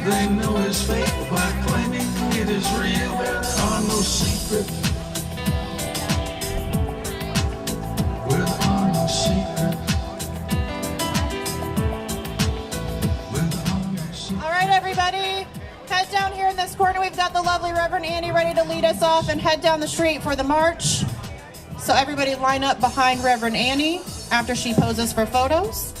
They know it's fake by claiming it is real. There are no secrets. There are no secrets. All right, everybody, head down here in this corner. We've got the lovely Reverend Annie ready to lead us off and head down the street for the march. So everybody line up behind Reverend Annie after she poses for photos.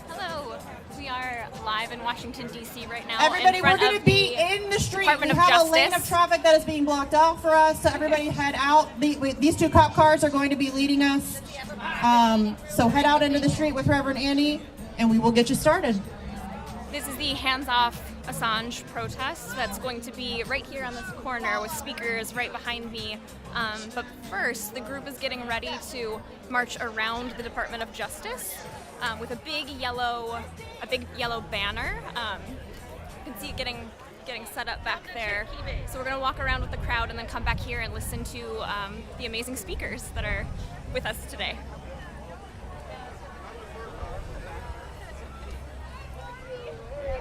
Hello, we are live in Washington, D.C. right now. Everybody, we're going to be in the street. Department We of have a lane Justice. of traffic that is being blocked off for us, so everybody head out. These two cop cars are going to be leading us. So head out into the street with Reverend Annie, and we will get you started. This is the Hands Off Assange protest that's going to be right here on this corner with speakers right behind me. But first, the group is getting ready to march around the Department of Justice with a big yellow banner. You can see it getting set up back there. So we're going to walk around with the crowd and then come back here and listen to the amazing speakers that are with us today.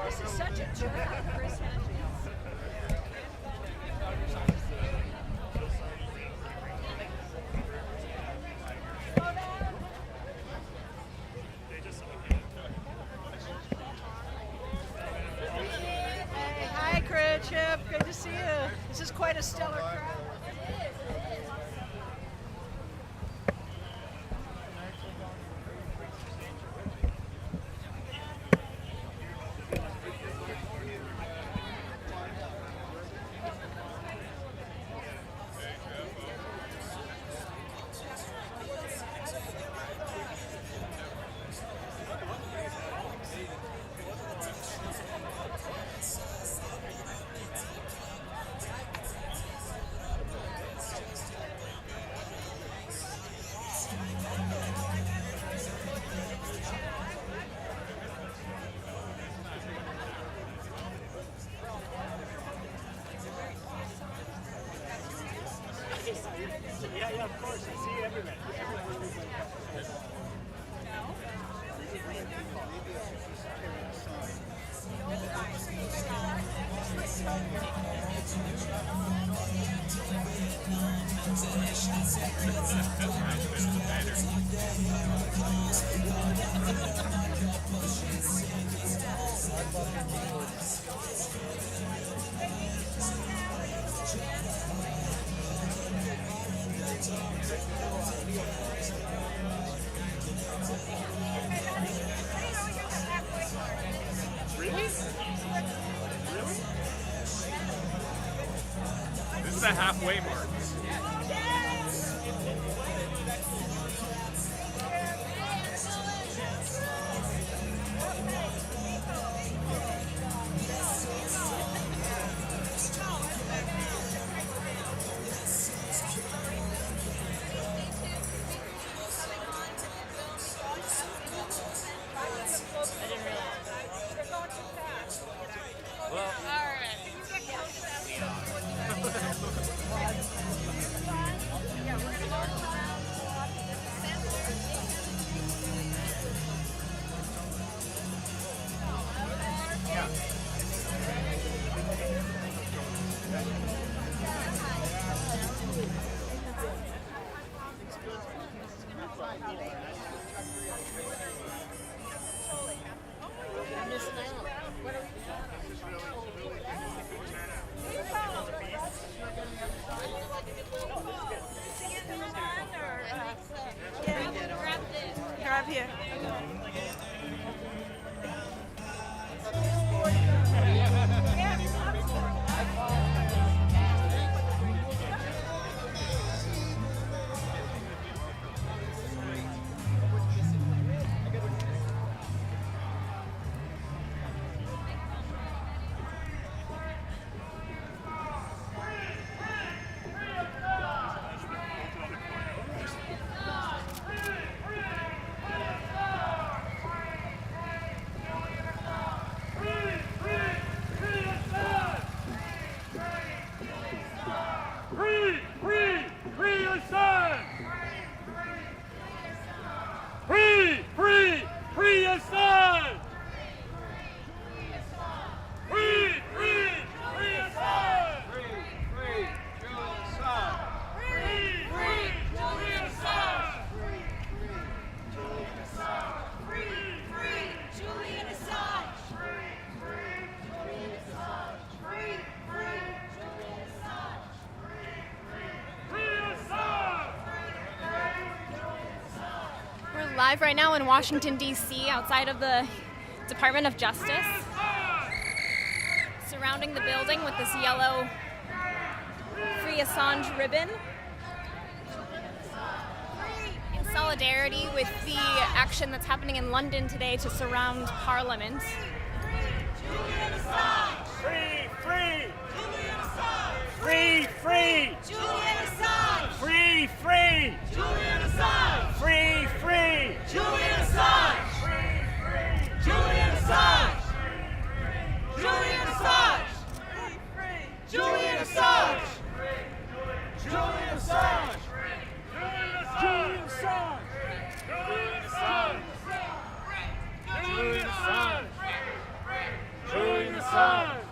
This is such a drag. Hey, hi, Chip. Good to see you. This is quite a stellar crowd. Yeah, of course. I see you everywhere. This is the halfway mark. Grab here. Live right now in Washington, D.C., outside of the Department of Justice. Surrounding the building with this yellow Free Assange ribbon. In solidarity with the action that's happening in London today to surround Parliament. Free, free! Julian Assange! Free, free! Julian Assange! Free, free! Julian Assange! Free, free! Julian Assange! Julian Assange! Julian Assange! Julian Assange! Julian Assange! Julian Assange! Julian Assange! Julian Assange! Julian Assange!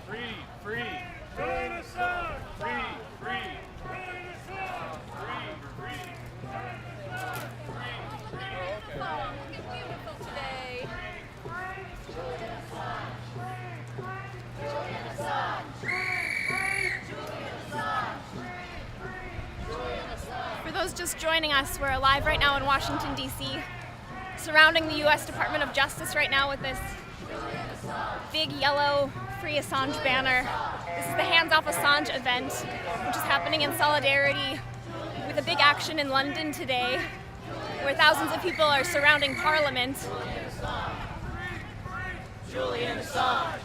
Free, free, Julian Assange! Free, free, Julian Assange! For those just joining us, we're live right now in Washington, D.C., surrounding the U.S. Department of Justice right now with this big yellow Free Assange banner. This is the Hands Off Assange event, which is happening in solidarity with a big action in London today, where thousands of people are surrounding Parliament. Julian Assange!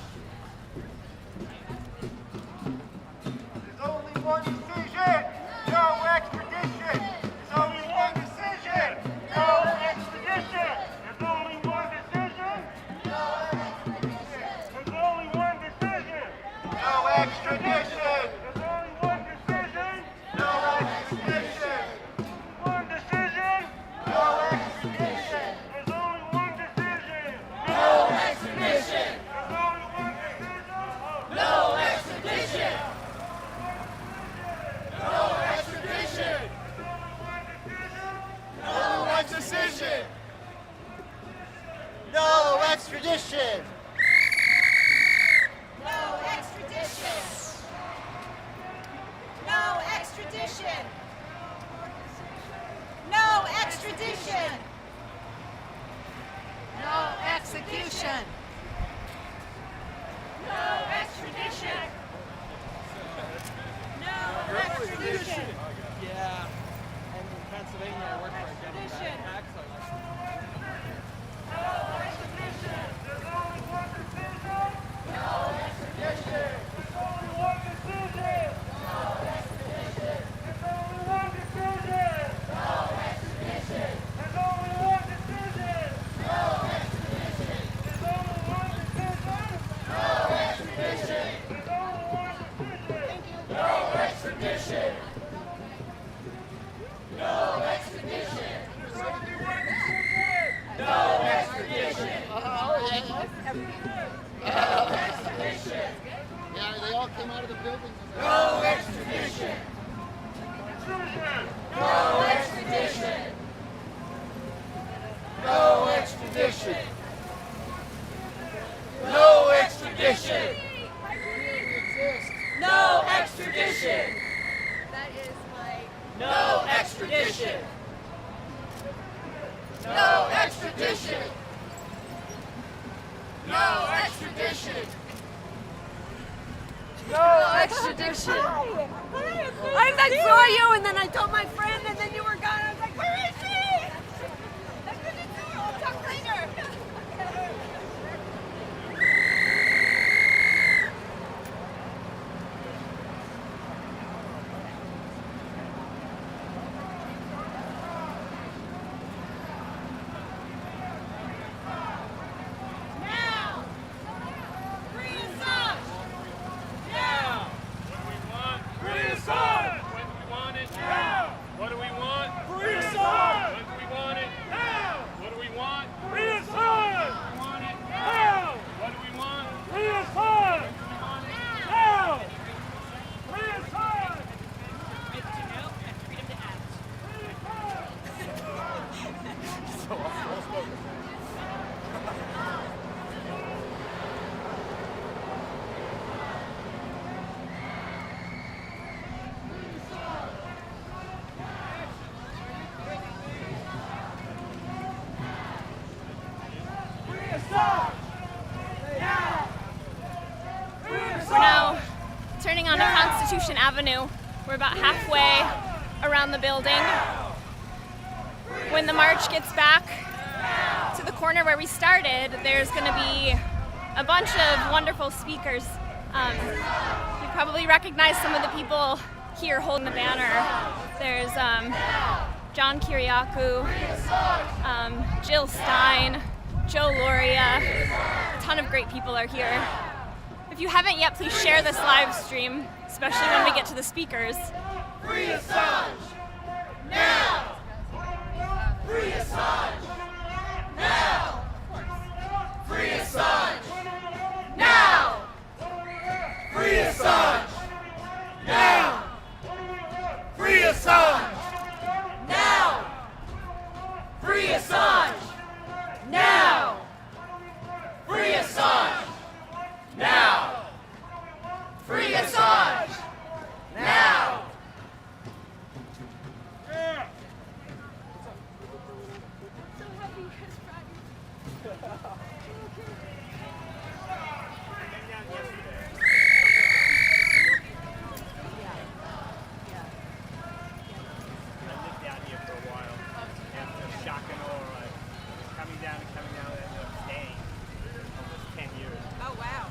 There's only one decision! No extradition! There's only one decision! No extradition! There's only one decision! No extradition! There's only one decision! No extradition! There's only one decision! No extradition! One decision! No extradition! There's only one decision! No extradition! There's only one decision! No extradition! No extradition! No extradition! No extradition! No extradition! No extradition! No extradition! No execution! No extradition! No extradition! Yeah, and in Pennsylvania, I work for a government tax. There's only one decision! No extradition! There's only one decision! No extradition! There's only one decision! No extradition! There's only one decision! No extradition! There's only one decision! No extradition! There's only one decision! No extradition! No extradition! There's only one decision! No extradition! No extradition! Yeah, they all came out of the building. No extradition! Decision! No extradition! No extradition! That is like. No extradition! No extradition! No extradition! No extradition! I saw you and then I told my friend and then you were gone. I was like, where is she? I couldn't see you. I'll talk later. Now! Free Assange! Now! Free Assange! When do we want it? Now! What do we want? Free Assange! When do we want it? Now! What do we want? Free Assange! We want it now! What do we want? Free Assange! We want it now! Free Assange! We're now turning onto Constitution Avenue. We're about halfway around the building. When the march gets back to the corner where we started, there's going to be a bunch of wonderful speakers. You probably recognize some of the people here holding the banner. There's John Kiriakou, Jill Stein, Joe Loria. A ton of great people are here. If you haven't yet, please share this live stream, especially when we get to the speakers. Free Assange! Now! Free Assange! Now! Free Assange! Now! Free Assange! Now! Free Assange! Now! Free Assange! Now! Free Assange! Now! Free Assange! Now! I lived down here for a while. After shock and awe, coming down and ended up staying almost 10 years. Oh, wow.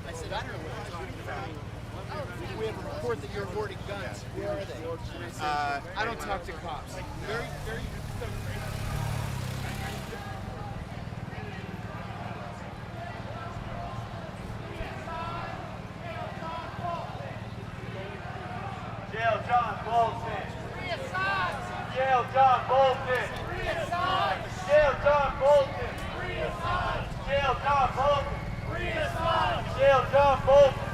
I said, I don't know what you're talking about. We have a report that you're hoarding guns. Where are they? I don't talk to cops. Very, very. John Bolton! Jail John Bolton! Jail John Bolton! Jail John Bolton!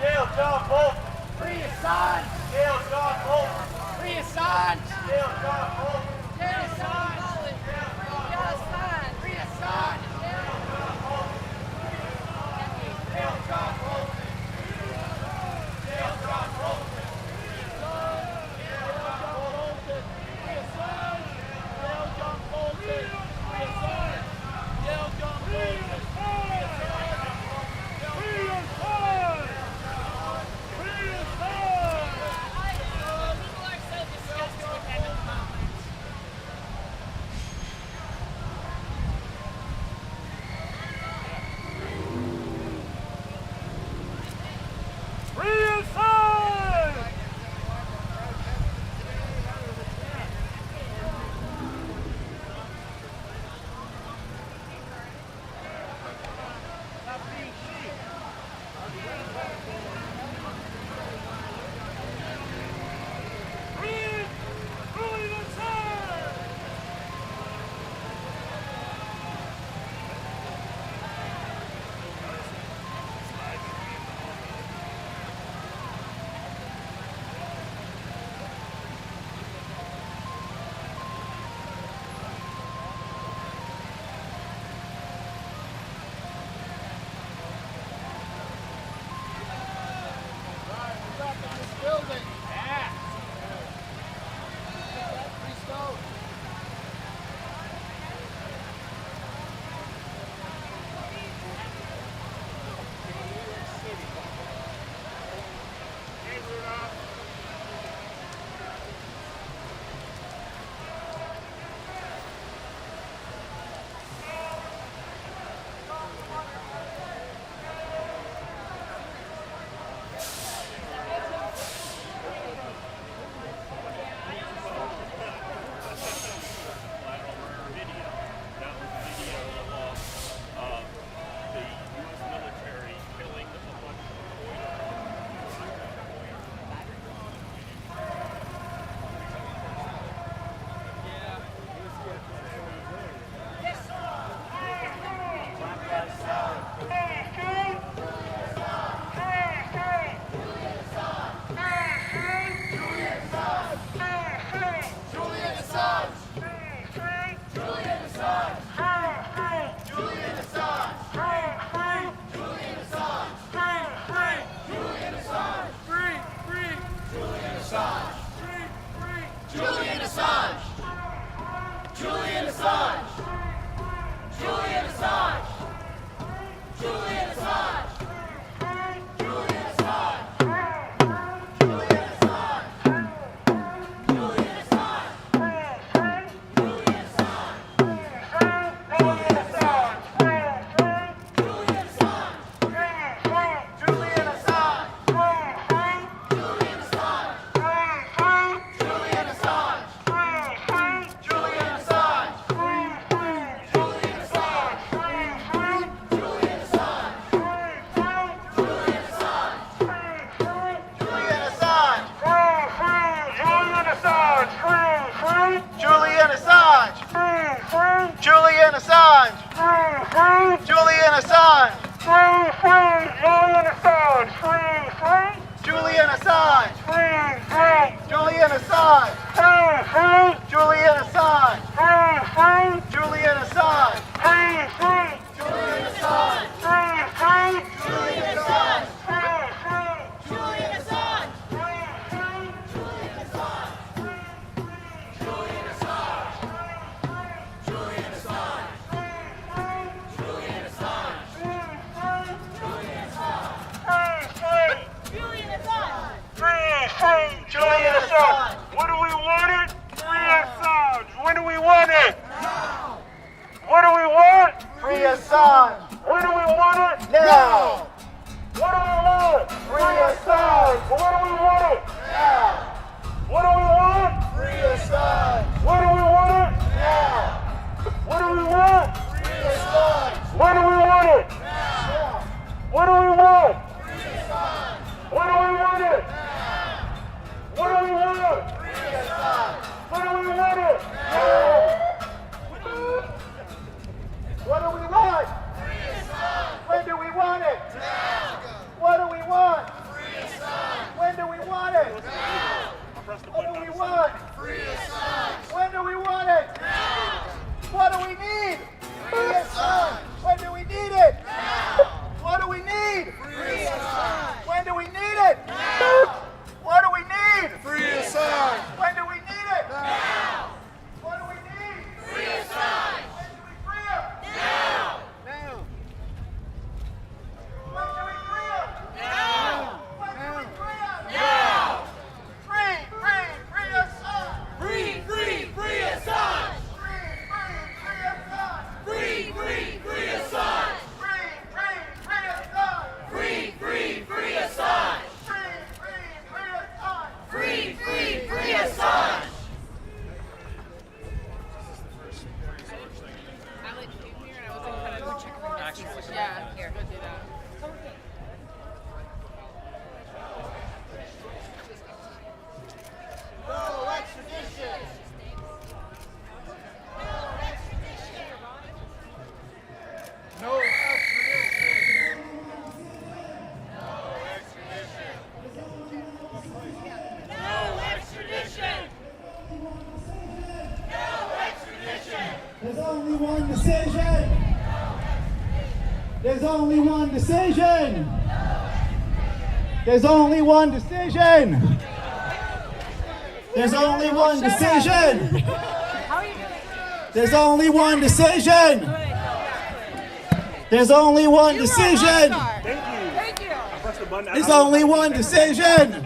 Jail John Bolton! Free Assange! Jail John Bolton! Free Assange! Jail John Bolton! Free Assange! Free Assange! There's only one decision. There's only one decision. There's only one decision. There's only one decision. There's only one decision. There's only one decision. There's only one decision.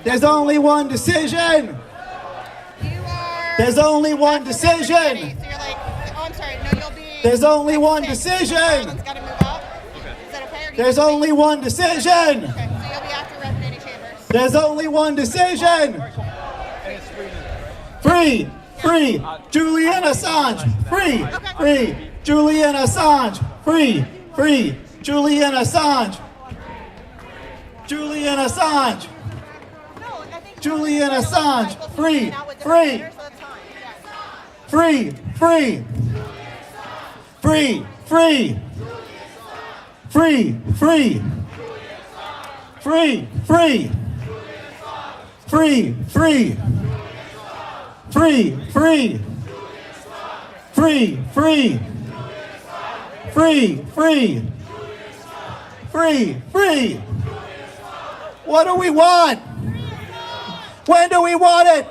There's only one decision. There's only one decision. So you're like, oh, I'm sorry. No, you'll be. There's only one decision. Gotta move up. Is that okay? There's only one decision. Okay, so you'll be after Reverend Annie Chambers. There's only one decision. Free, free, Julian Assange. Free, free, Julian Assange. Free, free, Julian Assange. Julian Assange. Julian Assange. Free, free. Free, free. Free, free. Free, free. Free, free. Free, free. Free, free. Free, free. Free, free. Free, free. What do we want? When do we want it?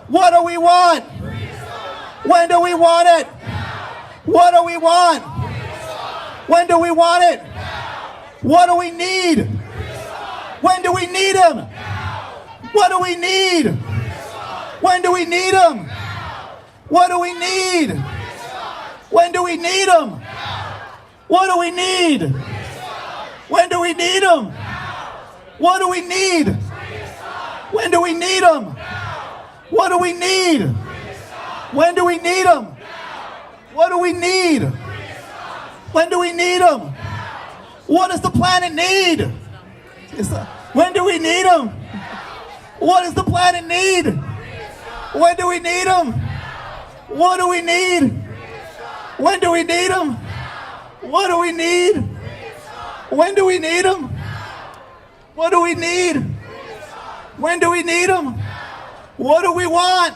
What do we want? When do we want it? What do we want? When do we want it? What do we need? When do we need him? What do we need? When do we need him? What do we need? When do we need him? What do we need? When do we need him? What do we need? When do we need him? What do we need? When do we need him? What do we need? When do we need him? What does the planet need? When do we need him? What does the planet need? When do we need him? What do we need? When do we need him? What do we need? When do we need him? What do we need? When do we need him? What do we want?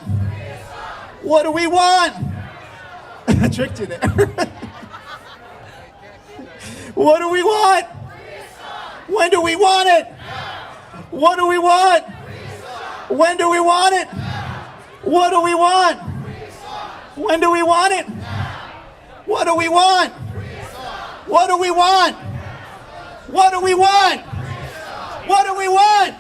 What do we want? I tricked you there. What do we want? When do we want it? What do we want? When do we want it? What do we want? When do we want it? What do we want? What do we want? What do we want? What do we want?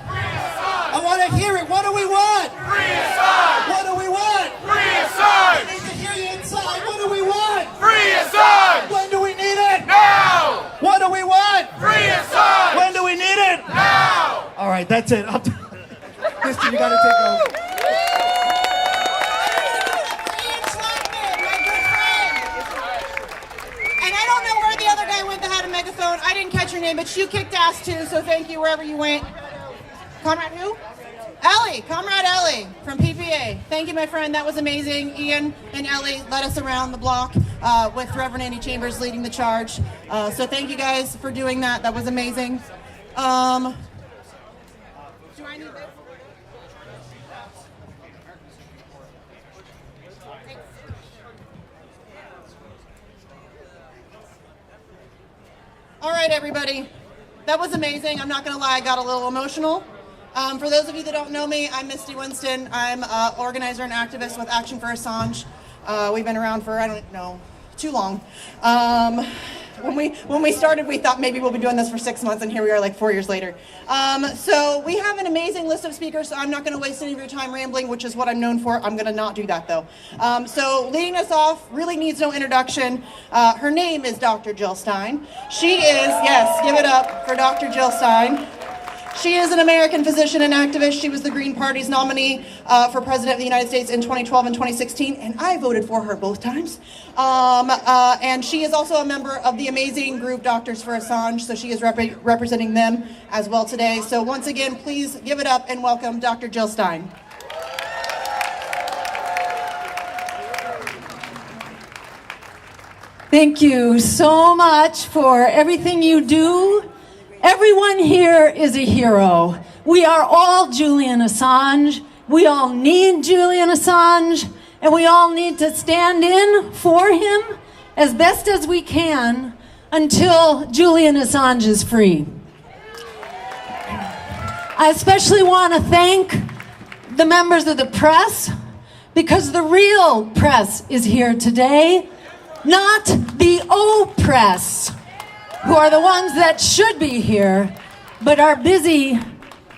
I want to hear it. What do we want? Free Assange! What do we want? Free Assange! I need to hear you inside. What do we want? Free Assange! When do we need it? Now! What do we want? Free Assange! When do we need it? Now! All right, that's it. Mister, you got to take over. Ian Schleckman, my good friend. And I don't know where the other guy went that had a megaphone. I didn't catch your name, but you kicked ass too, so thank you wherever you went. Comrade who? Ellie, Comrade Ellie from PPA. Thank you, my friend. That was amazing. Ian and Ellie led us around the block with Reverend Annie Chambers leading the charge. So thank you guys for doing that. That was amazing. Do I need this? All right, everybody. That was amazing. I'm not going to lie, I got a little emotional. For those of you that don't know me, I'm Misty Winston. I'm an organizer and activist with Action for Assange. We've been around for, I don't know, too long. When we started, we thought maybe we'll be doing this for 6 months, and here we are like 4 years later. So we have an amazing list of speakers, so I'm not going to waste any of your time rambling, which is what I'm known for. I'm going to not do that, though. So leading us off really needs no introduction. Her name is Dr. Jill Stein. She is, yes, give it up for Dr. Jill Stein. She is an American physician and activist. She was the Green Party's nominee for President of the United States in 2012 and 2016, and I voted for her both times. And she is also a member of the amazing group Doctors for Assange, so she is representing them as well today. So once again, please give it up and welcome Dr. Jill Stein. Thank you so much for everything you do. Everyone here is a hero. We are all Julian Assange. We all need Julian Assange. and we all need to stand in for him as best as we can until Julian Assange is free. I especially want to thank the members of the press, because the real press is here today, not the O-press, who are the ones that should be here, but are busy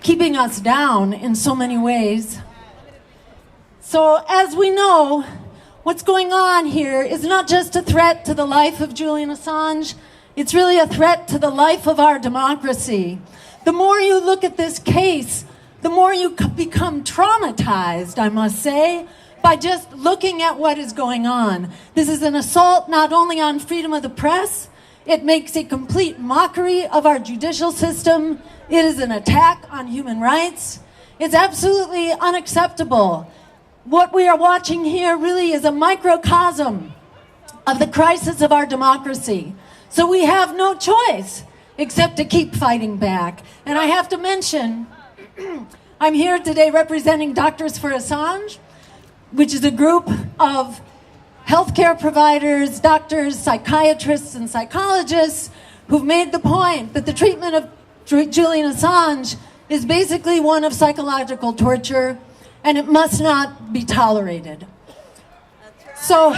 keeping us down in so many ways. So as we know, what's going on here is not just a threat to the life of Julian Assange, it's really a threat to the life of our democracy. The more you look at this case, the more you become traumatized, I must say, by just looking at what is going on. This is an assault not only on freedom of the press, it makes a complete mockery of our judicial system. It is an attack on human rights. It's absolutely unacceptable. What we are watching here really is a microcosm of the crisis of our democracy. So we have no choice except to keep fighting back. And I have to mention, I'm here today representing Doctors for Assange, which is a group of healthcare providers, doctors, psychiatrists, and psychologists who've made the point that the treatment of Julian Assange is basically one of psychological torture, and it must not be tolerated. So,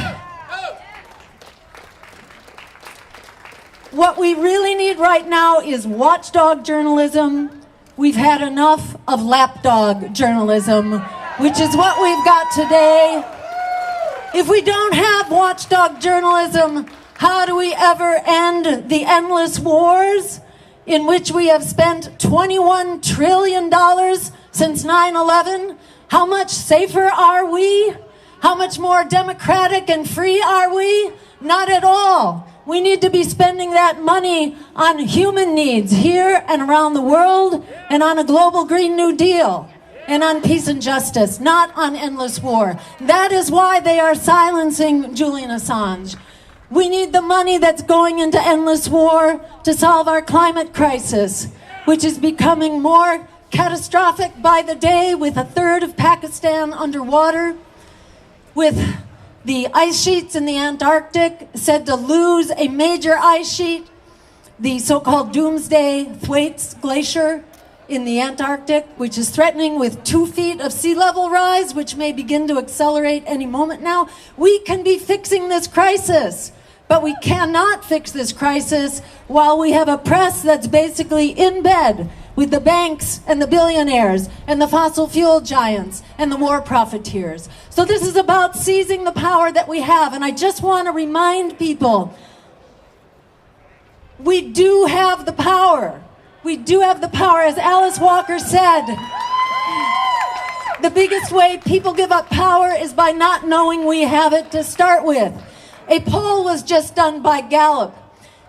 what we really need right now is watchdog journalism. We've had enough of lapdog journalism, which is what we've got today. If we don't have watchdog journalism, how do we ever end the endless wars in which we have spent $21 trillion since 9/11? How much safer are we? How much more democratic and free are we? Not at all. We need to be spending that money on human needs here and around the world, and on a global Green New Deal, and on peace and justice, not on endless war. That is why they are silencing Julian Assange. We need the money that's going into endless war to solve our climate crisis, which is becoming more catastrophic by the day, with a third of Pakistan underwater, with the ice sheets in the Antarctic said to lose a major ice sheet, the so-called Doomsday Thwaites Glacier in the Antarctic, which is threatening with 2 feet of sea level rise, which may begin to accelerate any moment now. We can be fixing this crisis, but we cannot fix this crisis while we have a press that's basically in bed with the banks and the billionaires and the fossil fuel giants and the war profiteers. So this is about seizing the power that we have. And I just want to remind people, we do have the power. We do have the power. As Alice Walker said, the biggest way people give up power is by not knowing we have it to start with. A poll was just done by Gallup,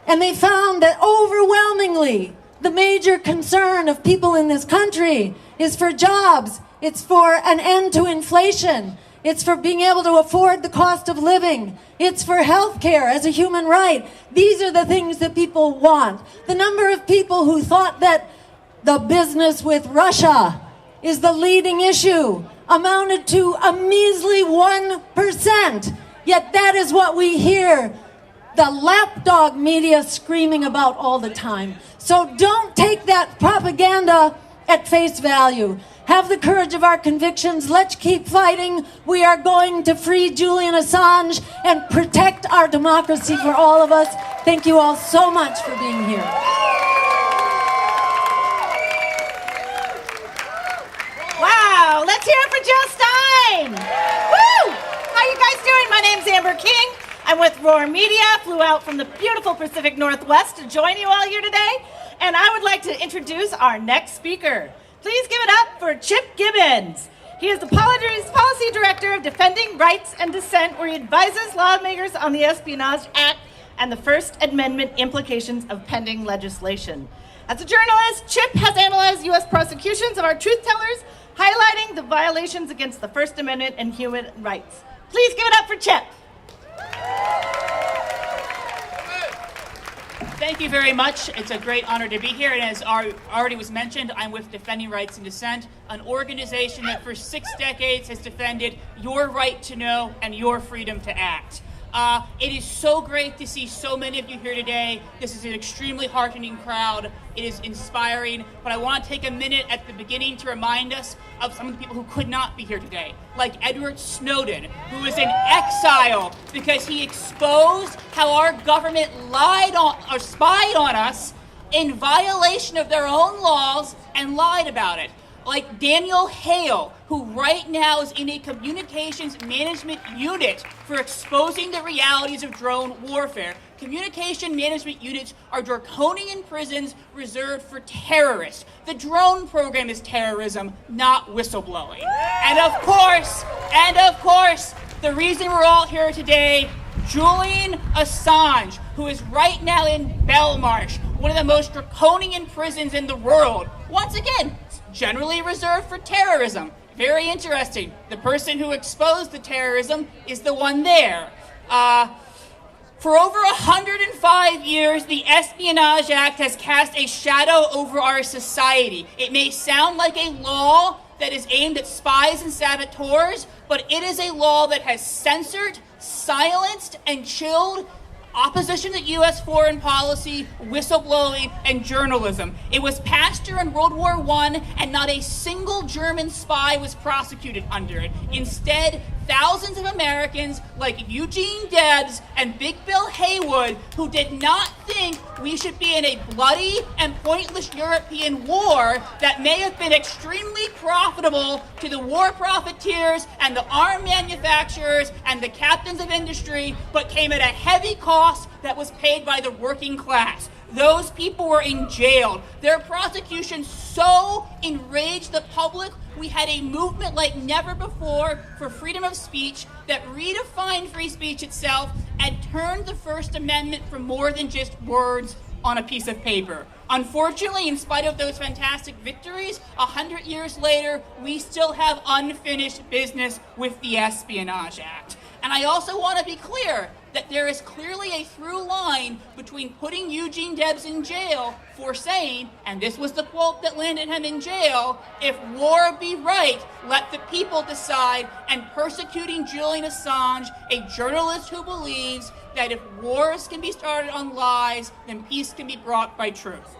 and they found that overwhelmingly the major concern of people in this country is for jobs. It's for an end to inflation. It's for being able to afford the cost of living. It's for health care as a human right. These are the things that people want. The number of people who thought that the business with Russia is the leading issue amounted to a measly 1%. Yet that is what we hear the lapdog media screaming about all the time. So don't take that propaganda at face value. Have the courage of our convictions. Let's keep fighting. We are going to free Julian Assange and protect our democracy for all of us. Thank you all so much for being here. Wow, let's hear it for Jill Stein. Woo! How you guys doing? My name's Amber King. I'm with Roar Media. Flew out from the beautiful Pacific Northwest to join you all here today. And I would like to introduce our next speaker. Please give it up for Chip Gibbons. He is the Policy Director of Defending Rights and Dissent, where he advises lawmakers on the Espionage Act and the First Amendment implications of pending legislation. As a journalist, Chip has analyzed U.S. prosecutions of our truth tellers, highlighting the violations against the First Amendment and human rights. Please give it up for Chip. Thank you very much. It's a great honor to be here. And as already was mentioned, I'm with Defending Rights in Dissent, an organization that for 6 decades has defended your right to know and your freedom to act. It is so great to see so many of you here today. This is an extremely heartening crowd. It is inspiring, but I want to take a minute at the beginning to remind us of some of the people who could not be here today, like Edward Snowden, who is in exile because he exposed how our government lied on or spied on us in violation of their own laws and lied about it. Like Daniel Hale, who right now is in a communications management unit for exposing the realities of drone warfare. Communication management units are draconian prisons reserved for terrorists. The drone program is terrorism, not whistleblowing. And of course, the reason we're all here today, Julian Assange, who is right now in Belmarsh, one of the most draconian prisons in the world. Once again, generally reserved for terrorism. Very interesting. The person who exposed the terrorism is the one there. For over 105 years, the Espionage Act has cast a shadow over our society. It may sound like a law that is aimed at spies and saboteurs, but it is a law that has censored, silenced, and chilled opposition to U.S. foreign policy, whistleblowing, and journalism. It was passed during World War I, and not a single German spy was prosecuted under it. Instead, thousands of Americans like Eugene Debs and Big Bill Haywood, who did not think we should be in a bloody and pointless European war that may have been extremely profitable to the war profiteers and the arm manufacturers and the captains of industry, but came at a heavy cost that was paid by the working class. Those people were in jail. Their prosecution so enraged the public, we had a movement like never before for freedom of speech that redefined free speech itself and turned the First Amendment from more than just words on a piece of paper. Unfortunately, in spite of those fantastic victories, 100 years later, we still have unfinished business with the Espionage Act. And I also want to be clear that there is clearly a through line between putting Eugene Debs in jail for saying, and this was the quote that landed him in jail, "If war be right, let the people decide," and persecuting Julian Assange, a journalist who believes that if wars can be started on lies, then peace can be brought by truth.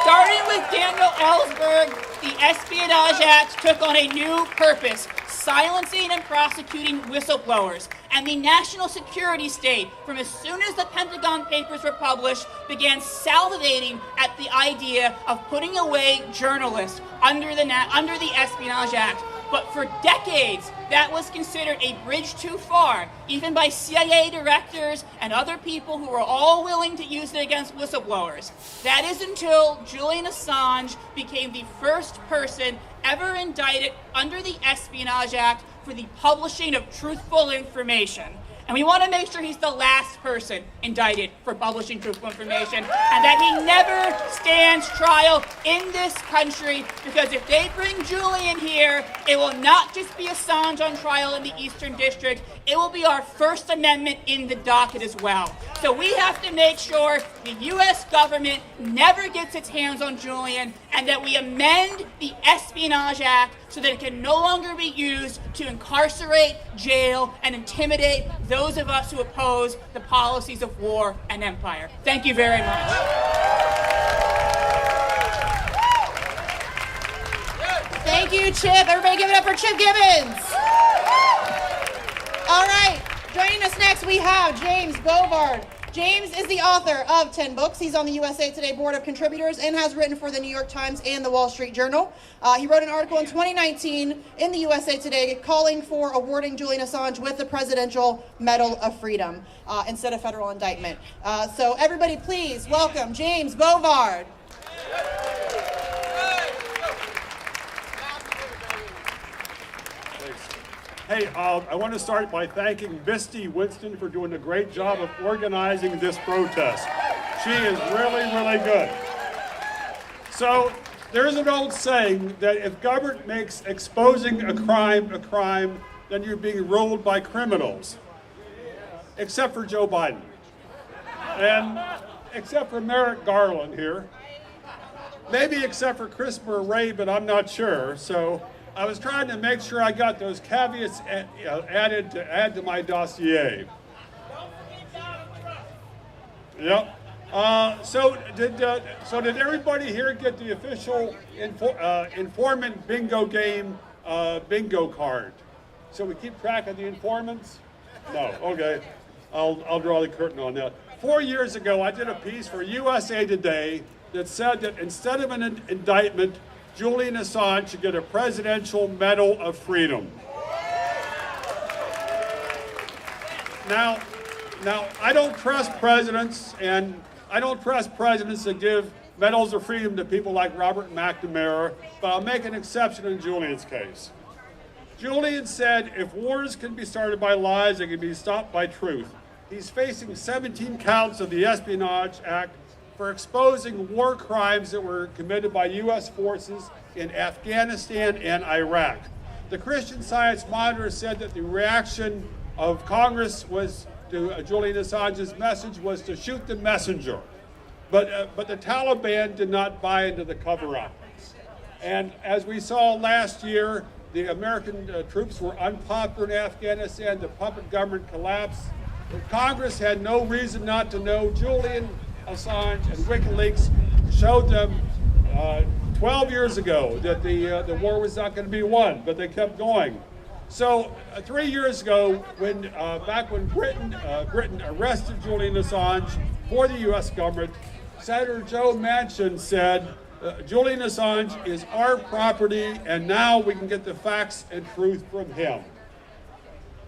Starting with Daniel Ellsberg, the Espionage Act took on a new purpose: silencing and prosecuting whistleblowers. And the national security state, from as soon as the Pentagon Papers were published, began salivating at the idea of putting away journalists under the Espionage Act. But for decades, that was considered a bridge too far, even by CIA directors and other people who were all willing to use it against whistleblowers. That is until Julian Assange became the first person ever indicted under the Espionage Act for the publishing of truthful information. And we want to make sure he's the last person indicted for publishing truthful information, and that he never stands trial in this country, because if they bring Julian here, it will not just be Assange on trial in the Eastern District, it will be our First Amendment in the docket as well. So we have to make sure the U.S. government never gets its hands on Julian, and that we amend the Espionage Act so that it can no longer be used to incarcerate, jail, and intimidate those of us who oppose the policies of war and empire. Thank you very much. Thank you, Chip. Everybody give it up for Chip Gibbons. All right, joining us next we have James Bovard. James is the author of 10 books. He's on the USA Today Board of Contributors and has written for the New York Times and the Wall Street Journal. He wrote an article in 2019 in the USA Today calling for awarding Julian Assange with the Presidential Medal of Freedom instead of federal indictment. So everybody please welcome James Bovard. Hey, I want to start by thanking Misty Winston for doing a great job of organizing this protest. She is really, really good. So there's an old saying that if government makes exposing a crime, then you're being ruled by criminals, except for Joe Biden. And except for Merrick Garland here. Maybe except for Christopher Wray, but I'm not sure. So I was trying to make sure I got those caveats added to add to my dossier. Yep. So did everybody here get the official informant bingo game bingo card? So we keep track of the informants? No. Okay. I'll draw the curtain on that. 4 years ago, I did a piece for USA Today that said that instead of an indictment, Julian Assange should get a Presidential Medal of Freedom. Now, I don't trust presidents, and I don't trust presidents that give medals of freedom to people like Robert McNamara, but I'll make an exception in Julian's case. Julian said, if wars can be started by lies, they can be stopped by truth. He's facing 17 counts of the Espionage Act for exposing war crimes that were committed by U.S. forces in Afghanistan and Iraq. The Christian Science Monitor said that the reaction of Congress was to Julian Assange's message was to shoot the messenger. But the Taliban did not buy into the cover-up. And as we saw last year, the American troops were unpopular in Afghanistan, the puppet government collapsed. Congress had no reason not to know. Julian Assange and WikiLeaks showed them 12 years ago that the war was not going to be won, but they kept going. So 3 years ago, back when Britain arrested Julian Assange for the U.S. government, Senator Joe Manchin said, Julian Assange is our property, and now we can get the facts and truth from him.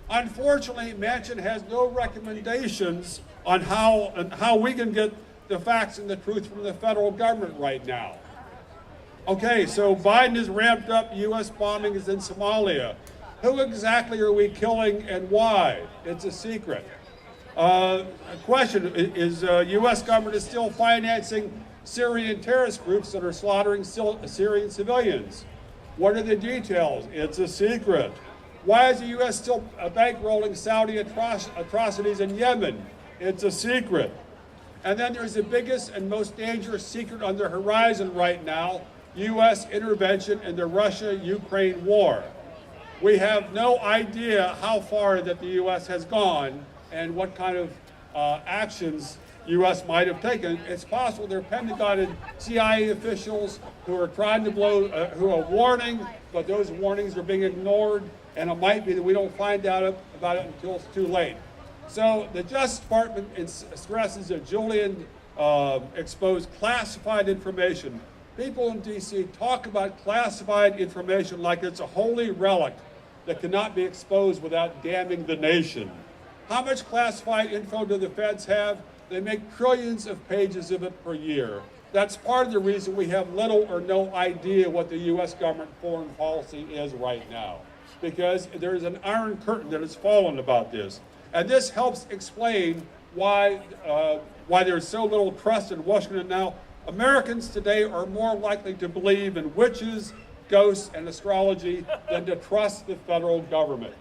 Unfortunately, Manchin has no recommendations on how we can get the facts and the truth from the federal government right now. Okay, so Biden has ramped up U.S. bombings in Somalia. Who exactly are we killing and why? It's a secret. A question, is U.S. government is still financing Syrian terrorist groups that are slaughtering Syrian civilians? What are the details? It's a secret. Why is the U.S. still bankrolling Saudi atrocities in Yemen? It's a secret. And then there's the biggest and most dangerous secret on the horizon right now, U.S. intervention in the Russia-Ukraine war. We have no idea how far that the U.S. has gone and what kind of actions U.S. might have taken. It's possible there are Pentagon and CIA officials who are trying to who are warning, but those warnings are being ignored, and it might be that we don't find out about it until it's too late. So the Justice Department stresses that Julian exposed classified information. People in D.C. talk about classified information like it's a holy relic that cannot be exposed without damning the nation. How much classified info do the feds have? They make trillions of pages of it per year. That's part of the reason we have little or no idea what the U.S. government foreign policy is right now, because there's an iron curtain that has fallen about this. And this helps explain why there's so little trust in Washington now. Americans today are more likely to believe in witches, ghosts, and astrology than to trust the federal government.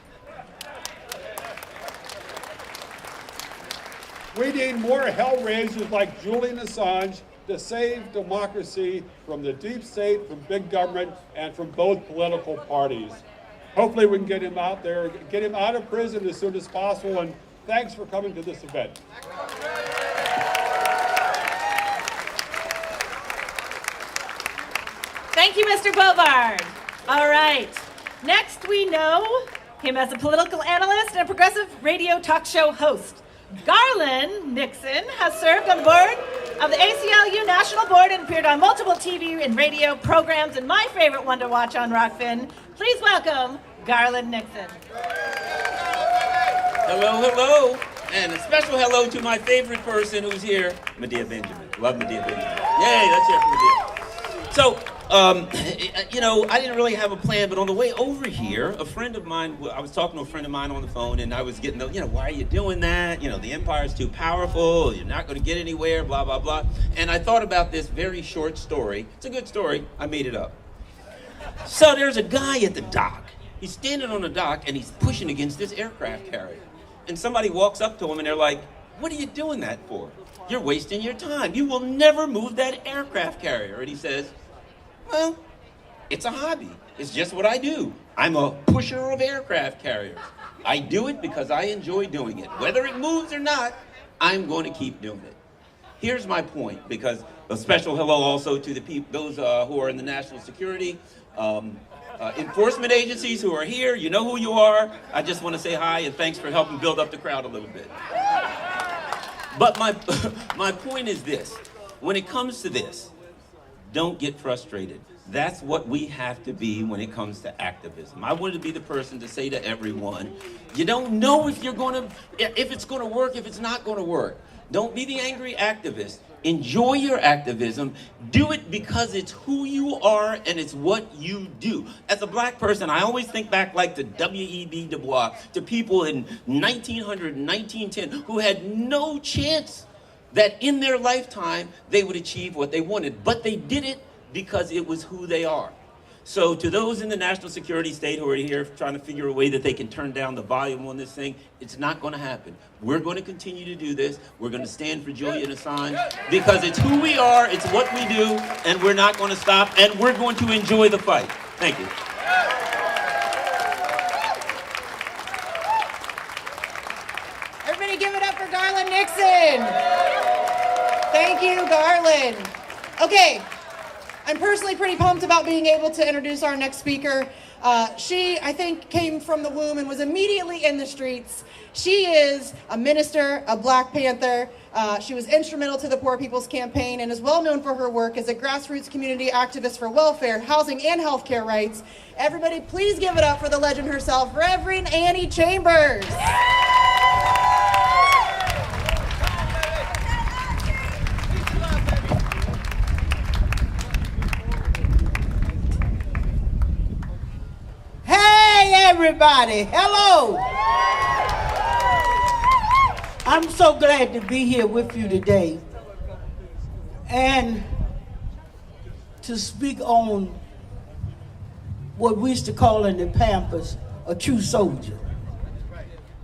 We need more hellraisers like Julian Assange to save democracy from the deep state, from big government, and from both political parties. Hopefully we can get him out there, get him out of prison as soon as possible, and thanks for coming to this event. Thank you, Mr. Bovard. All right. Next, we know him as a political analyst and a progressive radio talk show host. Garland Nixon has served on the board of the ACLU National Board and appeared on multiple TV and radio programs, and my favorite one to watch on Rockfin. Please welcome Garland Nixon. Hello, hello. And a special hello to my favorite person who's here, Medea Benjamin. Love Medea Benjamin. Yay, that's it for Medea. So, you know, I didn't really have a plan, but on the way over here, a friend of mine, I was talking to a friend of mine on the phone, and I was getting the, you know, why are you doing that? You know, the empire's too powerful, you're not going to get anywhere, blah, blah, blah. And I thought about this very short story. It's a good story. I made it up. So there's a guy at the dock. He's standing on the dock, and he's pushing against this aircraft carrier. And somebody walks up to him, and they're like, What are you doing that for? You're wasting your time. You will never move that aircraft carrier. And he says, well, it's a hobby. It's just what I do. I'm a pusher of aircraft carriers. I do it because I enjoy doing it. Whether it moves or not, I'm going to keep doing it. Here's my point, because a special hello also to the people, those who are in the national security, enforcement agencies who are here. You know who you are. I just want to say hi and thanks for helping build up the crowd a little bit. But my point is this. When it comes to this, don't get frustrated. That's what we have to be when it comes to activism. I wanted to be the person to say to everyone, you don't know if it's going to work, if it's not going to work. Don't be the angry activist. Enjoy your activism. Do it because it's who you are and it's what you do. As a black person, I always think back like to W.E.B. Du Bois, to people in 1900 and 1910 who had no chance that in their lifetime they would achieve what they wanted. But they did it because it was who they are. So to those in the national security state who are here trying to figure a way that they can turn down the volume on this thing, it's not going to happen. We're going to continue to do this. We're going to stand for Julian Assange because it's who we are, it's what we do, and we're not going to stop, and we're going to enjoy the fight. Thank you. Everybody give it up for Garland Nixon. Thank you, Garland. Okay. I'm personally pretty pumped about being able to introduce our next speaker. She, I think, came from the womb and was immediately in the streets. She is a minister, a Black Panther. She was instrumental to the Poor People's Campaign and is well known for her work as a grassroots community activist for welfare, housing, and healthcare rights. Everybody, please give it up for the legend herself, Reverend Annie Chambers. Everybody, hello. I'm so glad to be here with you today and to speak on what we used to call in the Pampers a true soldier.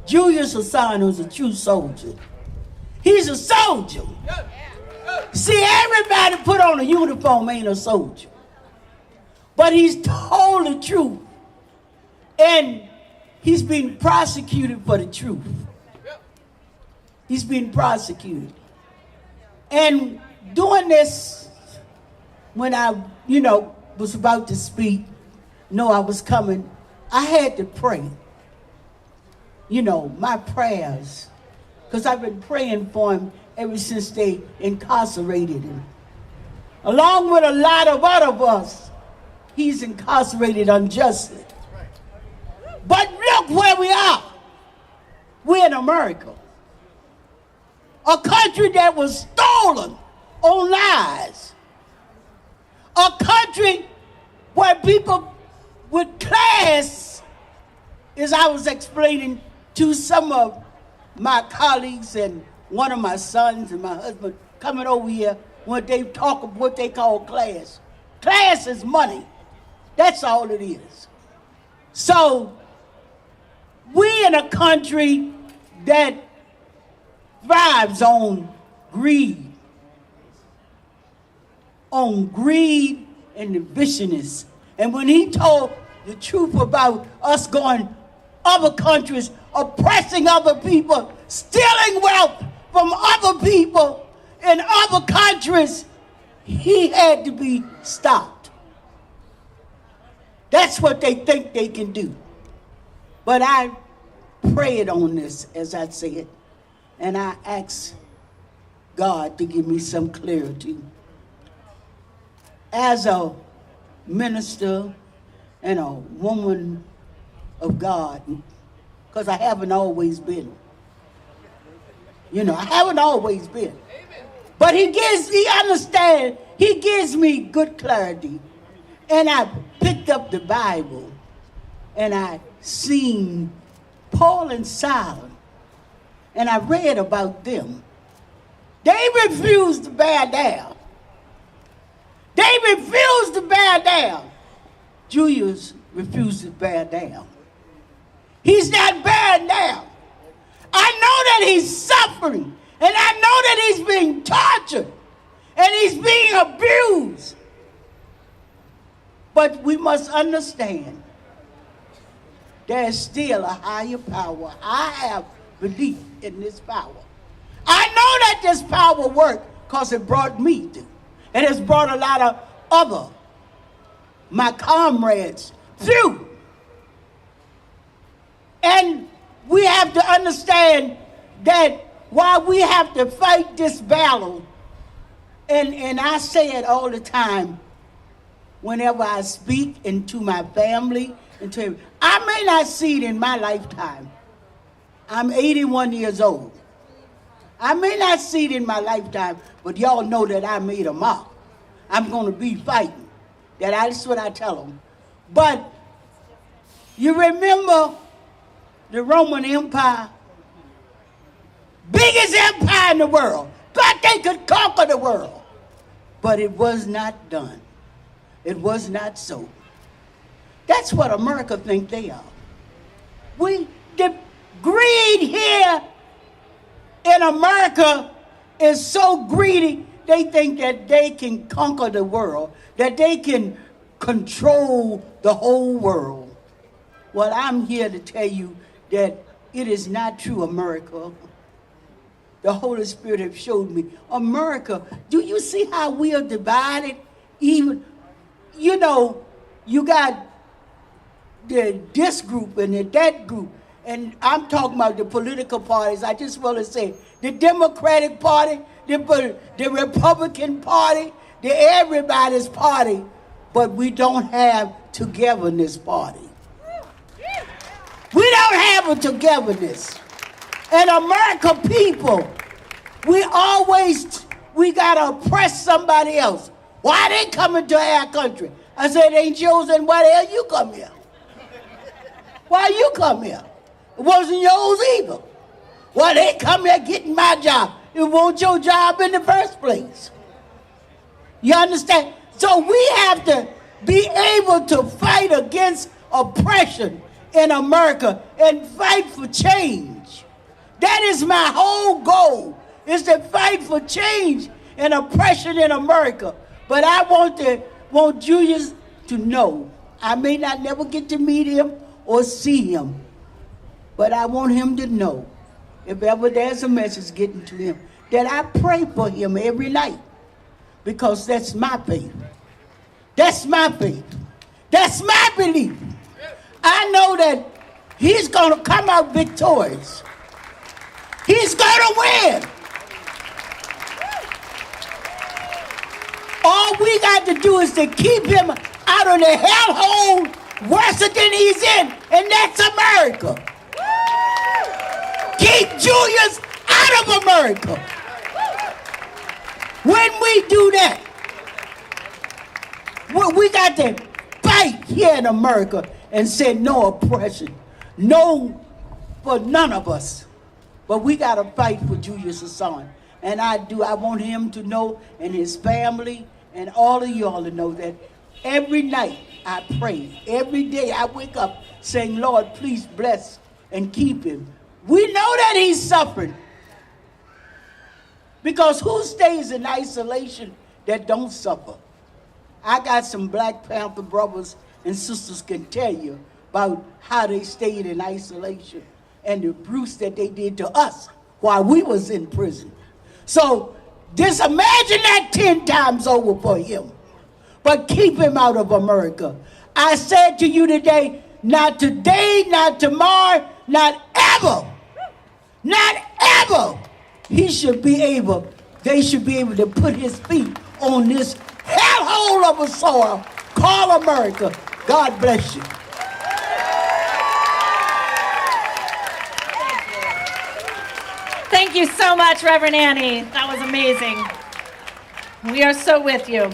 Julius Assange was a true soldier. He's a soldier. See, everybody put on a uniform ain't a soldier, but he's told the truth. And he's being prosecuted for the truth. He's being prosecuted. And doing this, when I, was about to speak, know I was coming, I had to pray. My prayers. Because I've been praying for him ever since they incarcerated him. Along with a lot of other of us, he's incarcerated unjustly. But look where we are. We're in America. A country that was stolen on lies. A country where people with class, as I was explaining to some of my colleagues and one of my sons and my husband coming over here, when they talk of what they call class. Class is money. That's all it is. So, we in a country that thrives on greed and the viciousness. And when he told the truth about us going other countries, oppressing other people, stealing wealth from other people in other countries, he had to be stopped. That's what they think they can do. But I prayed on this, as I said, and I asked God to give me some clarity. As a minister and a woman of God, because I haven't always been. I haven't always been. But he gives me good clarity. And I picked up the Bible and I seen Paul and Silas, and I read about them. They refused to bear down. They refused to bear down. Julius refused to bear down. He's not bearing down. I know that he's suffering. and he's being abused. But we must understand there's still a higher power. I have belief in this power. I know that this power worked because it brought me through. And it's brought a lot of other, my comrades, through. And we have to understand that while we have to fight this battle, and I say it all the time, whenever I speak into my family, I may not see it in my lifetime. I'm 81 years old. I may not see it in my lifetime, but y'all know that I made a mark. I'm going to be fighting. That's what I tell them. But you remember the Roman Empire? Biggest empire in the world. Thought they could conquer the world. But it was not done. It was not so. That's what America think they are. The greed here in America is so greedy, they think that they can conquer the world, that they can control the whole world. Well, I'm here to tell you that it is not true, America. The Holy Spirit have showed me. America, do you see how we are divided? Even, you know, you got this group and that group. And I'm talking about the political parties. I just want to say the Democratic Party, the Republican Party, the everybody's party, but we don't have togetherness party. We don't have a togetherness. And America people, we got to oppress somebody else. Why they coming to our country? I said, ain't yours, and why the hell you come here? Why you come here? It wasn't yours either. Well, they come here getting my job. It wasn't your job in the first place. You understand? So we have to be able to fight against oppression in America and fight for change. That is my whole goal, is to fight for change and oppression in America. But I want Julius to know, I may not never get to meet him or see him, but I want him to know, if ever there's a message getting to him, that I pray for him every night, because that's my faith. That's my faith. That's my belief. I know that he's going to come out victorious. He's going to win. All we got to do is to keep him out of the hellhole worse than he's in, and that's America. Keep Julius out of America. When we do that, we got to fight here in America and say no oppression, no for none of us. But we got to fight for Julius Assange. And I want him to know, and his family, and all of y'all to know that every night I pray. Every day I wake up saying, Lord, please bless and keep him. We know that he's suffering. Because who stays in isolation that don't suffer? I got some Black Panther brothers and sisters can tell you about how they stayed in isolation and the abuse that they did to us while we was in prison. So just imagine that 10 times over for him. But keep him out of America. I said to you today, not today, not tomorrow, not ever, they should be able to put his feet on this hellhole of a soil called America. God bless you. Thank you so much, Reverend Annie. That was amazing. We are so with you.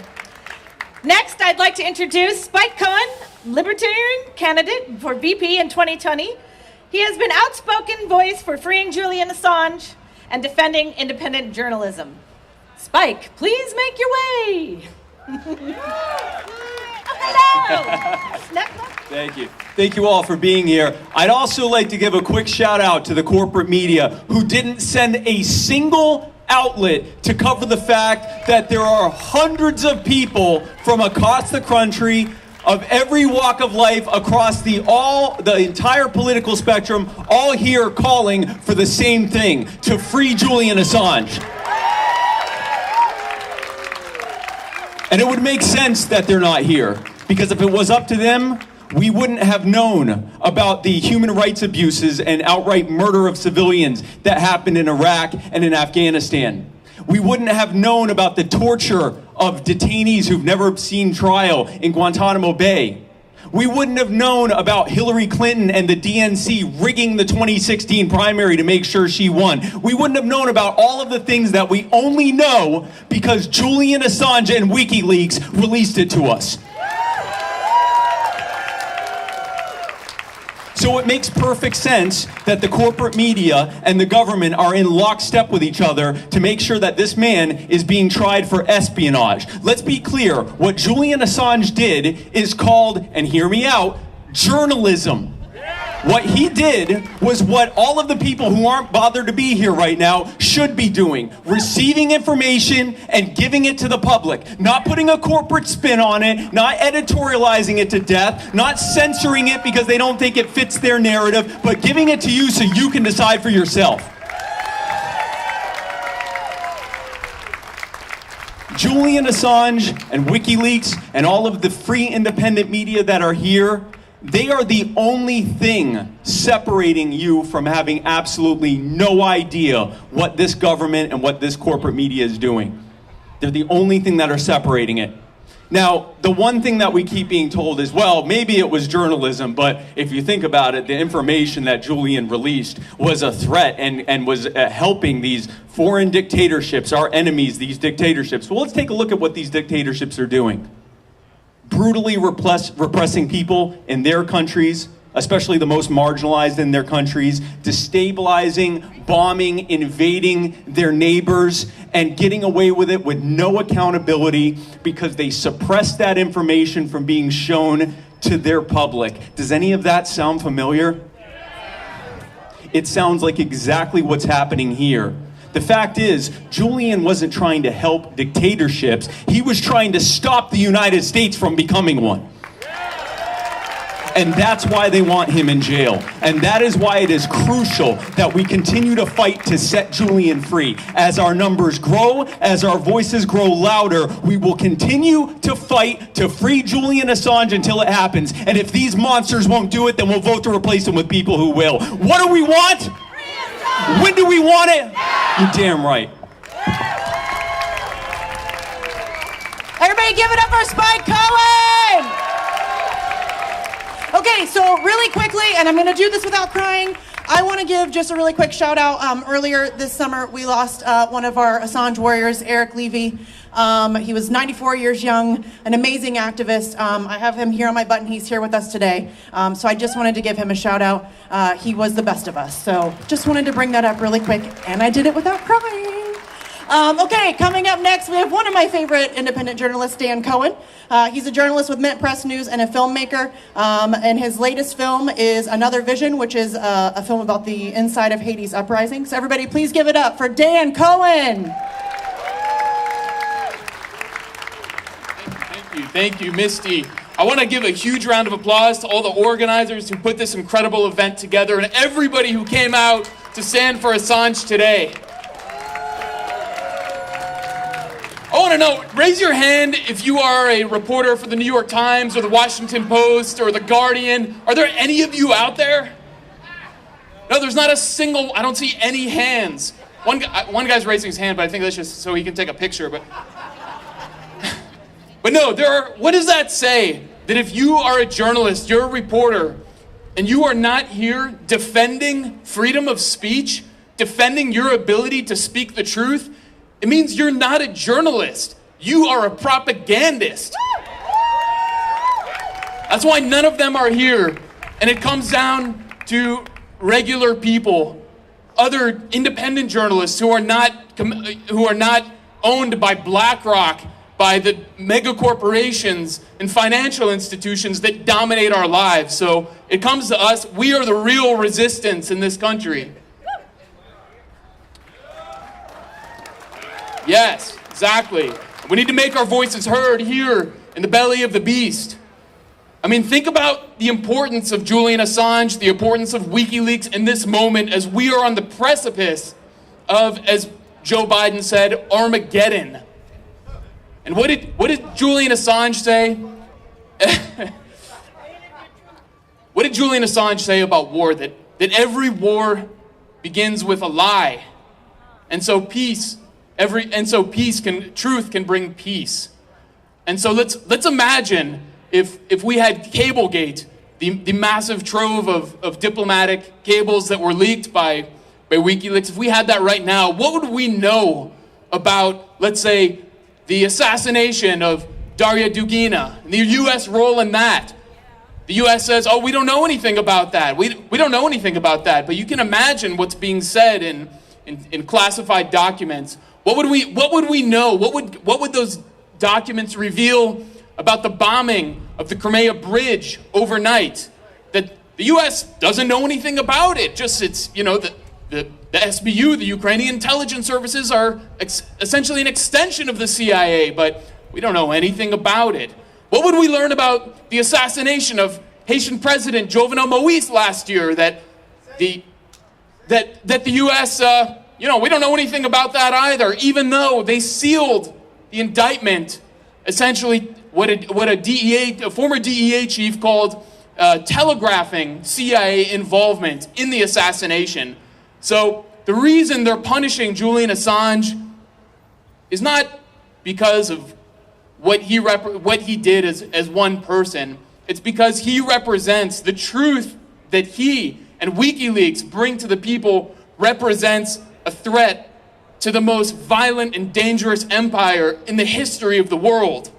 Next, I'd like to introduce Spike Cohen, Libertarian candidate for VP in 2020. He has been outspoken voice for freeing Julian Assange and defending independent journalism. Spike, please make your way. Thank you. Thank you all for being here. I'd also like to give a quick shout out to the corporate media who didn't send a single outlet to cover the fact that there are hundreds of people from across the country of every walk of life across the entire political spectrum, all here calling for the same thing, to free Julian Assange. And it would make sense that they're not here, because if it was up to them, we wouldn't have known about the human rights abuses and outright murder of civilians that happened in Iraq and in Afghanistan. We wouldn't have known about the torture of detainees who've never seen trial in Guantanamo Bay. We wouldn't have known about Hillary Clinton and the DNC rigging the 2016 primary to make sure she won. We wouldn't have known about all of the things that we only know because Julian Assange and WikiLeaks released it to us. So it makes perfect sense that the corporate media and the government are in lockstep with each other to make sure that this man is being tried for espionage. Let's be clear, what Julian Assange did is called, and hear me out, journalism. What he did was what all of the people who aren't bothered to be here right now should be doing. Receiving information and giving it to the public. Not putting a corporate spin on it, not editorializing it to death, not censoring it because they don't think it fits their narrative, but giving it to you so you can decide for yourself. Julian Assange and WikiLeaks and all of the free independent media that are here, they are the only thing separating you from having absolutely no idea what this government and what this corporate media is doing. They're the only thing that are separating it. Now, the one thing that we keep being told is, well, maybe it was journalism, but if you think about it, the information that Julian released was a threat and was helping these foreign dictatorships, our enemies, these dictatorships. Well, let's take a look at what these dictatorships are doing. Brutally repressing people in their countries, especially the most marginalized in their countries, destabilizing, bombing, invading their neighbors, and getting away with it with no accountability because they suppress that information from being shown to their public. Does any of that sound familiar? It sounds like exactly what's happening here. The fact is, Julian wasn't trying to help dictatorships. He was trying to stop the United States from becoming one. And that's why they want him in jail. And that is why it is crucial that we continue to fight to set Julian free. As our numbers grow, as our voices grow louder, we will continue to fight to free Julian Assange until it happens. And if these monsters won't do it, then we'll vote to replace them with people who will. What do we want? When do we want it? You're damn right. Everybody give it up for Spike Cohen! Okay, so really quickly, and I'm going to do this without crying, I want to give just a really quick shout out. Earlier this summer, we lost one of our Assange warriors, Eric Levy. He was 94 years young, an amazing activist. I have him here on my button. He's here with us today. So I just wanted to give him a shout out. He was the best of us. So just wanted to bring that up really quick, and I did it without crying. Okay, coming up next, we have one of my favorite independent journalists, Dan Cohen. He's a journalist with Mint Press News and a filmmaker. And his latest film is Another Vision, which is a film about the inside of Haiti's uprising. So everybody, please give it up for Dan Cohen. Thank you, Misty. I want to give a huge round of applause to all the organizers who put this incredible event together and everybody who came out to stand for Assange today. I want to know, raise your hand if you are a reporter for the New York Times or the Washington Post or the Guardian. Are there any of you out there? No, there's not a single, I don't see any hands. One guy's raising his hand, but I think that's just so he can take a picture. But no, what does that say? That if you are a journalist, you're a reporter, and you are not here defending freedom of speech, defending your ability to speak the truth, it means you're not a journalist. You are a propagandist. That's why none of them are here. And it comes down to regular people, other independent journalists who are not owned by BlackRock, by the mega corporations and financial institutions that dominate our lives. So it comes to us. We are the real resistance in this country. Yes, exactly. We need to make our voices heard here in the belly of the beast. I mean, think about the importance of Julian Assange, the importance of WikiLeaks in this moment as we are on the precipice of, as Joe Biden said, Armageddon. And what did Julian Assange say? What did Julian Assange say about war? That every war begins with a lie. And so truth can bring peace. And so let's imagine if we had Cablegate, the massive trove of diplomatic cables that were leaked by WikiLeaks, if we had that right now, what would we know about, let's say, the assassination of Daria Dugina, and the U.S. role in that? The U.S. says, oh, we don't know anything about that. We don't know anything about that. But you can imagine what's being said in classified documents. What would we know? What would those documents reveal about the bombing of the Crimea Bridge overnight? That the U.S. doesn't know anything about it. Just the SBU, the Ukrainian intelligence services, are essentially an extension of the CIA, but we don't know anything about it. What would we learn about the assassination of Haitian President Jovenel Moïse last year? That the U.S. We don't know anything about that either, even though they sealed the indictment, essentially what a former DEA chief called telegraphing CIA involvement in the assassination. So the reason they're punishing Julian Assange is not because of what he did as one person. It's because he represents the truth that he and WikiLeaks bring to the people, represents a threat to the most violent and dangerous empire in the history of the world.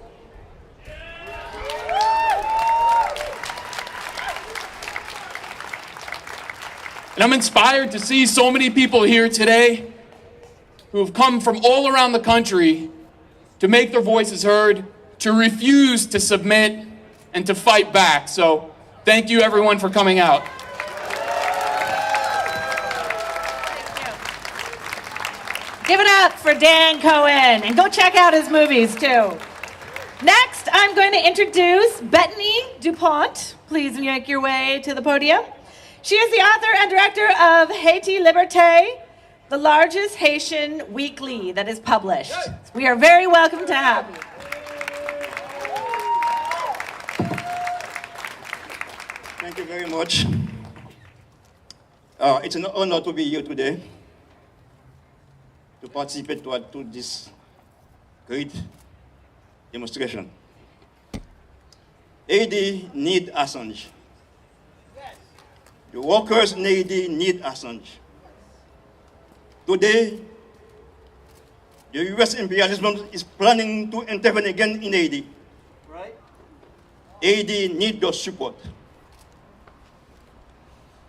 And I'm inspired to see so many people here today who have come from all around the country to make their voices heard, to refuse to submit, and to fight back. So thank you everyone for coming out. Give it up for Dan Cohen, and go check out his movies too. Next, I'm going to introduce Bettany DuPont. Please make your way to the podium. She is the author and director of Haiti Liberté, the largest Haitian weekly that is published. We are very welcome to have you. Thank you very much. It's an honor to be here today to participate to this great demonstration. Haiti need Assange. The workers in Haiti need Assange. Today, the U.S. imperialism is planning to intervene again in Haiti. Right? Haiti need your support.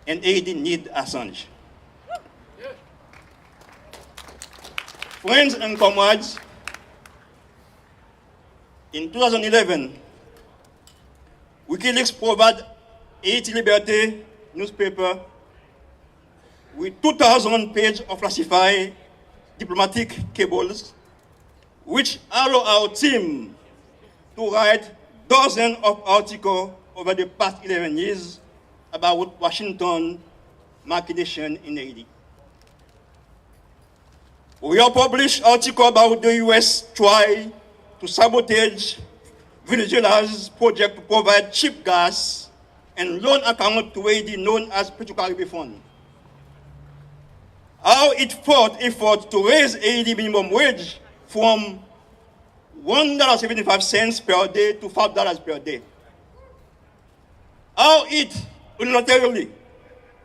And Haiti need Assange. Friends and comrades, in 2011, WikiLeaks provided Haiti Liberté newspaper with 2,000 pages of classified diplomatic cables, which allow our team to write dozens of articles over the past 11 years about Washington machination in Haiti. We have published articles about the U.S. try to sabotage Venezuela's project to provide cheap gas and loan account to Haiti known as Petro-Caribbean Fund. How it fought effort to raise Haiti minimum wage from $1.75 per day to $5 per day. How it unilaterally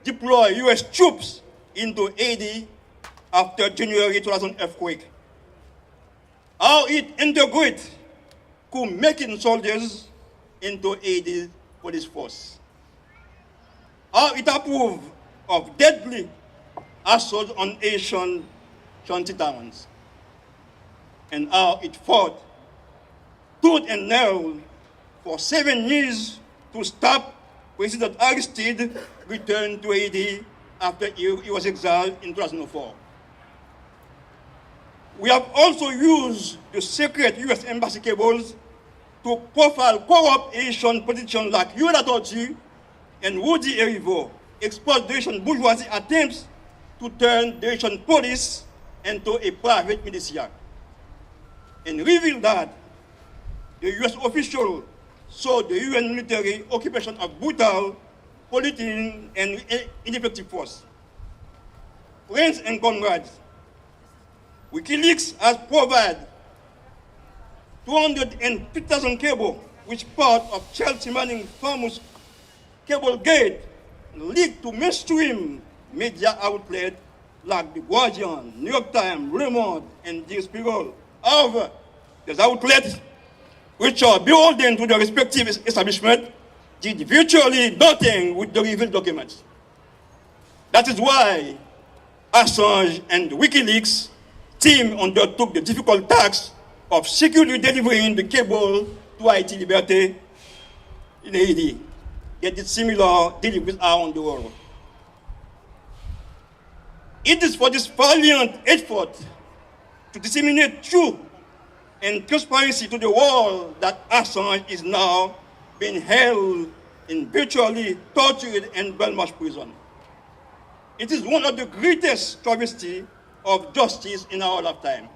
deployed U.S. troops into Haiti after January 2000 earthquake. How it integrated coup-making soldiers into Haiti police force. How it approved of deadly assault on Haitian shanty towns. And how it fought tooth and nail for 7 years to stop President Aristide return to Haiti after he was exiled in 2004. We have also used the secret U.S. Embassy cables to profile corrupt Asian politicians like Yoda Torchi and Woody Erivo, expose the Asian bourgeoisie attempts to turn the Asian police into a private militia, and reveal that the U.S. official saw the UN military occupation of brutal, polluting, and ineffective force. Friends and comrades, WikiLeaks has provided 250,000 cable, which part of Chelsea Manning famous cable gate leaked to mainstream media outlets like The Guardian, New York Times, Le Monde, and Der Spiegel. However, these outlets, which are beholden to the respective establishment, did virtually nothing with the revealed documents. That is why Assange and WikiLeaks team undertook the difficult task of securely delivering the cable to Haiti Liberté in Haiti. Yet it's similar deliveries around the world. It is for this valiant effort to disseminate truth and transparency to the world that Assange is now being held in virtually tortured and Belmarsh prison. It is one of the greatest travesties of justice in our lifetime.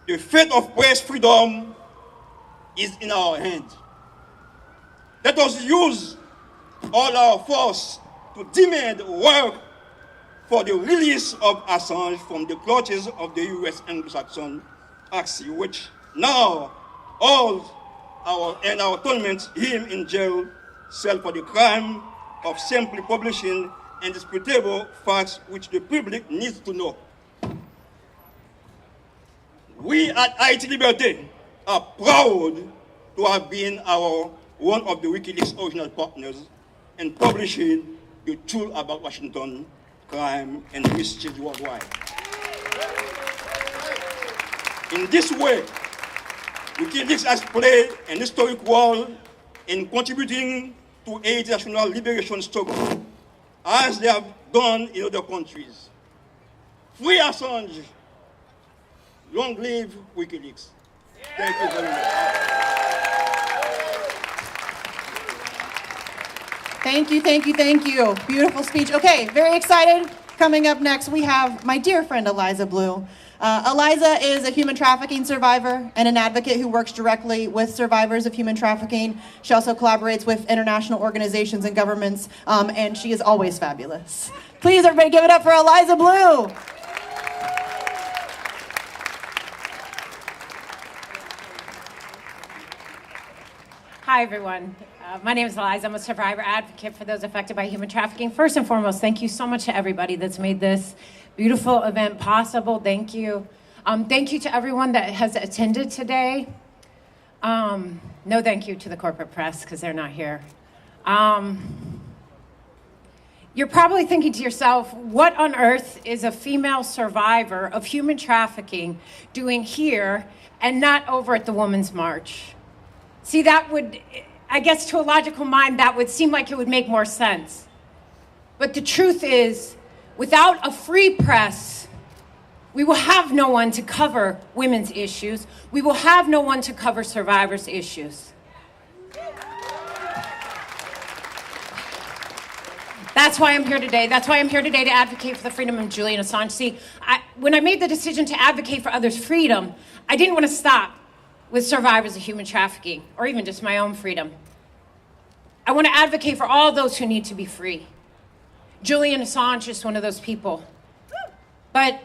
The fate of press freedom is in our hands. Let us use all our force to demand work for the release of Assange from the clutches of the U.S. Anglo-Saxon Axis, which now all our atonement him in jail cell for the crime of simply publishing indisputable facts which the public needs to know. We at Haiti Liberté are proud to have been one of the WikiLeaks original partners in publishing the truth about Washington crime and mischief worldwide. In this way, WikiLeaks has played an historic role in contributing to Haiti's national liberation struggle, as they have done in other countries. Free Assange. Long live WikiLeaks. Thank you very much. Thank you, thank you, thank you. Beautiful speech. Okay, very excited. Coming up next, we have my dear friend Eliza Blue. Eliza is a human trafficking survivor and an advocate who works directly with survivors of human trafficking. She also collaborates with international organizations and governments, and she is always fabulous. Please, everybody, give it up for Eliza Blue. Hi, everyone. My name is Eliza. I'm a survivor advocate for those affected by human trafficking. First and foremost, thank you so much to everybody that's made this beautiful event possible. Thank you. Thank you to everyone that has attended today. No thank you to the corporate press because they're not here. You're probably thinking to yourself, what on earth is a female survivor of human trafficking doing here and not over at the Women's March? See, that would, I guess to a logical mind, that would seem like it would make more sense. But the truth is, without a free press, we will have no one to cover women's issues. We will have no one to cover survivors' issues. That's why I'm here today. That's why I'm here today to advocate for the freedom of Julian Assange. See, when I made the decision to advocate for others' freedom, I didn't want to stop with survivors of human trafficking, or even just my own freedom. I want to advocate for all those who need to be free. Julian Assange is one of those people. But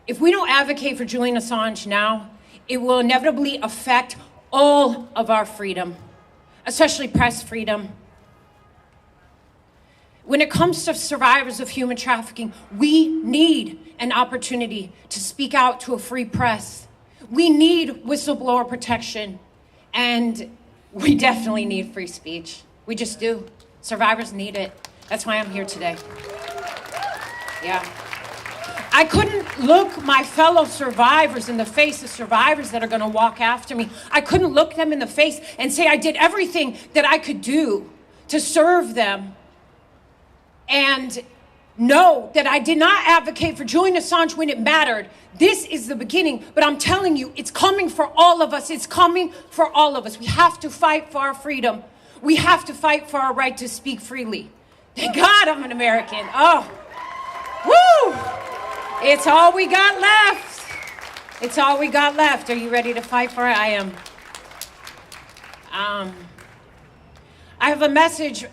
if we don't advocate for Julian Assange now, it will inevitably affect all of our freedom, especially press freedom. When it comes to survivors of human trafficking, we need an opportunity to speak out to a free press. We need whistleblower protection, and we definitely need free speech. We just do. Survivors need it. That's why I'm here today. Yeah. I couldn't look my fellow survivors in the face, the survivors that are going to walk after me. I couldn't look them in the face and say I did everything that I could do to serve them. And know that I did not advocate for Julian Assange when it mattered. This is the beginning, but I'm telling you, it's coming for all of us. It's coming for all of us. We have to fight for our freedom. We have to fight for our right to speak freely. Thank God I'm an American. Oh, woo! It's all we got left. It's all we got left. Are you ready to fight for it? I am. I have a message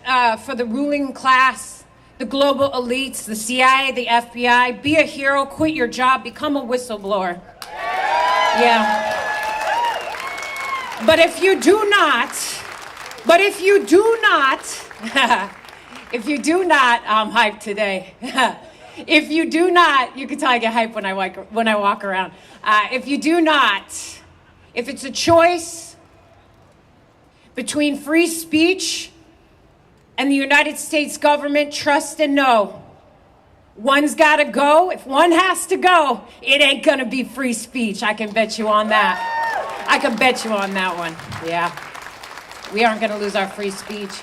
for the ruling class, the global elites, the CIA, the FBI. Be a hero, quit your job, become a whistleblower. Yeah. But if you do not, I'm hyped today. If you do not, you can tell I get hyped when I walk around. If you do not, if it's a choice between free speech and the United States government, trust and know, one's got to go. If one has to go, it ain't going to be free speech. I can bet you on that. I can bet you on that one. Yeah. We aren't going to lose our free speech.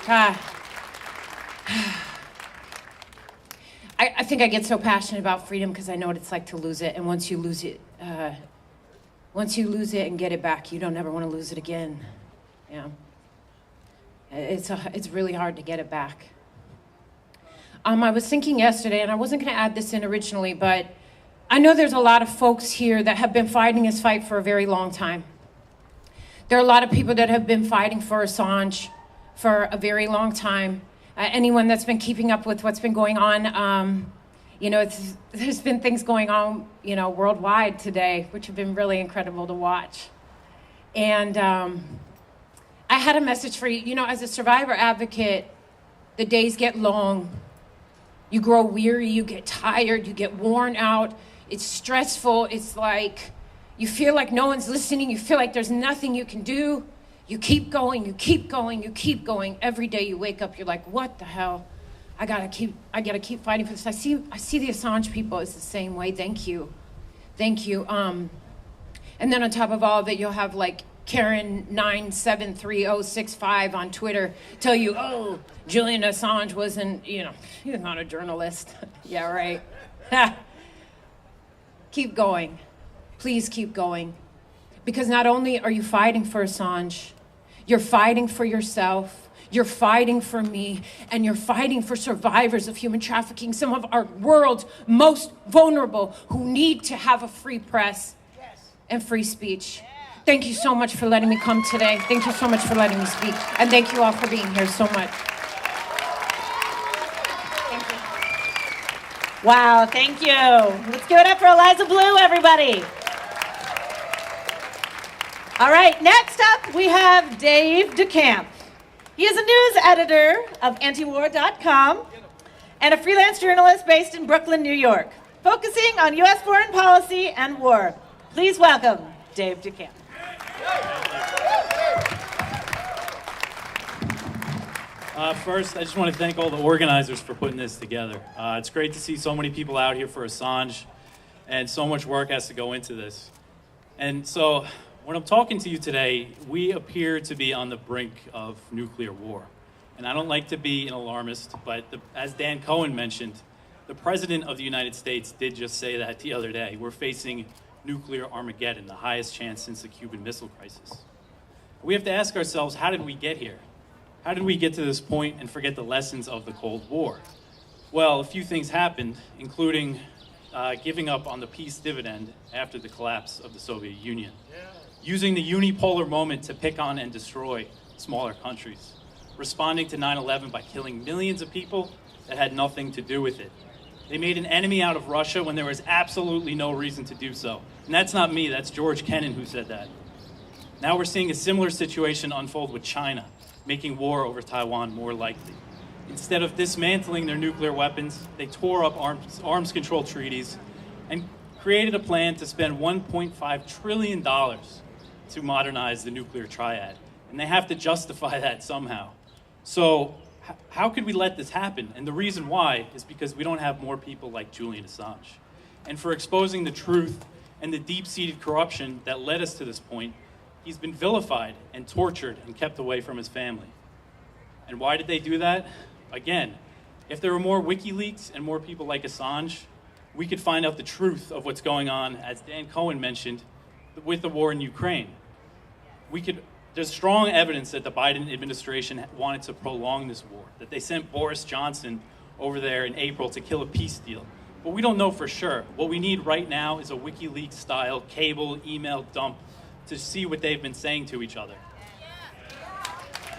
I think I get so passionate about freedom because I know what it's like to lose it. And once you lose it and get it back, you don't ever want to lose it again. Yeah. It's really hard to get it back. I was thinking yesterday, and I wasn't going to add this in originally, but I know there's a lot of folks here that have been fighting this fight for a very long time. There are a lot of people that have been fighting for Assange for a very long time. Anyone that's been keeping up with what's been going on, there's been things going on, worldwide today, which have been really incredible to watch. And I had a message for you. As a survivor advocate, the days get long. You grow weary, you get tired, you get worn out. It's stressful. It's like you feel like no one's listening. You feel like there's nothing you can do. You keep going, you keep going, you keep going. Every day you wake up, you're like, what the hell? I gotta keep fighting for this. I see the Assange people as the same way. Thank you. And then on top of all of it, you'll have like Karen 9730065 on Twitter tell you, oh, Julian Assange wasn't, he's not a journalist. Yeah, right. Keep going. Please keep going. Because not only are you fighting for Assange, you're fighting for yourself, you're fighting for me, and you're fighting for survivors of human trafficking, some of our world's most vulnerable who need to have a free press and free speech. Thank you so much for letting me come today. Thank you so much for letting me speak. And thank you all for being here so much. Thank you. Wow, thank you. Let's give it up for Eliza Blue, everybody. All right, next up we have Dave DeCamp. He is a news editor of antiwar.com and a freelance journalist based in Brooklyn, New York, focusing on U.S. foreign policy and war. Please welcome Dave DeCamp. First, I just want to thank all the organizers for putting this together. It's great to see so many people out here for Assange, and so much work has to go into this. And so, when I'm talking to you today, we appear to be on the brink of nuclear war. And I don't like to be an alarmist, but as Dan Cohen mentioned, the President of the United States did just say that the other day. We're facing nuclear Armageddon, the highest chance since the Cuban Missile Crisis. We have to ask ourselves, how did we get here? How did we get to this point and forget the lessons of the Cold War? Well, a few things happened, including giving up on the peace dividend after the collapse of the Soviet Union. Using the unipolar moment to pick on and destroy smaller countries. Responding to 9/11 by killing millions of people that had nothing to do with it. They made an enemy out of Russia when there was absolutely no reason to do so. And that's not me, that's George Kennan who said that. Now we're seeing a similar situation unfold with China, making war over Taiwan more likely. Instead of dismantling their nuclear weapons, they tore up arms control treaties and created a plan to spend $1.5 trillion to modernize the nuclear triad. And they have to justify that somehow. So how could we let this happen? And the reason why is because we don't have more people like Julian Assange. And for exposing the truth and the deep-seated corruption that led us to this point, he's been vilified and tortured and kept away from his family. And why did they do that? Again, If there were more WikiLeaks and more people like Assange, we could find out the truth of what's going on, as Dan Cohen mentioned, with the war in Ukraine. There's strong evidence that the Biden administration wanted to prolong this war, that they sent Boris Johnson over there in April to kill a peace deal. But we don't know for sure. What we need right now is a WikiLeaks-style cable email dump to see what they've been saying to each other.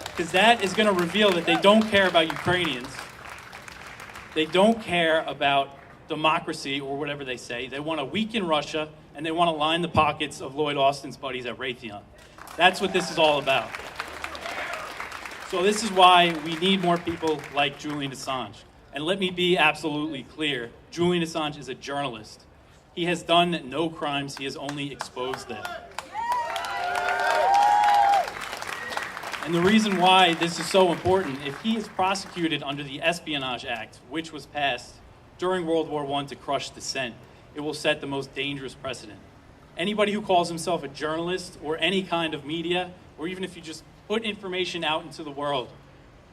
Because that is going to reveal that they don't care about Ukrainians. They don't care about democracy or whatever they say. They want to weaken Russia, and they want to line the pockets of Lloyd Austin's buddies at Raytheon. That's what this is all about. So this is why we need more people like Julian Assange. And let me be absolutely clear. Julian Assange is a journalist. He has done no crimes. He has only exposed them. And the reason why this is so important, if he is prosecuted under the Espionage Act, which was passed during World War I to crush dissent, it will set the most dangerous precedent. Anybody who calls himself a journalist or any kind of media, or even if you just put information out into the world,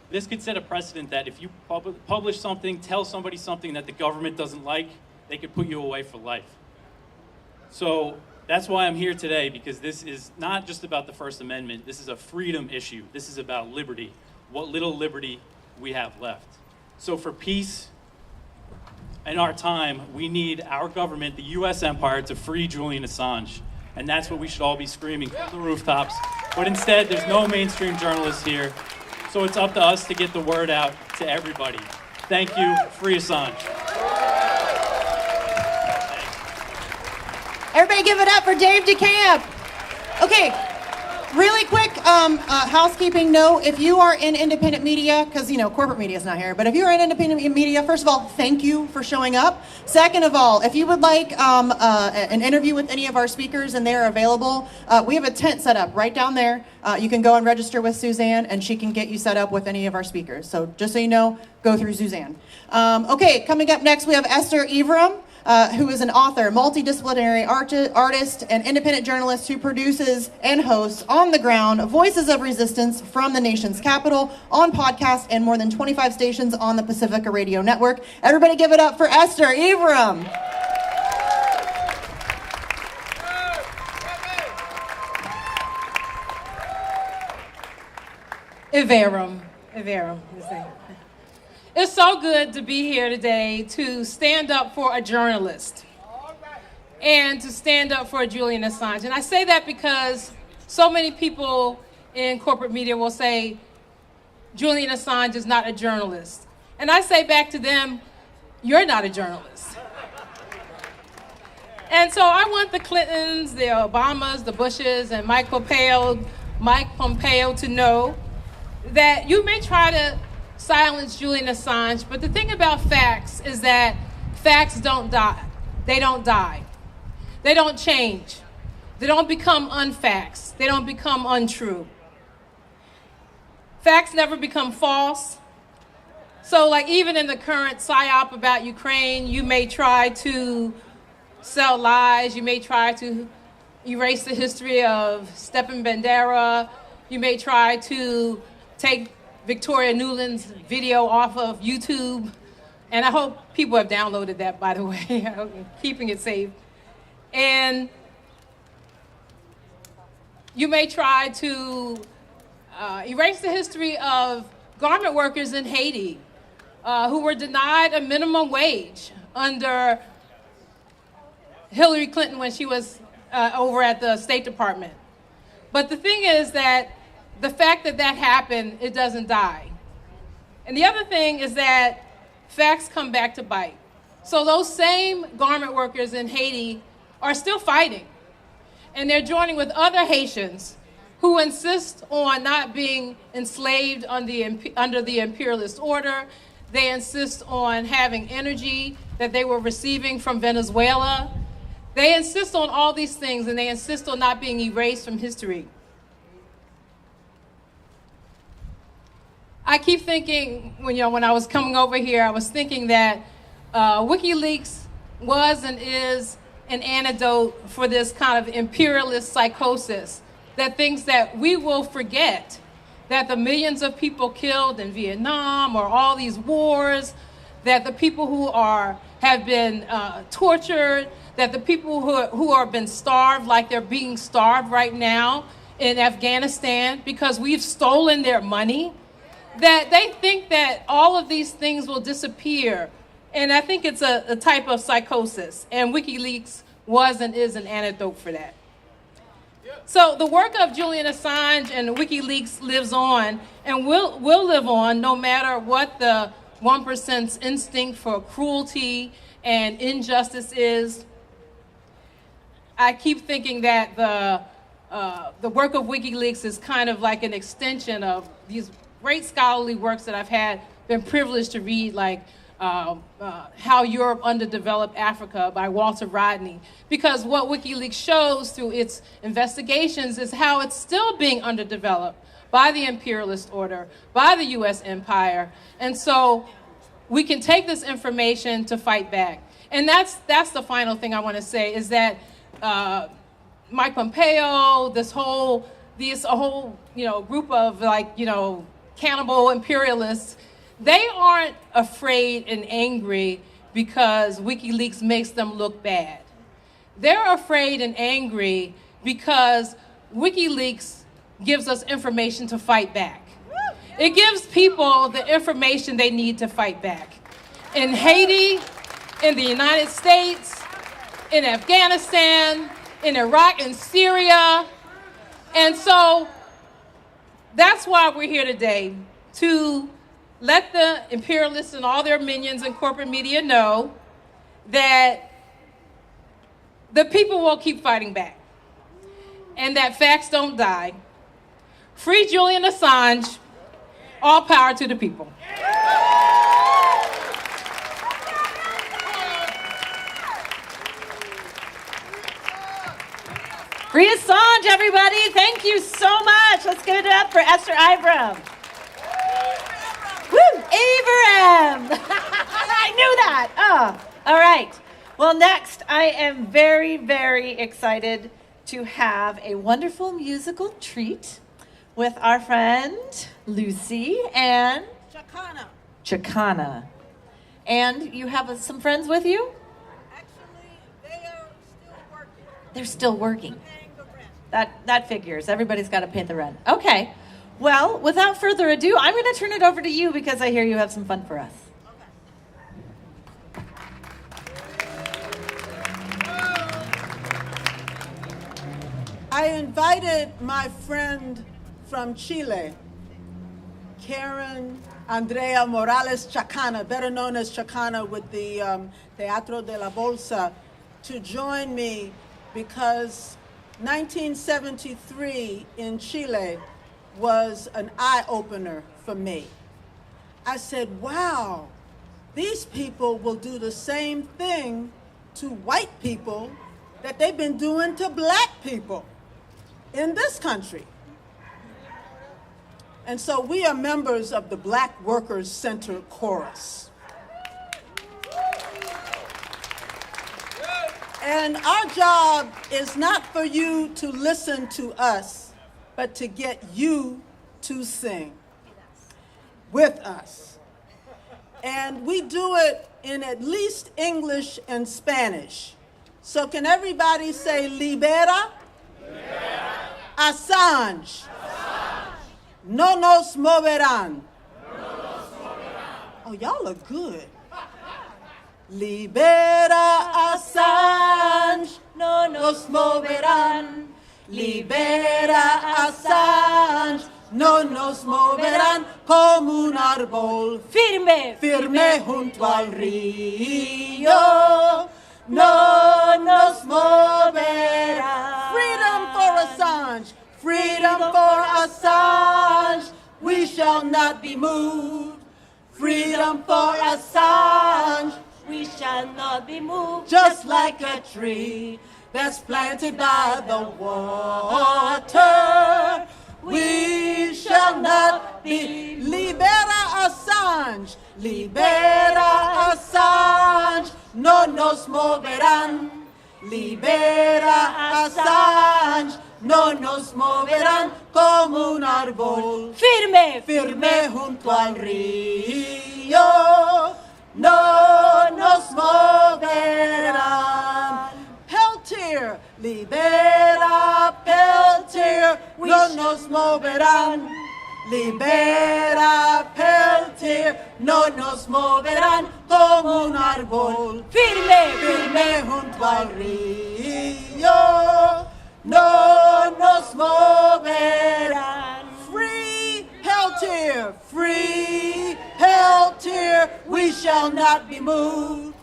this could set a precedent that if you publish something, tell somebody something that the government doesn't like, they could put you away for life. So that's why I'm here today, because this is not just about the First Amendment. This is a freedom issue. This is about liberty, what little liberty we have left. So for peace in our time, we need our government, the U.S. empire, to free Julian Assange. And that's what we should all be screaming from the rooftops. But instead, there's no mainstream journalists here. So it's up to us to get the word out to everybody. Thank you. Free Assange. Everybody give it up for Dave DeCamp. Okay, really quick housekeeping note. If you are in independent media, because, you know, corporate media is not here, but if you're in independent media, first of all, thank you for showing up. Second of all, if you would like an interview with any of our speakers and they're available, we have a tent set up right down there. You can go and register with Suzanne, and she can get you set up with any of our speakers. So just so you know, go through Suzanne. Okay, coming up next, we have Esther Evram. Who is an author, multidisciplinary artist, and independent journalist who produces and hosts On the Ground, Voices of Resistance from the nation's capital, on podcast and more than 25 stations on the Pacifica Radio Network. Everybody give it up for Esther Evram. Everam. It's so good to be here today to stand up for a journalist and to stand up for Julian Assange. And I say that because so many people in corporate media will say Julian Assange is not a journalist. And I say back to them, you're not a journalist. And so I want the Clintons, the Obamas, the Bushes, and Mike Pompeo to know that you may try to silence Julian Assange, but the thing about facts is that facts don't die. They don't die. They don't change. They don't become unfacts. They don't become untrue. Facts never become false. So like even in the current psyop about Ukraine, you may try to sell lies. You may try to erase the history of Stepan Bandera. You may try to take Victoria Nuland's video off of YouTube. And I hope people have downloaded that, by the way. I'm keeping it safe. And you may try to erase the history of garment workers in Haiti who were denied a minimum wage under Hillary Clinton when she was over at the State Department. But the thing is that the fact that that happened, it doesn't die. And the other thing is that facts come back to bite. So those same garment workers in Haiti are still fighting. And they're joining with other Haitians who insist on not being enslaved under the imperialist order. They insist on having energy that they were receiving from Venezuela. They insist on all these things, and they insist on not being erased from history. I keep thinking, when I was coming over here, I was thinking that WikiLeaks was and is an antidote for this kind of imperialist psychosis that thinks that we will forget that the millions of people killed in Vietnam or all these wars that the people who have been tortured, that the people who are been starved like they're being starved right now in Afghanistan because we've stolen their money, that they think that all of these things will disappear. And I think it's a type of psychosis. And WikiLeaks was and is an antidote for that. So the work of Julian Assange and WikiLeaks lives on and will live on no matter what the 1%'s instinct for cruelty and injustice is. I keep thinking that the work of WikiLeaks is kind of like an extension of these great scholarly works that I've been privileged to read, like How Europe Underdeveloped Africa by Walter Rodney. Because what WikiLeaks shows through its investigations is how it's still being underdeveloped by the imperialist order, by the US empire. And so we can take this information to fight back. And that's the final thing I want to say, is that Mike Pompeo, a whole group of cannibal imperialists, they aren't afraid and angry because WikiLeaks makes them look bad. They're afraid and angry because WikiLeaks gives us information to fight back. It gives people the information they need to fight back. In Haiti, in the United States, in Afghanistan, in Iraq, in Syria. And so that's why we're here today, to let the imperialists and all their minions and corporate media know that the people will keep fighting back and that facts don't die. Free Julian Assange. All power to the people. Free Assange, everybody. Thank you so much. Let's give it up for Esther Ivram. Woo! Ivram! I knew that. Oh, all right. Well, next, I am very, very excited to have a wonderful musical treat with our friend Lucy and Chakana. And you have some friends with you? They're still working. That figures. Everybody's got to pay the rent. Okay. Well, without further ado, I'm going to turn it over to you because I hear you have some fun for us. I invited my friend from Chile, Karen Andrea Morales Chacana, better known as Chacana with the Teatro de la Bolsa, to join me because 1973 in Chile was an eye-opener for me. I said, wow, these people will do the same thing to white people that they've been doing to black people in this country. And so we are members of the Black Workers Center Chorus. And our job is not for you to listen to us, but to get you to sing with us. And we do it in at least English and Spanish. So can everybody say Libera? Libera. Assange. No nos moverán. Oh, y'all look good. Libera Assange, no nos moverán. Libera Assange, no nos moverán como un árbol firme, firme junto al río. No nos moverán. Freedom for Assange. Freedom for Assange, we shall not be moved. Freedom for Assange, we shall not be moved. Just like a tree that's planted by the water, we shall not be. Libera Assange, libera Assange, no nos moverán. Libera Assange, no nos moverán como un árbol firme, firme junto al río. no nos moverán. Peltier, libera, Peltier, no nos moverán. Libera, Peltier, no nos moverán como un árbol firme, firme junto al río. No nos moverán. Free Peltier, free Peltier, we shall not be moved.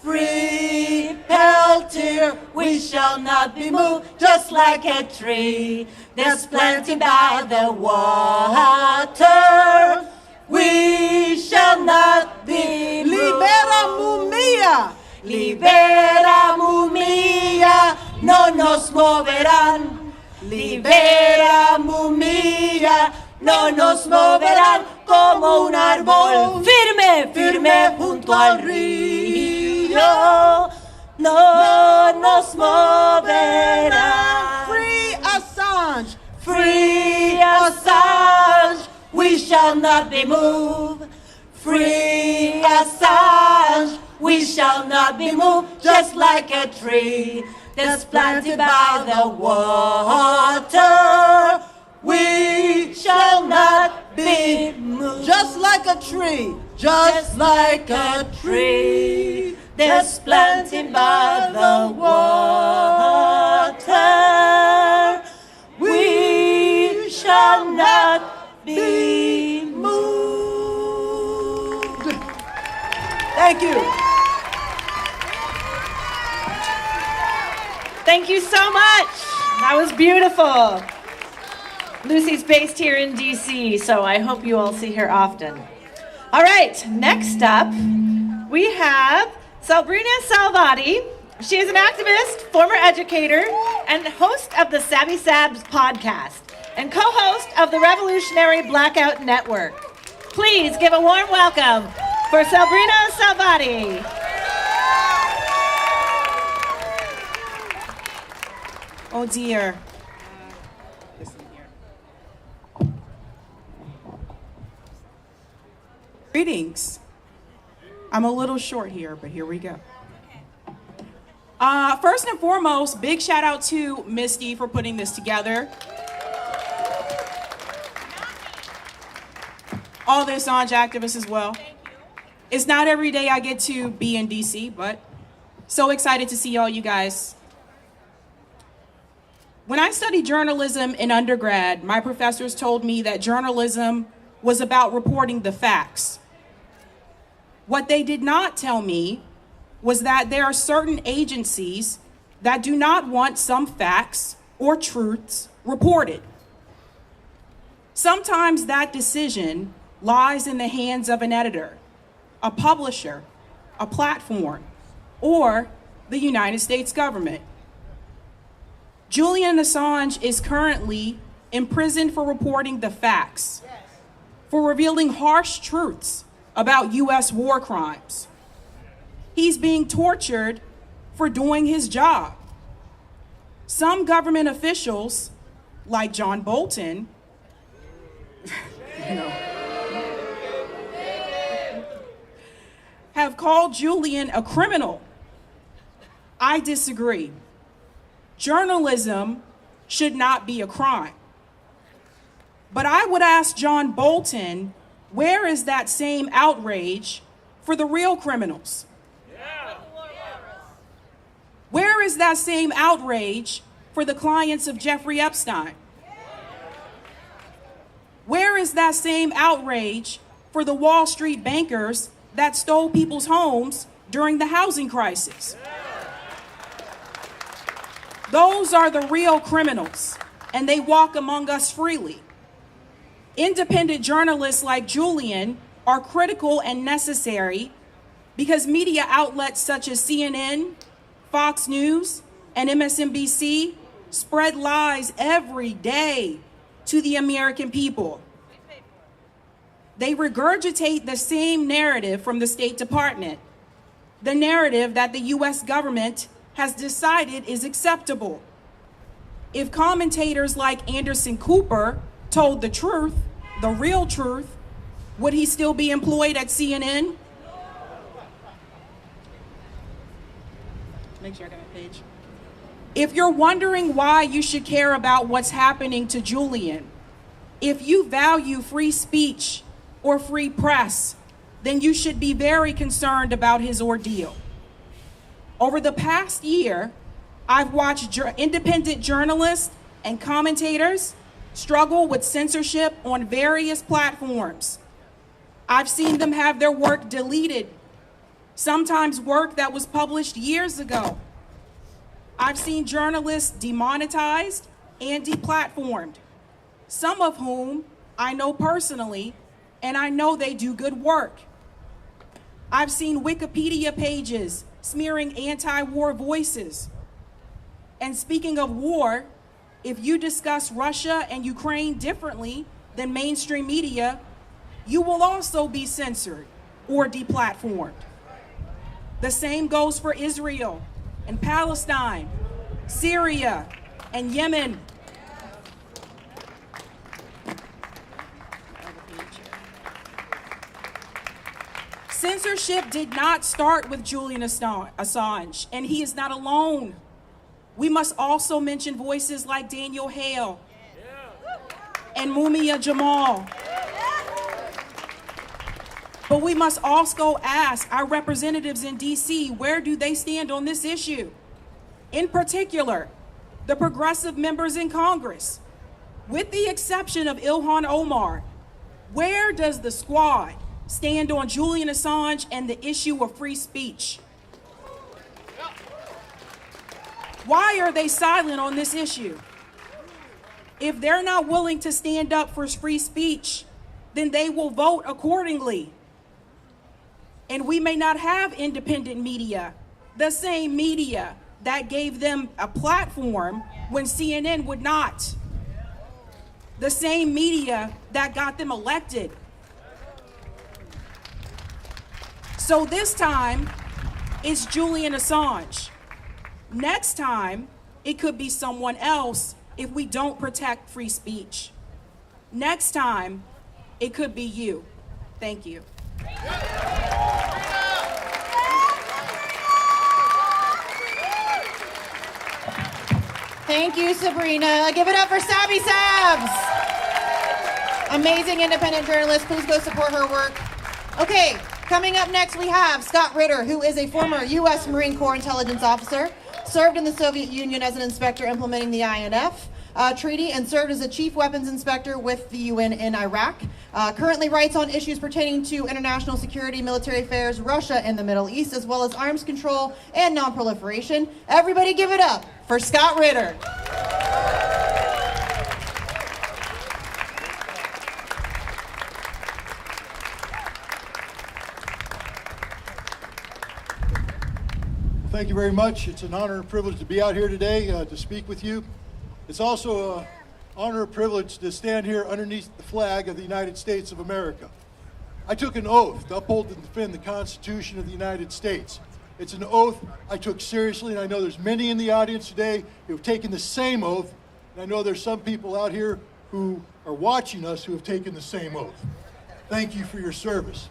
Free Peltier, we shall not be moved, just like a tree that's planted by the water. We shall not be moved. Libera Mumia, libera Mumia, no nos moverán. Libera Mumia, no nos moverán como un árbol firme, firme junto al río. No nos moverán. Free Assange, free Assange, we shall not be moved. Free Assange, we shall not be moved, just like a tree that's planted by the water. We shall not be moved. Just like a tree, just like a tree that's planted by the water. We shall not be moved. Thank you. Thank you so much. That was beautiful. Lucy's based here in DC, so I hope you all see her often. All right, next up, we have Sabrina Salvati. She is an activist, former educator, and host of the Savvy Sabs podcast, and co-host of the Revolutionary Blackout Network. Please give a warm welcome for Sabrina Salvati. Oh dear. Greetings. I'm a little short here, but here we go. First and foremost, big shout out to Misty for putting this together. All the Assange activists as well. It's not every day I get to be in DC, but so excited to see all you guys. When I studied journalism in undergrad, my professors told me that journalism was about reporting the facts. What they did not tell me was that there are certain agencies that do not want some facts or truths reported. Sometimes that decision lies in the hands of an editor, a publisher, a platform, or the United States government. Julian Assange is currently imprisoned for reporting the facts, for revealing harsh truths about U.S. war crimes. He's being tortured for doing his job. Some government officials, like John Bolton, have called Julian a criminal. I disagree. Journalism should not be a crime. But I would ask John Bolton, where is that same outrage for the real criminals? Where is that same outrage for the clients of Jeffrey Epstein? Where is that same outrage for the Wall Street bankers that stole people's homes during the housing crisis? Those are the real criminals, and they walk among us freely. Independent journalists like Julian are critical and necessary because media outlets such as CNN, Fox News, and MSNBC spread lies every day to the American people. They regurgitate the same narrative from the State Department, the narrative that the US government has decided is acceptable. If commentators like Anderson Cooper told the truth, the real truth, would he still be employed at CNN? Make sure I got my page. If you're wondering why you should care about what's happening to Julian, if you value free speech or free press, then you should be very concerned about his ordeal. Over the past year, I've watched independent journalists and commentators struggle with censorship on various platforms. I've seen them have their work deleted, sometimes work that was published years ago. I've seen journalists demonetized and deplatformed, some of whom I know personally, and I know they do good work. I've seen Wikipedia pages smearing anti-war voices. And speaking of war, if you discuss Russia and Ukraine differently than mainstream media, you will also be censored or deplatformed. The same goes for Israel and Palestine, Syria, and Yemen. Censorship did not start with Julian Assange, and he is not alone. We must also mention voices like Daniel Hale and Mumia Jamal. But we must also ask our representatives in DC, where do they stand on this issue? In particular, the progressive members in Congress. With the exception of Ilhan Omar, where does the squad stand on Julian Assange and the issue of free speech? Why are they silent on this issue? If they're not willing to stand up for free speech, then they will vote accordingly. And we may not have independent media, the same media that gave them a platform when CNN would not. The same media that got them elected. So this time, it's Julian Assange. Next time, it could be someone else if we don't protect free speech. Next time, it could be you. Thank you. Thank you, Sabrina. Give it up for Sabi Sabs. Amazing independent journalist. Please go support her work. Okay, coming up next we have Scott Ritter, who is a former U.S. Marine Corps intelligence officer, served in the Soviet Union as an inspector implementing the INF treaty, and served as a chief weapons inspector with the UN in Iraq. Currently writes on issues pertaining to international security, military affairs, Russia and the Middle East, as well as arms control and non-proliferation. Everybody give it up for Scott Ritter. Thank you very much. It's an honor and privilege to be out here today to speak with you. It's also an honor and privilege to stand here underneath the flag of the United States of America. I took an oath to uphold and defend the Constitution of the United States. It's an oath I took seriously, and I know there's many in the audience today who have taken the same oath, and I know there's some people out here who are watching us who have taken the same oath. Thank you for your service.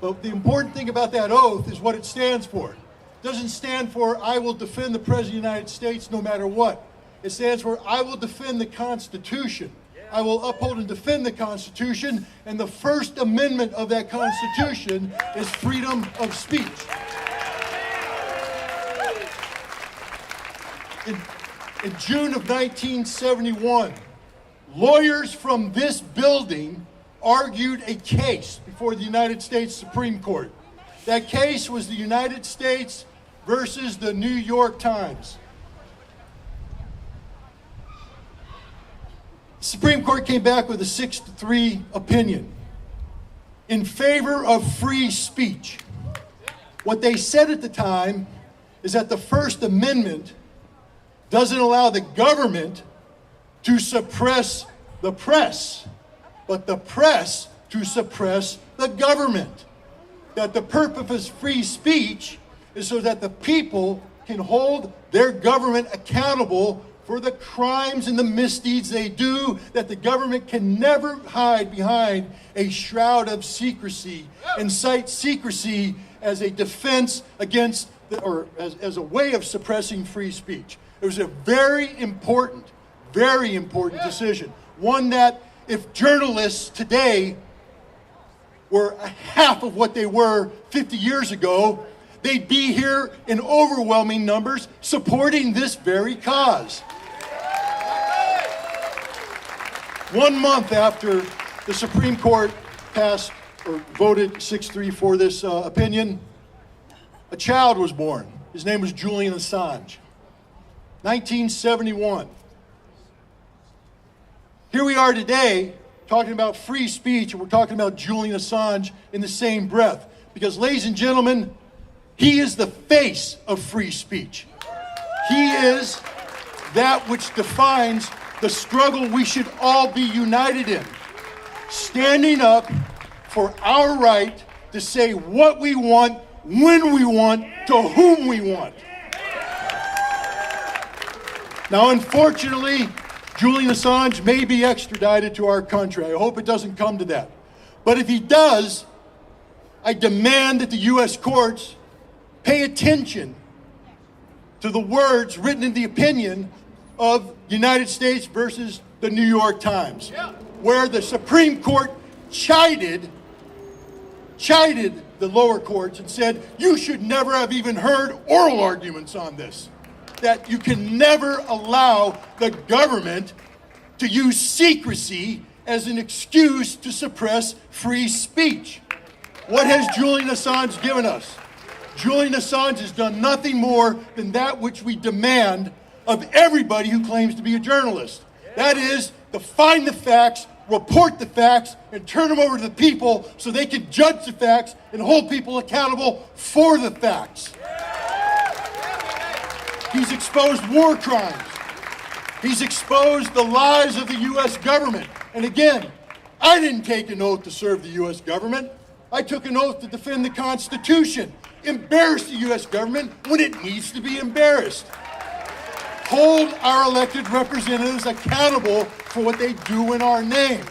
But the important thing about that oath is what it stands for. It doesn't stand for, I will defend the President of the United States no matter what. It stands for, I will defend the Constitution. I will uphold and defend the Constitution, and the First Amendment of that Constitution is freedom of speech. In June of 1971, lawyers from this building argued a case before the United States Supreme Court. That case was the United States versus the New York Times. The Supreme Court came back with a 6-3 opinion in favor of free speech. What they said at the time is that the First Amendment doesn't allow the government to suppress the press, but the press to suppress the government. That the purpose of free speech is so that the people can hold their government accountable for the crimes and the misdeeds they do, that the government can never hide behind a shroud of secrecy and cite secrecy as a defense against or as a way of suppressing free speech. It was a very important decision. One that if journalists today were a half of what they were 50 years ago, they'd be here in overwhelming numbers supporting this very cause. 1 month after the Supreme Court passed or voted 6-3 for this opinion, a child was born. His name was Julian Assange. 1971. Here we are today talking about free speech, and we're talking about Julian Assange in the same breath. Because, ladies and gentlemen, he is the face of free speech. He is that which defines the struggle we should all be united in. Standing up for our right to say what we want, when we want, to whom we want. Now, unfortunately, Julian Assange may be extradited to our country. I hope it doesn't come to that. But if he does, I demand that the U.S. courts pay attention to the words written in the opinion of United States versus the New York Times, where the Supreme Court chided the lower courts and said, you should never have even heard oral arguments on this. That you can never allow the government to use secrecy as an excuse to suppress free speech. What has Julian Assange given us? Julian Assange has done nothing more than that which we demand of everybody who claims to be a journalist. That is, to find the facts, report the facts, and turn them over to the people so they can judge the facts and hold people accountable for the facts. He's exposed war crimes. He's exposed the lies of the U.S. government. And again, I didn't take an oath to serve the U.S. government. I took an oath to defend the Constitution, embarrass the U.S. government when it needs to be embarrassed. Hold our elected representatives accountable for what they do in our name.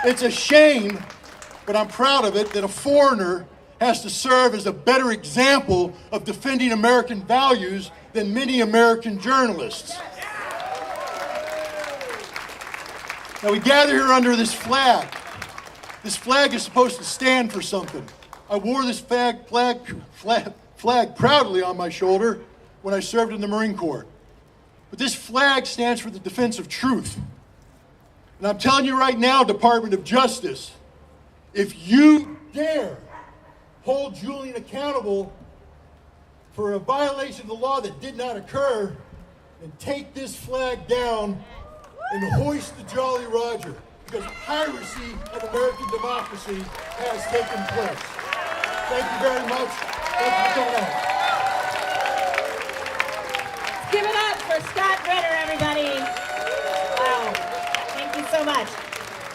It's a shame, but I'm proud of it, that a foreigner has to serve as a better example of defending American values than many American journalists. Now we gather here under this flag. This flag is supposed to stand for something. I wore this flag proudly on my shoulder when I served in the Marine Corps. But this flag stands for the defense of truth. And I'm telling you right now, Department of Justice, if you dare hold Julian accountable for a violation of the law that did not occur, and take this flag down and hoist the Jolly Roger, because piracy of American democracy has taken place. Thank you very much. Thank you for coming out. Give it up for Scott Ritter, everybody. Wow. Thank you so much.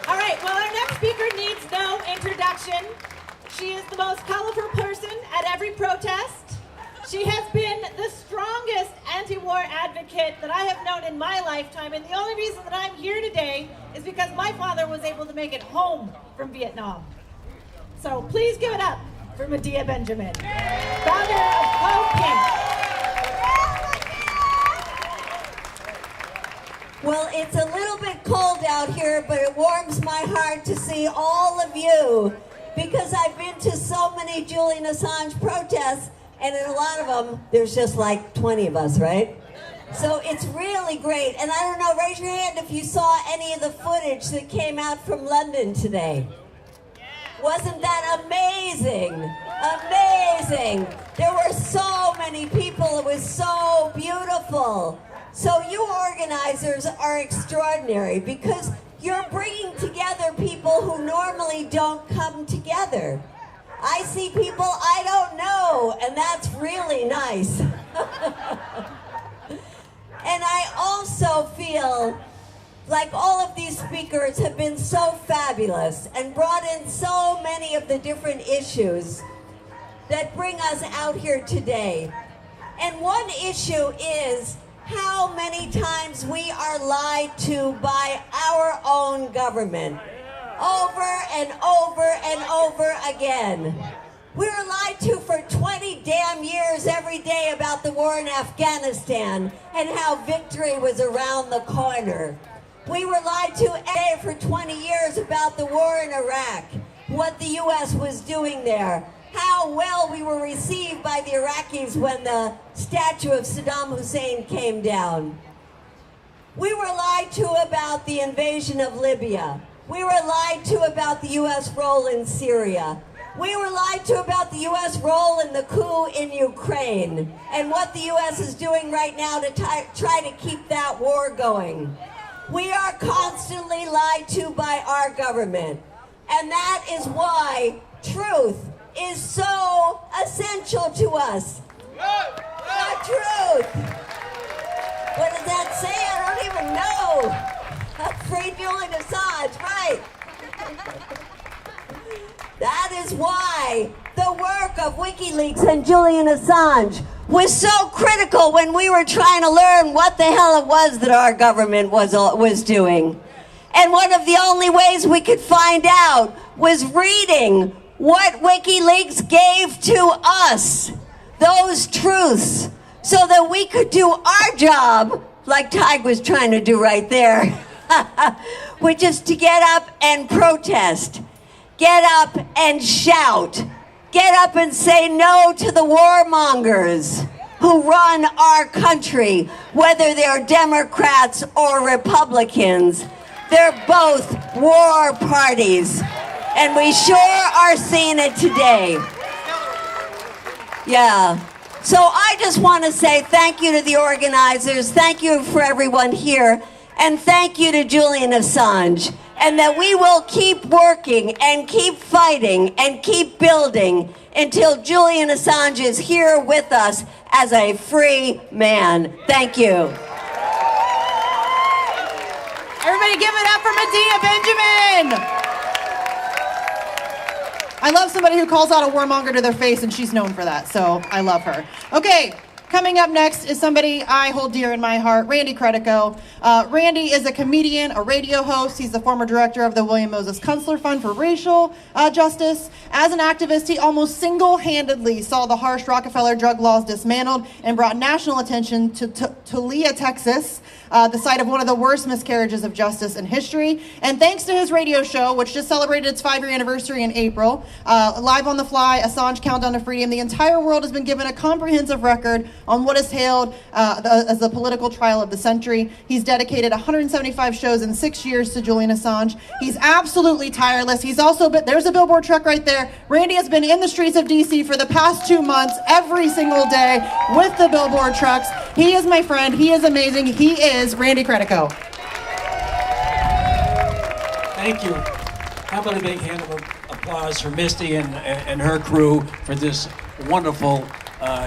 All right, well, our next speaker needs no introduction. She is the most colorful person at every protest. She has been the strongest anti-war advocate that I have known in my lifetime, and the only reason that I'm here today is because my father was able to make it home from Vietnam. So please give it up for Medea Benjamin, founder of Code Pink. Well, it's a little bit cold out here, but it warms my heart to see all of you, because I've been to so many Julian Assange protests, and in a lot of them, there's just like 20 of us, right? So it's really great. And I don't know, raise your hand if you saw any of the footage that came out from London today. Wasn't that amazing? Amazing. There were so many people. It was so beautiful. So you organizers are extraordinary, because you're bringing together people who normally don't come together. I see people I don't know, and that's really nice. And I also feel like all of these speakers have been so fabulous and brought in so many of the different issues that bring us out here today. And one issue is how many times we are lied to by our own government. Over and over and over again. We were lied to for 20 damn years every day about the war in Afghanistan and how victory was around the corner. We were lied to every day for 20 years about the war in Iraq, what the U.S. was doing there, how well we were received by the Iraqis when the statue of Saddam Hussein came down. We were lied to about the invasion of Libya. We were lied to about the U.S. role in Syria. We were lied to about the U.S. role in the coup in Ukraine and what the U.S. is doing right now to try to keep that war going. We are constantly lied to by our government. And that is why truth is so essential to us. The truth. What does that say? I don't even know. Free Julian Assange, right? That is why the work of WikiLeaks and Julian Assange was so critical when we were trying to learn what the hell it was that our government was doing. And one of the only ways we could find out was reading what WikiLeaks gave to us, those truths, so that we could do our job, like Tig was trying to do right there, which is to get up and protest, get up and shout, get up and say no to the warmongers who run our country, whether they're Democrats or Republicans. They're both war parties, and we sure are seeing it today. Yeah. So I just want to say thank you to the organizers, thank you for everyone here, and thank you to Julian Assange, and that we will keep working and keep fighting and keep building until Julian Assange is here with us as a free man. Thank you. Everybody give it up for Medea Benjamin. I love somebody who calls out a warmonger to their face, and she's known for that, so I love her. Okay, coming up next is somebody I hold dear in my heart, Randy Credico. Randy is a comedian, a radio host. He's the former director of the William Moses Kunstler Fund for Racial Justice. As an activist, he almost single-handedly saw the harsh Rockefeller drug laws dismantled and brought national attention to Tollia, Texas, the site of one of the worst miscarriages of justice in history. And thanks to his radio show, which just celebrated its 5-year anniversary in April, Live on the Fly, Assange Countdown to Freedom, the entire world has been given a comprehensive record on what is hailed as the political trial of the century. He's dedicated 175 shows in 6 years to Julian Assange. He's absolutely tireless. He's also been, there's a billboard truck right there. Randy has been in the streets of DC for the past 2 months, every single day with the billboard trucks. He is my friend. He is amazing. He is Randy Credico. Thank you. How about a big hand of applause for Misty and her crew for this wonderful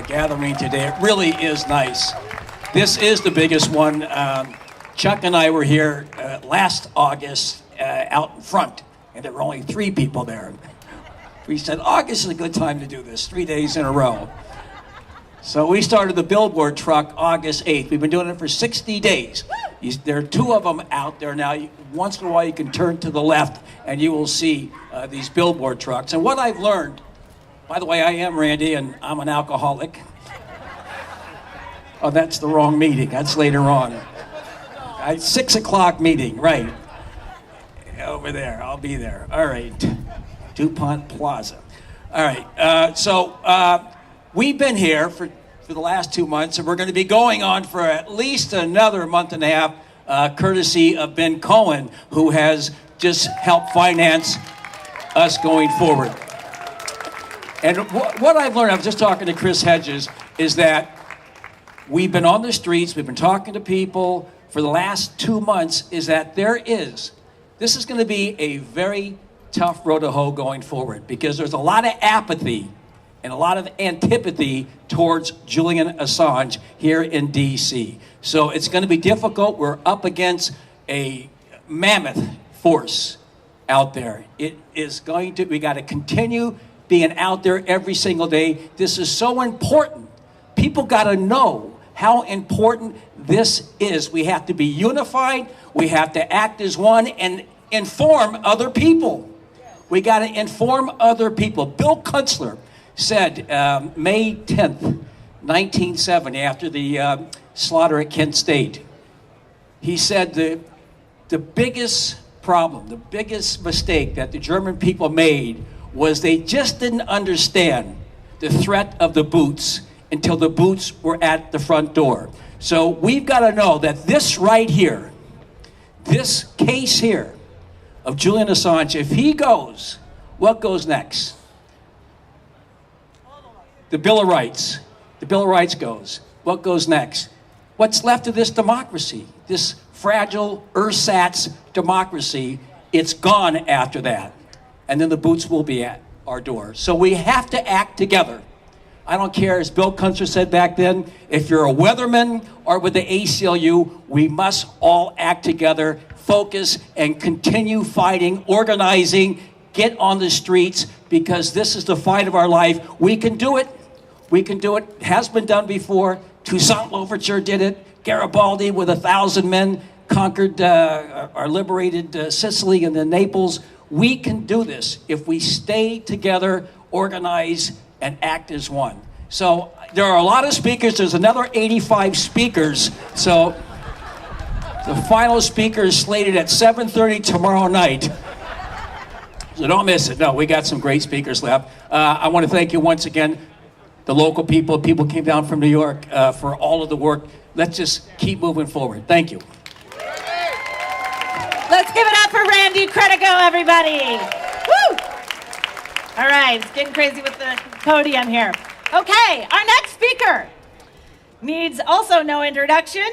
gathering today. It really is nice. This is the biggest one. Chuck and I were here last August out in front, and there were only 3 people there. We said, August is a good time to do this, 3 days in a row. So we started the billboard truck August 8th. We've been doing it for 60 days. There are 2 of them out there now. Once in a while you can turn to the left and you will see these billboard trucks. And what I've learned, by the way, I am Randy and I'm an alcoholic. Oh, that's the wrong meeting. That's later on. 6 o'clock meeting, right. Over there, I'll be there. All right, DuPont Plaza. All right, we've been here for the last 2 months, and we're going to be going on for at least another month and a half, courtesy of Ben Cohen, who has just helped finance us going forward. And what I've learned, I was just talking to Chris Hedges, is that we've been on the streets, we've been talking to people for the last 2 months, is that this is going to be a very tough road to hoe going forward, because there's a lot of apathy and a lot of antipathy towards Julian Assange here in DC. So it's going to be difficult. We're up against a mammoth force out there. We got to continue being out there every single day. This is so important. People got to know how important this is. We have to be unified. We have to act as one and inform other people. We got to inform other people. Bill Kunstler, said May 10th, 1970, after the slaughter at Kent State. He said the biggest problem, the biggest mistake that the German people made was they just didn't understand the threat of the boots until the boots were at the front door. So we've got to know that this right here, this case here of Julian Assange, if he goes, what goes next? The Bill of Rights. The Bill of Rights goes. What goes next? What's left of this democracy, this fragile ersatz democracy, it's gone after that. And then the boots will be at our door. So we have to act together. I don't care, as Bill Kunstler said back then, if you're a weatherman or with the ACLU, we must all act together, focus, and continue fighting, organizing, get on the streets, because this is the fight of our life. We can do it. We can do it. It has been done before. Toussaint Louverture did it. Garibaldi with 1,000 men conquered or liberated Sicily and then Naples. We can do this if we stay together, organize, and act as one. So there are a lot of speakers. There's another 85 speakers. So the final speaker is slated at 7:30 tomorrow night. So don't miss it. No, we got some great speakers left. I want to thank you once again, the local people came down from New York for all of the work. Let's just keep moving forward. Thank you. Let's give it up for Randy Credigo, everybody. Woo! All right, it's getting crazy with the podium here. Okay, our next speaker needs also no introduction.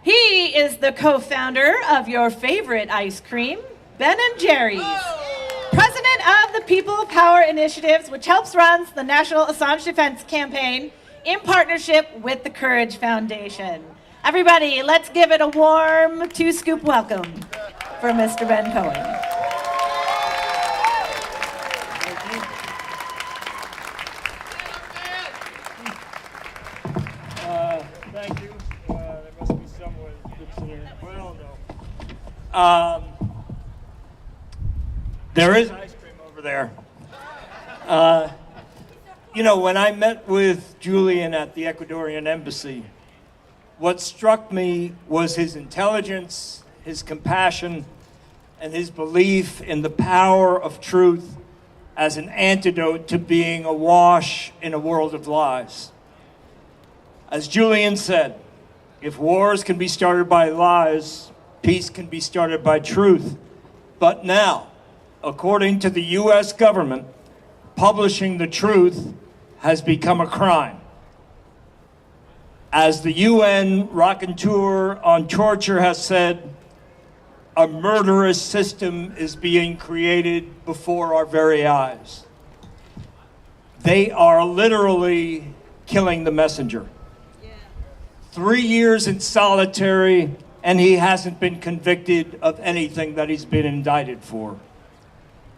He is the co-founder of your favorite ice cream, Ben & Jerry's. President of the People Power Initiatives, which helps runs the National Assange Defense Campaign in partnership with the Courage Foundation. Everybody, let's give it a warm two-scoop welcome for Mr. Ben Cohen. Thank you. There must be someone that's here. Well, no. There is ice cream over there. You know, when I met with Julian at the Ecuadorian embassy, what struck me was his intelligence, his compassion, and his belief in the power of truth as an antidote to being awash in a world of lies. As Julian said, if wars can be started by lies, peace can be started by truth. But now, according to the U.S. government, publishing the truth has become a crime. As the UN Raconteur on Torture has said, a murderous system is being created before our very eyes. They are literally killing the messenger. 3 years in solitary, and he hasn't been convicted of anything that he's been indicted for.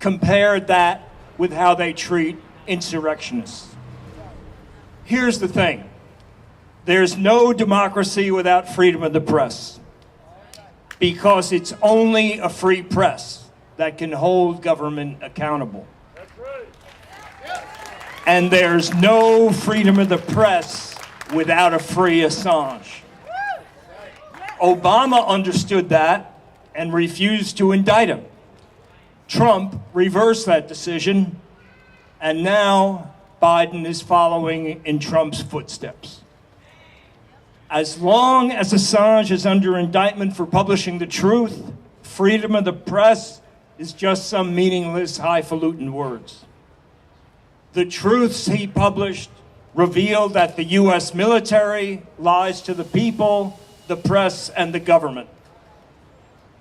Compare that with how they treat insurrectionists. Here's the thing. There's no democracy without freedom of the press, because it's only a free press that can hold government accountable. And there's no freedom of the press without a free Assange. Obama understood that and refused to indict him. Trump reversed that decision, and now Biden is following in Trump's footsteps. As long as Assange is under indictment for publishing the truth, freedom of the press is just some meaningless, highfalutin words. The truths he published revealed that the U.S. military lies to the people, the press, and the government.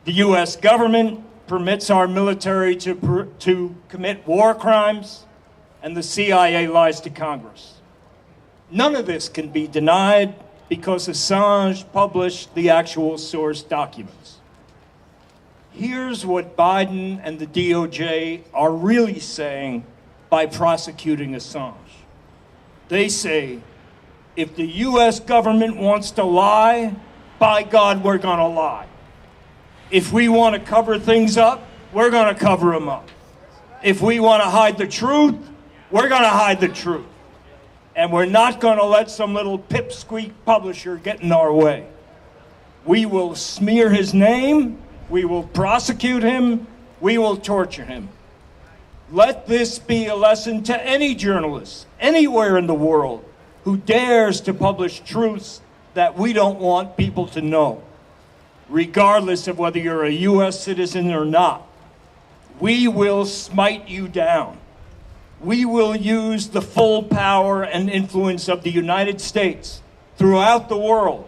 The U.S. government permits our military to commit war crimes, and the CIA lies to Congress. None of this can be denied because Assange published the actual source documents. Here's what Biden and the DOJ are really saying by prosecuting Assange. They say, if the U.S. government wants to lie, by God, we're going to lie. If we want to cover things up, we're going to cover them up. If we want to hide the truth, we're going to hide the truth. And we're not going to let some little pipsqueak publisher get in our way. We will smear his name, we will prosecute him, we will torture him. Let this be a lesson to any journalist, anywhere in the world, who dares to publish truths that we don't want people to know, regardless of whether you're a U.S. citizen or not. We will smite you down. We will use the full power and influence of the United States throughout the world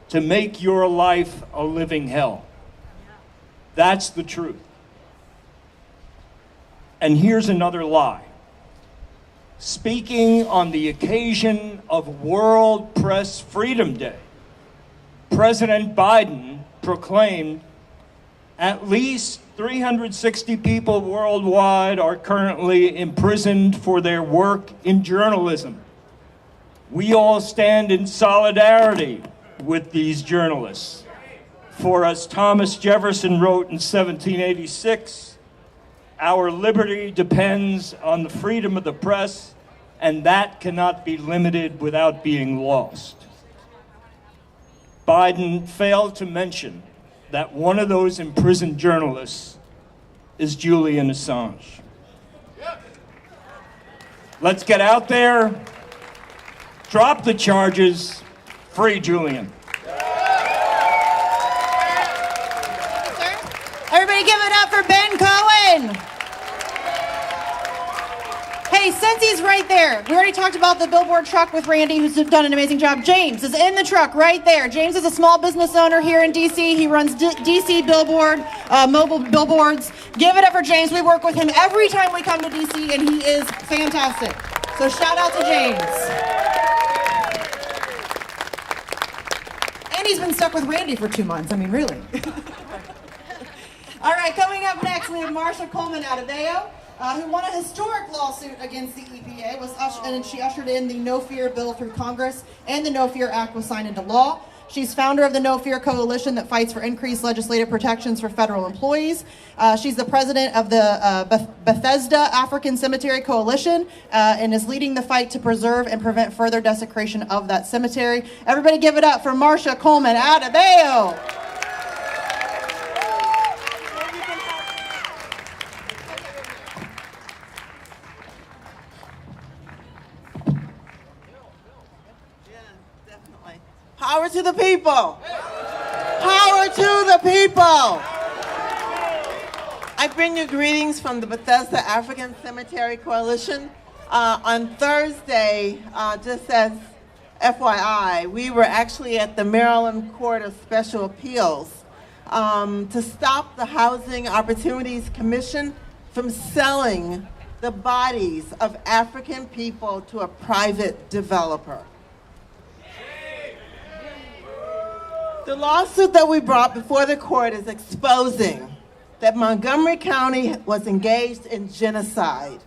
to make your life a living hell. That's the truth. And here's another lie. Speaking on the occasion of World Press Freedom Day, President Biden proclaimed at least 360 people worldwide are currently imprisoned for their work in journalism. We all stand in solidarity with these journalists. For as Thomas Jefferson wrote in 1786, our liberty depends on the freedom of the press, and that cannot be limited without being lost. Biden failed to mention that one of those imprisoned journalists is Julian Assange. Let's get out there, drop the charges, free Julian. Everybody give it up for Ben Cohen. Hey, since he's right there, we already talked about the billboard truck with Randy, who's done an amazing job. James is in the truck right there. James is a small business owner here in D.C. He runs D.C. Billboard, mobile billboards. Give it up for James. We work with him every time we come to D.C., and he is fantastic. So shout out to James. And he's been stuck with Randy for 2 months. I mean, really. All right, coming up next, we have Marsha Coleman Adebayo, who won a historic lawsuit against the EPA, and she ushered in the No Fear bill through Congress, and the No Fear Act was signed into law. She's founder of the No Fear Coalition that fights for increased legislative protections for federal employees. She's the president of the Bethesda African Cemetery Coalition and is leading the fight to preserve and prevent further desecration of that cemetery. Everybody give it up for Marsha Coleman Adebayo. Power to the people. Power to the people. I bring you greetings from the Bethesda African Cemetery Coalition. On Thursday, just as FYI, we were actually at the Maryland Court of Special Appeals to stop the Housing Opportunities Commission from selling the bodies of African people to a private developer. The lawsuit that we brought before the court is exposing that Montgomery County was engaged in genocide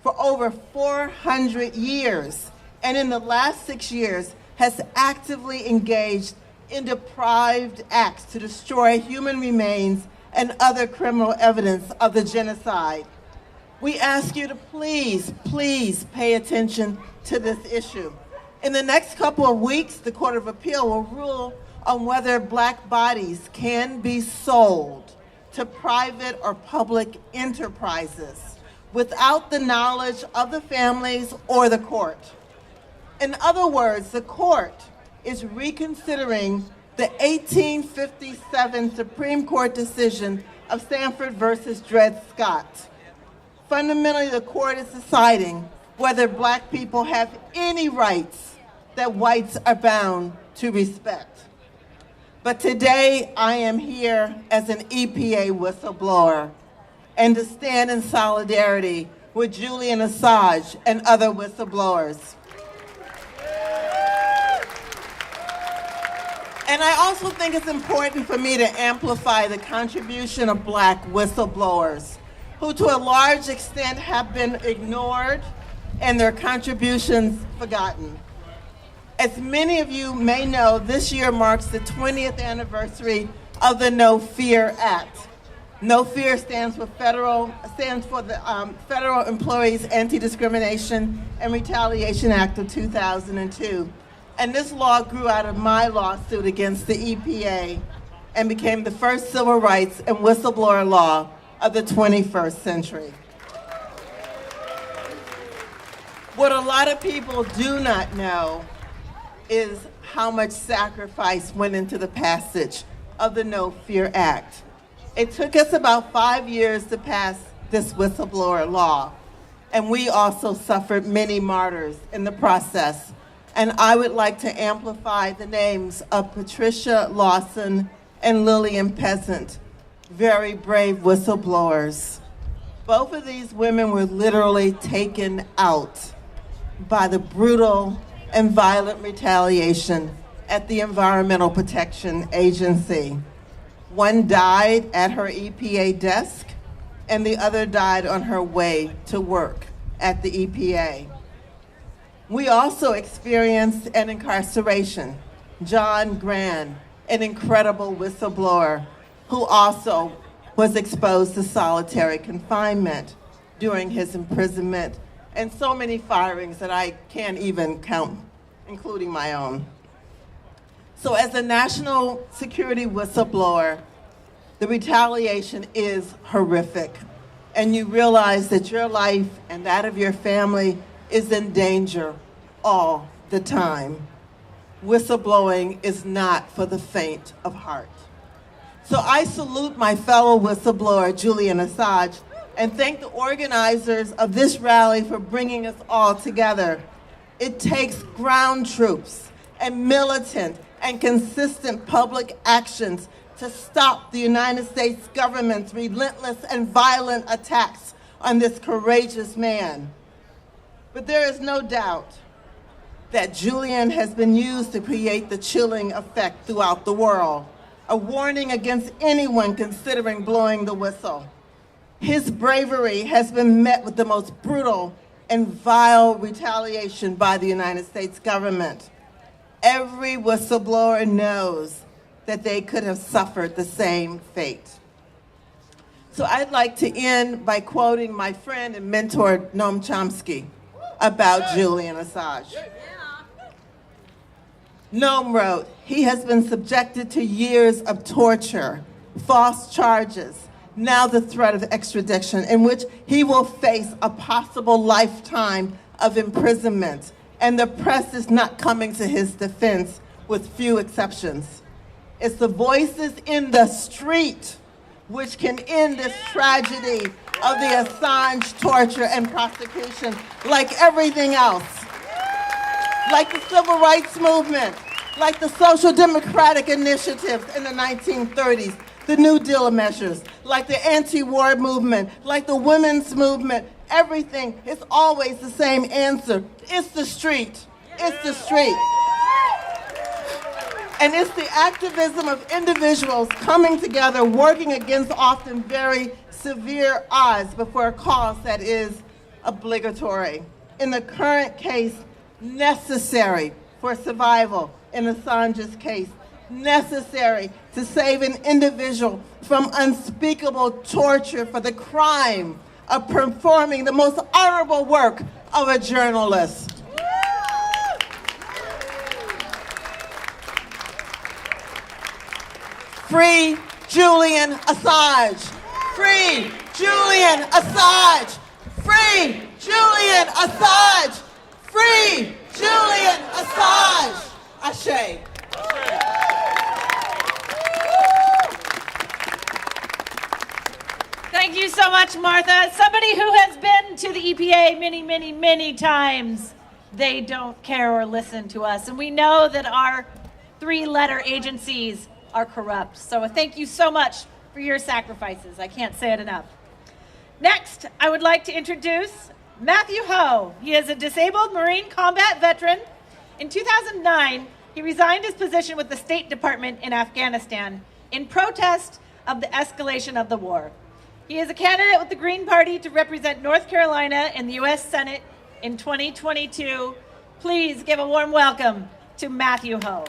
for over 400 years, and in the last 6 years has actively engaged in deprived acts to destroy human remains and other criminal evidence of the genocide. We ask you to please, please pay attention to this issue. In the next couple of weeks, the Court of Appeal will rule on whether black bodies can be sold to private or public enterprises without the knowledge of the families or the court. In other words, the court is reconsidering the 1857 Supreme Court decision of Sanford versus Dred Scott. Fundamentally, the court is deciding whether black people have any rights that whites are bound to respect. But today, I am here as an EPA whistleblower and to stand in solidarity with Julian Assange and other whistleblowers. And I also think it's important for me to amplify the contribution of black whistleblowers who to a large extent have been ignored and their contributions forgotten. As many of you may know, this year marks the 20th anniversary of the No Fear Act. No Fear stands for the Federal Employees Anti-Discrimination and Retaliation Act of 2002. And this law grew out of my lawsuit against the EPA and became the first civil rights and whistleblower law of the 21st century. What a lot of people do not know is how much sacrifice went into the passage of the No Fear Act. It took us about 5 years to pass this whistleblower law, and we also suffered many martyrs in the process. And I would like to amplify the names of Patricia Lawson and Lillian Peasant, very brave whistleblowers. Both of these women were literally taken out by the brutal and violent retaliation at the Environmental Protection Agency. One died at her EPA desk, and the other died on her way to work at the EPA. We also experienced an incarceration. John Gran, an incredible whistleblower who also was exposed to solitary confinement during his imprisonment, and so many firings that I can't even count, including my own. So as a national security whistleblower, the retaliation is horrific, and you realize that your life and that of your family is in danger all the time. Whistleblowing is not for the faint of heart. So I salute my fellow whistleblower, Julian Assange, and thank the organizers of this rally for bringing us all together. It takes ground troops and militant and consistent public actions to stop the United States government's relentless and violent attacks on this courageous man. But there is no doubt that Julian has been used to create the chilling effect throughout the world, a warning against anyone considering blowing the whistle. His bravery has been met with the most brutal and vile retaliation by the United States government. Every whistleblower knows that they could have suffered the same fate. So I'd like to end by quoting my friend and mentor, Noam Chomsky, about Julian Assange. Noam wrote, "He has been subjected to years of torture, false charges, now the threat of extradition, in which he will face a possible lifetime of imprisonment, and the press is not coming to his defense, with few exceptions. It's the voices in the street which can end this tragedy of the Assange torture and prosecution, like everything else. Like the civil rights movement, like the social democratic initiatives in the 1930s, the New Deal measures, like the anti-war movement, like the women's movement, everything is always the same answer. It's the street. It's the street. And it's the activism of individuals coming together, working against often very severe odds before a cause that is obligatory. In the current case, necessary for survival. In Assange's case, necessary to save an individual from unspeakable torture for the crime of performing the most honorable work of a journalist. Free Julian Assange! Free Julian Assange! Free Julian Assange! Free Julian Assange! Ashe. Thank you so much, Martha. Somebody who has been to the EPA many, many, many times. They don't care or listen to us. And we know that our three-letter agencies are corrupt. So thank you so much for your sacrifices. I can't say it enough. Next, I would like to introduce Matthew Ho. He is a disabled Marine combat veteran. In 2009, he resigned his position with the State Department in Afghanistan in protest of the escalation of the war. He is a candidate with the Green Party to represent North Carolina in the U.S. Senate in 2022. Please give a warm welcome to Matthew Ho.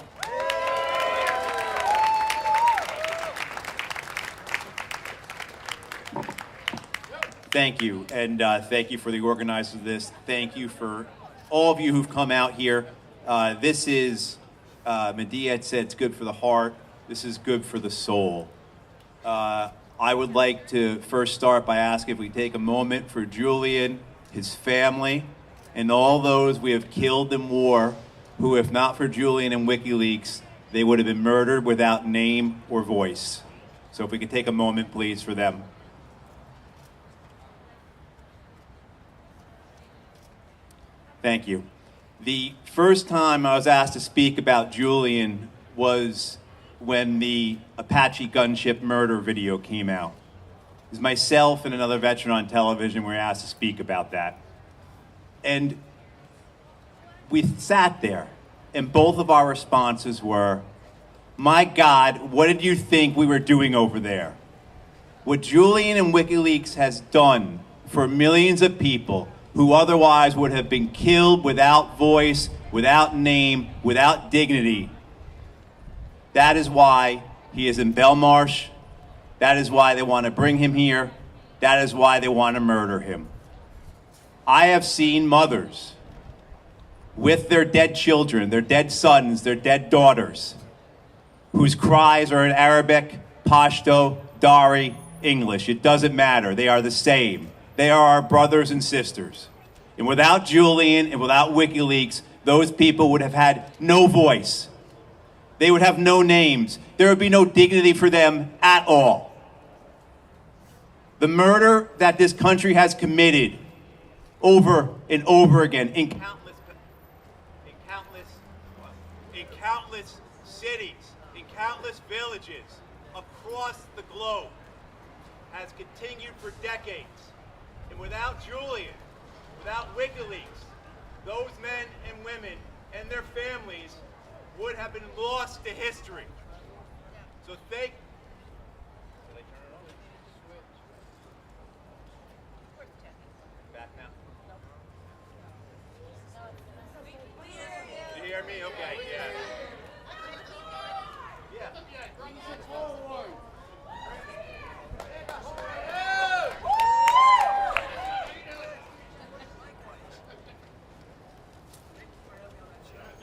Thank you, and thank you for the organizers of this. Thank you for all of you who've come out here. This is, Medea had said, it's good for the heart. This is good for the soul. I would like to first start by asking if we take a moment for Julian, his family, and all those we have killed in war, who, if not for Julian and WikiLeaks, they would have been murdered without name or voice. So if we could take a moment, please, for them. Thank you. The first time I was asked to speak about Julian was when the Apache gunship murder video came out. It was myself and another veteran on television were asked to speak about that. And we sat there, and both of our responses were, my God, what did you think we were doing over there? What Julian and WikiLeaks has done for millions of people who otherwise would have been killed without voice, without name, without dignity. That is why he is in Belmarsh. That is why they want to bring him here. That is why they want to murder him. I have seen mothers with their dead children, their dead sons, their dead daughters, whose cries are in Arabic, Pashto, Dari, English. It doesn't matter. They are the same. They are our brothers and sisters. And without Julian and without WikiLeaks, those people would have had no voice. They would have no names. There would be no dignity for them at all. The murder that this country has committed over and over again in countless cities, in countless villages across the globe has continued for decades. And without Julian, without WikiLeaks, those men and women and their families would have been lost to history. So thank. Did I turn it on? Back now. Did you hear me? Okay, yeah.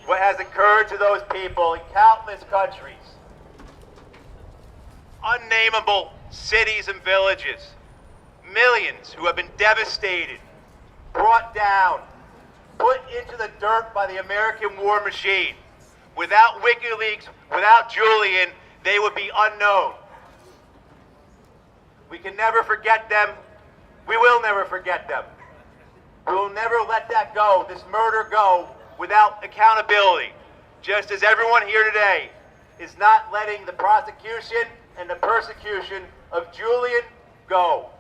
What has occurred to those people in countless countries, unnamable cities and villages, millions who have been devastated, brought down, put into the dirt by the American war machine. Without WikiLeaks, without Julian, they would be unknown. We can never forget them. We will never forget them. We will never let that go, this murder go, without accountability. Just as everyone here today is not letting the prosecution and the persecution of Julian go.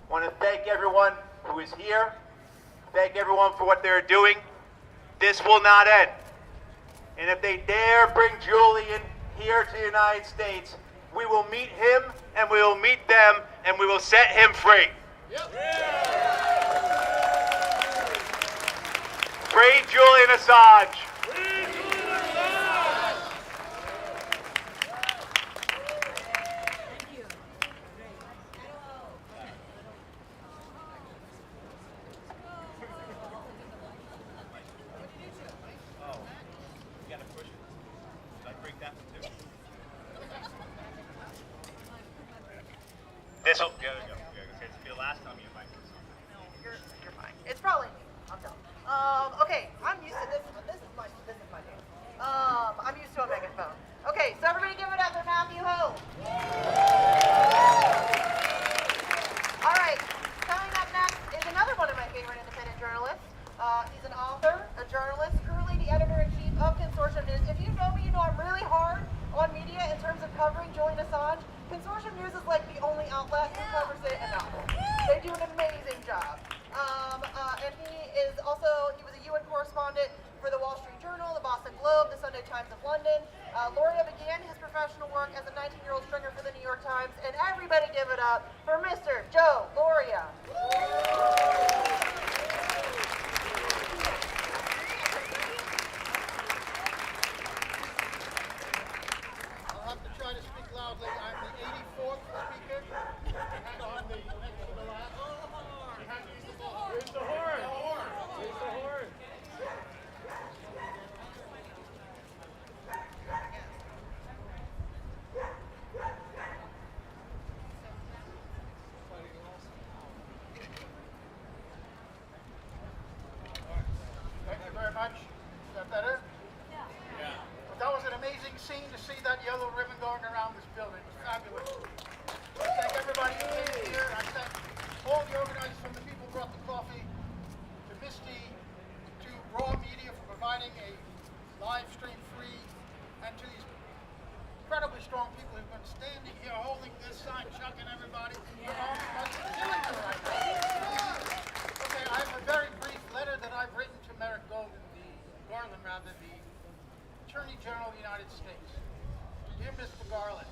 I want to thank everyone who is here. Thank everyone for what they're doing. This will not end. And if they dare bring Julian here to the United States, we will meet him and we will meet them and we will set him free. Free Julian Assange. This will go. Okay, this will be the last time you might. No, you're fine. It's probably me. I'm done. Okay, I'm used to this. This is my day. I'm used to a megaphone. Okay, so everybody give it up for Matthew Ho. All right, coming up next is another one of my favorite independent journalists. He's an author, a journalist, currently the editor-in-chief of Consortium News. If you know me, you know I'm really hard on media in terms of covering Julian Assange. Consortium News is like the only outlet who covers it enough. They do an amazing job. And he was a UN correspondent for the Wall Street Journal, the Boston Globe, the Sunday Times of London. Loria began his professional work as a 19-year-old stringer for the New York Times, and everybody give it up for Mr. Joe Loria. I'll have to try to speak loudly. I'm the 84th speaker, and I'm the next to the last. amazing scene to see that yellow ribbon going around this building. It was fabulous. I thank everybody who came here. I thank all the organizers, from the people who brought the coffee, to Misty, to Raw Media for providing a live stream free, and to these incredibly strong people who've been standing here holding this sign, chucking everybody. Okay, I have a very brief letter that I've written to Merrick Garland, the Attorney General of the United States. Dear Mr. Garland,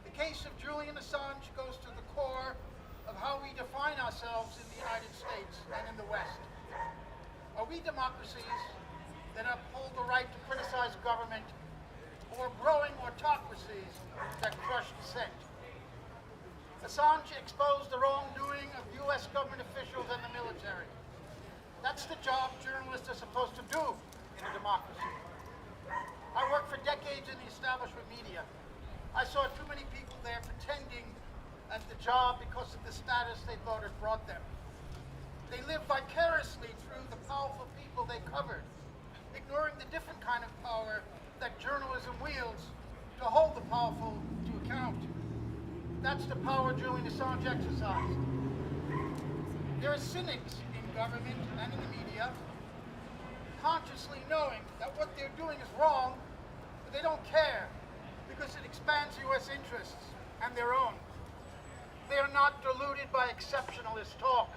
the case of Julian Assange goes to the core of how we define ourselves in the United States and in the West. Are we democracies that uphold the right to criticize government, or growing autocracies that crush dissent? Assange exposed the wrongdoing of U.S. government officials and the military. That's the job journalists are supposed to do in a democracy. I worked for decades in the establishment media. I saw too many people there pretending at the job because of the status they thought it brought them. They lived vicariously through the powerful people they covered, ignoring the different kind of power that journalism wields to hold the powerful to account. That's the power Julian Assange exercised. There are cynics in government and in the media, consciously knowing that what they're doing is wrong, but they don't care because it expands U.S. interests and their own. They are not deluded by exceptionalist talk.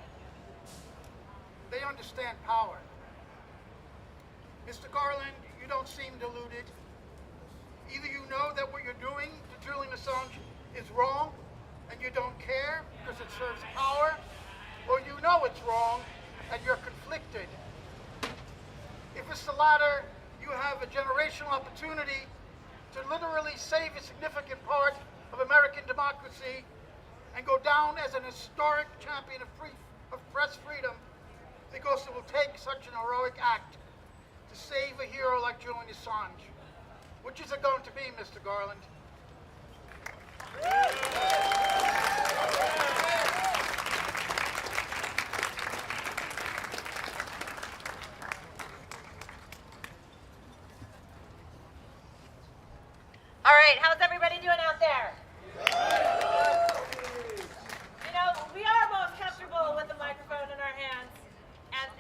They understand power. Mr. Garland, you don't seem deluded. Either you know that what you're doing to Julian Assange is wrong and you don't care because it serves power, or you know it's wrong and you're conflicted. If it's the latter, you have a generational opportunity to literally save a significant part of American democracy and go down as an historic champion of press freedom, because it will take such an heroic act to save a hero like Julian Assange. Which is it going to be, Mr. Garland? All right, how's everybody doing out there? You know, we are most comfortable with the microphone in our hands and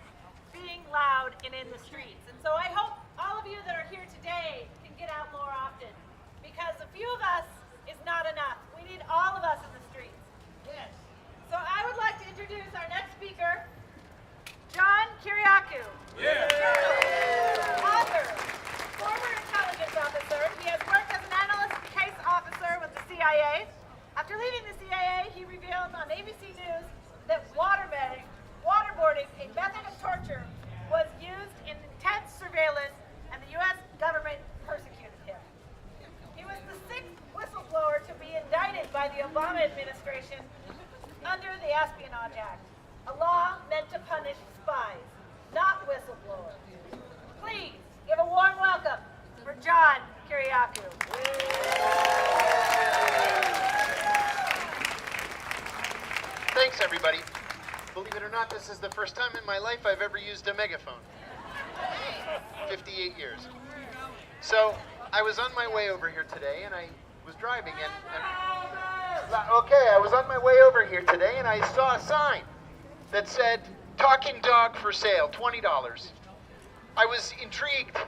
being loud and in the streets. And so I hope all of you that are here today can get out more often, because a few of us is not enough. We need all of us in the streets. Yes. So I would like to introduce our next speaker, John Kiriakou. Yeah. Author, former intelligence officer. He has worked as an analyst and case officer with the CIA. After leaving the CIA, he revealed on ABC News that waterboarding, a method of torture, was used in intense surveillance, and the U.S. government persecuted him. He was the sixth whistleblower to be indicted by the Obama administration under the Espionage Act, a law meant to punish spies, not whistleblowers. Please give a warm welcome for John Kiriakou. Thanks, everybody. Believe it or not, this is the first time in my life I've ever used a megaphone. 58 years. So, I was on my way over here today, and I was driving, I was on my way over here today, and I saw a sign that said, "Talking dog for sale, $20. I was intrigued,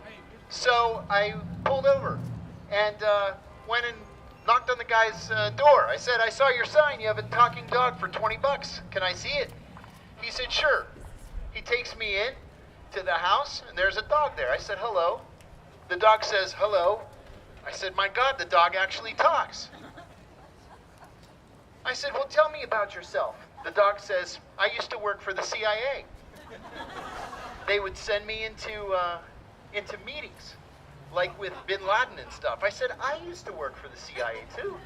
so I pulled over and went and knocked on the guy's door. I said, "I saw your sign. You have a talking dog for $20. Can I see it?" He said, "Sure." He takes me in to the house, and there's a dog there. I said, "Hello." The dog says, "Hello." I said, "My God, the dog actually talks." I said, "Well, tell me about yourself." The dog says, "I used to work for the CIA. They would send me into meetings, like with Bin Laden and stuff." I said, "I used to work for the CIA too."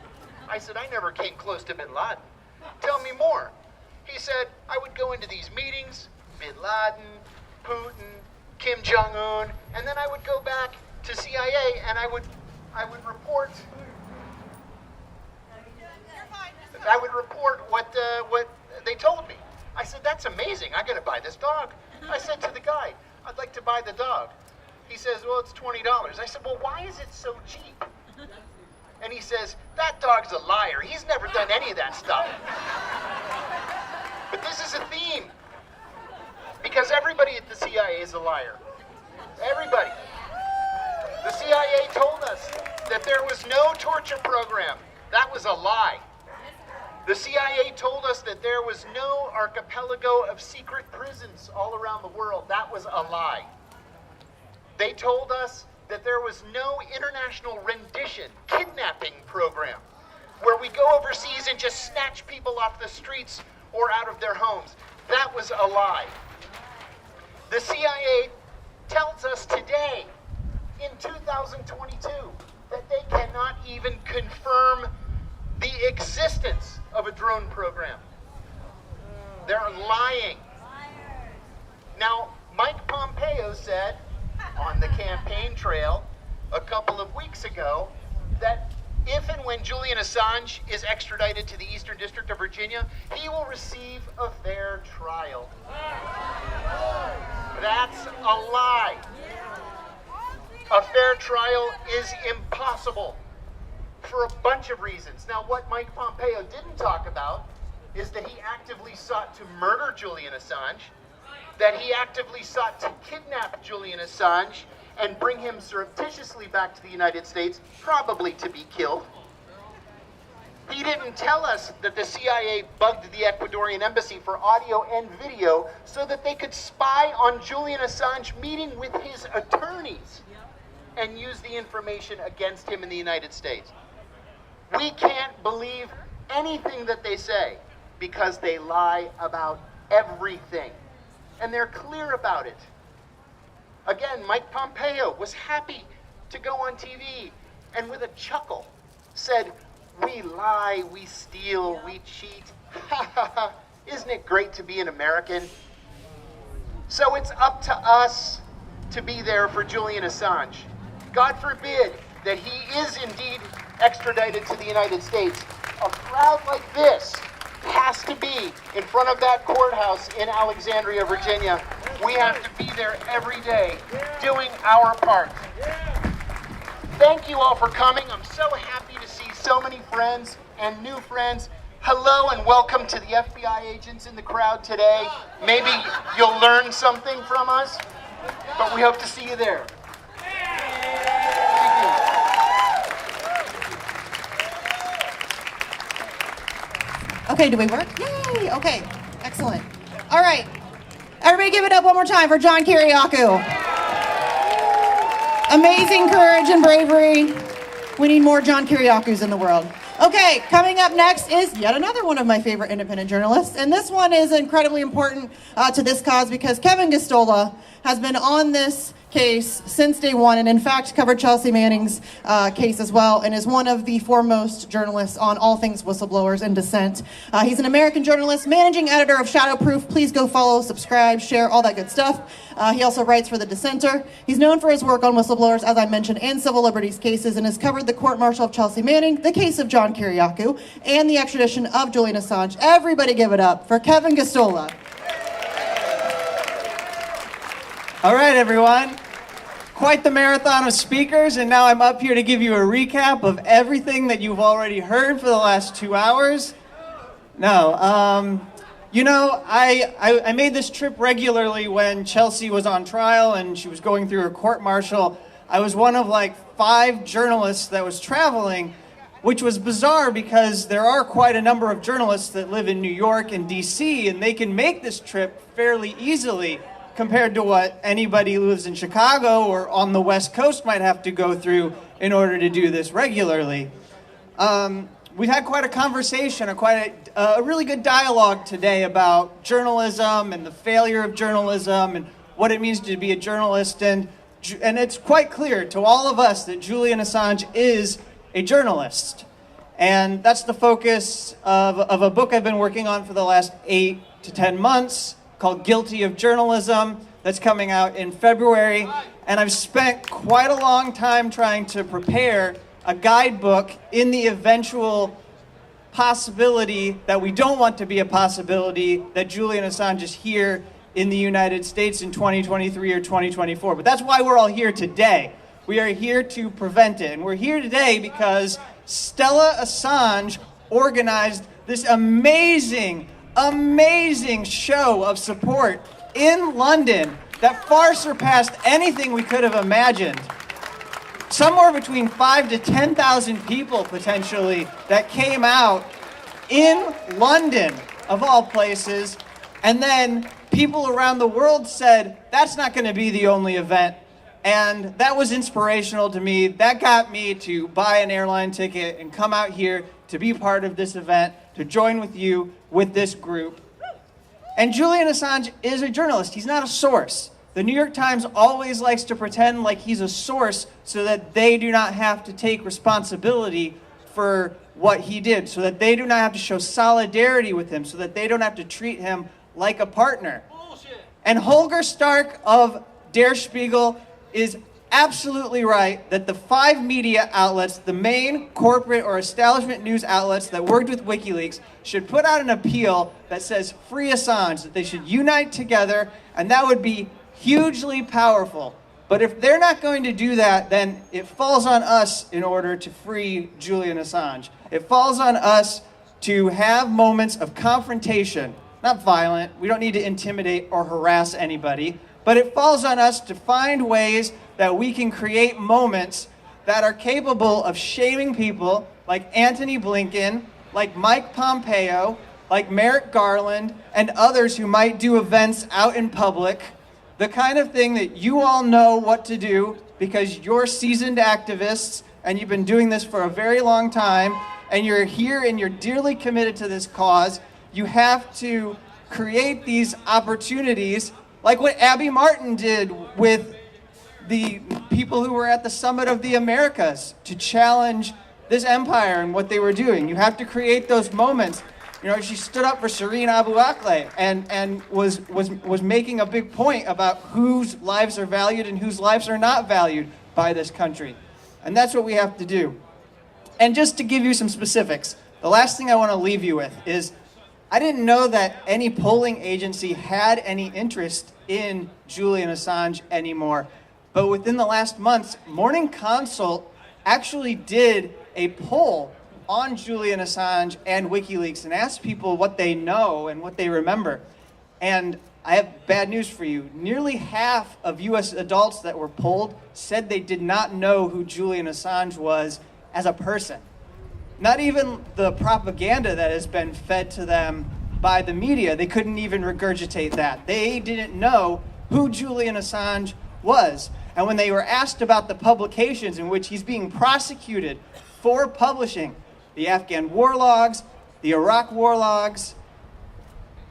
I said, "I never came close to Bin Laden. Tell me more." He said, "I would go into these meetings, Bin Laden, Putin, Kim Jong-un, and then I would go back to CIA and I would report. I would report what they told me." I said, "That's amazing. I got to buy this dog." I said to the guy, "I'd like to buy the dog." He says, well, it's $20. I said, well, why is it so cheap? And he says, that dog's a liar. He's never done any of that stuff. But this is a theme. Because everybody at the CIA is a liar. Everybody. The CIA told us that there was no torture program. That was a lie. The CIA told us that there was no archipelago of secret prisons all around the world. That was a lie. They told us that there was no international rendition, kidnapping program, where we go overseas and just snatch people off the streets or out of their homes. That was a lie. The CIA tells us today, in 2022, that they cannot even confirm the existence of a drone program. They're lying. Now, Mike Pompeo said on the campaign trail a couple of weeks ago that if and when Julian Assange is extradited to the Eastern District of Virginia, he will receive a fair trial. That's a lie. A fair trial is impossible for a bunch of reasons. Now, what Mike Pompeo didn't talk about is that he actively sought to murder Julian Assange, that he actively sought to kidnap Julian Assange and bring him surreptitiously back to the United States, probably to be killed. He didn't tell us that the CIA bugged the Ecuadorian embassy for audio and video so that they could spy on Julian Assange meeting with his attorneys and use the information against him in the United States. We can't believe anything that they say because they lie about everything. And they're clear about it. Again, Mike Pompeo was happy to go on TV and with a chuckle said, we lie, we steal, we cheat. Isn't it great to be an American? So it's up to us to be there for Julian Assange. God forbid that he is indeed extradited to the United States. A crowd like this has to be in front of that courthouse in Alexandria, Virginia. We have to be there every day doing our part. Thank you all for coming. I'm so happy to see so many friends and new friends. Hello and welcome to the FBI agents in the crowd today. Maybe you'll learn something from us, but we hope to see you there. Okay, do we work? Yay! Okay, excellent. All right, everybody give it up one more time for John Kiriakou. Amazing courage and bravery. We need more John Kiriakous in the world. Okay, coming up next is yet another one of my favorite independent journalists, and this one is incredibly important to this cause because Kevin Gosztola has been on this case since day one, and in fact covered Chelsea Manning's case as well, and is one of the foremost journalists on all things whistleblowers and dissent. He's an American journalist, managing editor of Shadowproof. Please go follow, subscribe, share, all that good stuff. He also writes for The Dissenter. He's known for his work on whistleblowers, as I mentioned, and civil liberties cases, and has covered the court-martial of Chelsea Manning, the case of John Kiriakou, and the extradition of Julian Assange. Everybody give it up for Kevin Gosztola. All right, everyone. Quite the marathon of speakers, and now I'm up here to give you a recap of everything that you've already heard for the last 2 hours. No, you know, I made this trip regularly when Chelsea was on trial and she was going through her court-martial. I was one of like 5 journalists that was traveling, which was bizarre because there are quite a number of journalists that live in New York and DC, and they can make this trip fairly easily compared to what anybody who lives in Chicago or on the West Coast might have to go through in order to do this regularly. We've had quite a conversation, a really good dialogue today about journalism and the failure of journalism and what it means to be a journalist. And it's quite clear to all of us that Julian Assange is a journalist. And that's the focus of a book I've been working on for the last 8 to 10 months, called Guilty of Journalism, that's coming out in February. And I've spent quite a long time trying to prepare a guidebook in the eventual possibility that we don't want to be a possibility that Julian Assange is here in the United States in 2023 or 2024. But that's why we're all here today. We are here to prevent it. And we're here today because Stella Assange organized this amazing show of support in London that far surpassed anything we could have imagined. Somewhere between 5,000 to 10,000 people potentially that came out in London, of all places, and then people around the world said, that's not going to be the only event. And that was inspirational to me. That got me to buy an airline ticket and come out here to be part of this event, to join with you with this group. And Julian Assange is a journalist. He's not a source. The New York Times always likes to pretend like he's a source so that they do not have to take responsibility for what he did, so that they do not have to show solidarity with him, so that they don't have to treat him like a partner. Bullshit. And Holger Stark of Der Spiegel is absolutely right that the 5 media outlets, the main corporate or establishment news outlets that worked with WikiLeaks, should put out an appeal that says free Assange, that they should unite together, and that would be hugely powerful. But if they're not going to do that, then it falls on us in order to free Julian Assange. It falls on us to have moments of confrontation, not violent. We don't need to intimidate or harass anybody, but it falls on us to find ways that we can create moments that are capable of shaming people like Antony Blinken, like Mike Pompeo, like Merrick Garland, and others who might do events out in public. The kind of thing that you all know what to do because you're seasoned activists and you've been doing this for a very long time and you're here and you're dearly committed to this cause. You have to create these opportunities like what Abby Martin did with the people who were at the Summit of the Americas to challenge this empire and what they were doing. You have to create those moments. You know, she stood up for Shireen Abu Akleh and was making a big point about whose lives are valued and whose lives are not valued by this country. And that's what we have to do. And just to give you some specifics, the last thing I want to leave you with is I didn't know that any polling agency had any interest in Julian Assange anymore. But within the last months, Morning Consult actually did a poll on Julian Assange and WikiLeaks and asked people what they know and what they remember. And I have bad news for you. Nearly half of US adults that were polled said they did not know who Julian Assange was as a person. Not even the propaganda that has been fed to them by the media. They couldn't even regurgitate that. They didn't know who Julian Assange was. And when they were asked about the publications in which he's being prosecuted for publishing, the Afghan war logs, the Iraq war logs,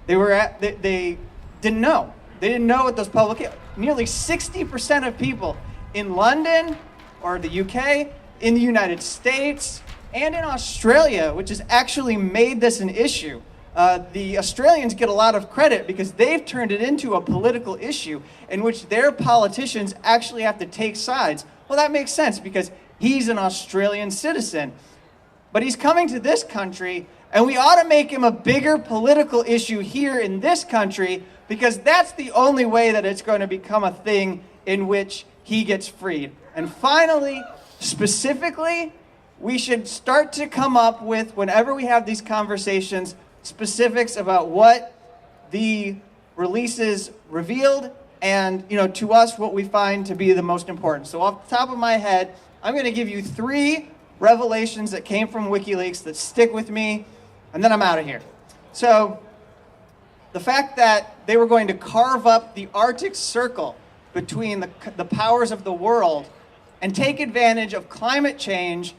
they didn't know. They didn't know what those publications. Nearly 60% of people in London or the UK, in the United States, and in Australia, which has actually made this an issue. The Australians get a lot of credit because they've turned it into a political issue in which their politicians actually have to take sides. Well, that makes sense because he's an Australian citizen. But he's coming to this country, and we ought to make him a bigger political issue here in this country because that's the only way that it's going to become a thing in which he gets freed. And finally, specifically, we should start to come up with, whenever we have these conversations, specifics about what the releases revealed and, you know, to us, what we find to be the most important. So off the top of my head, I'm going to give you 3 revelations that came from WikiLeaks that stick with me, and then I'm out of here. So the fact that they were going to carve up the Arctic Circle between the powers of the world and take advantage of climate change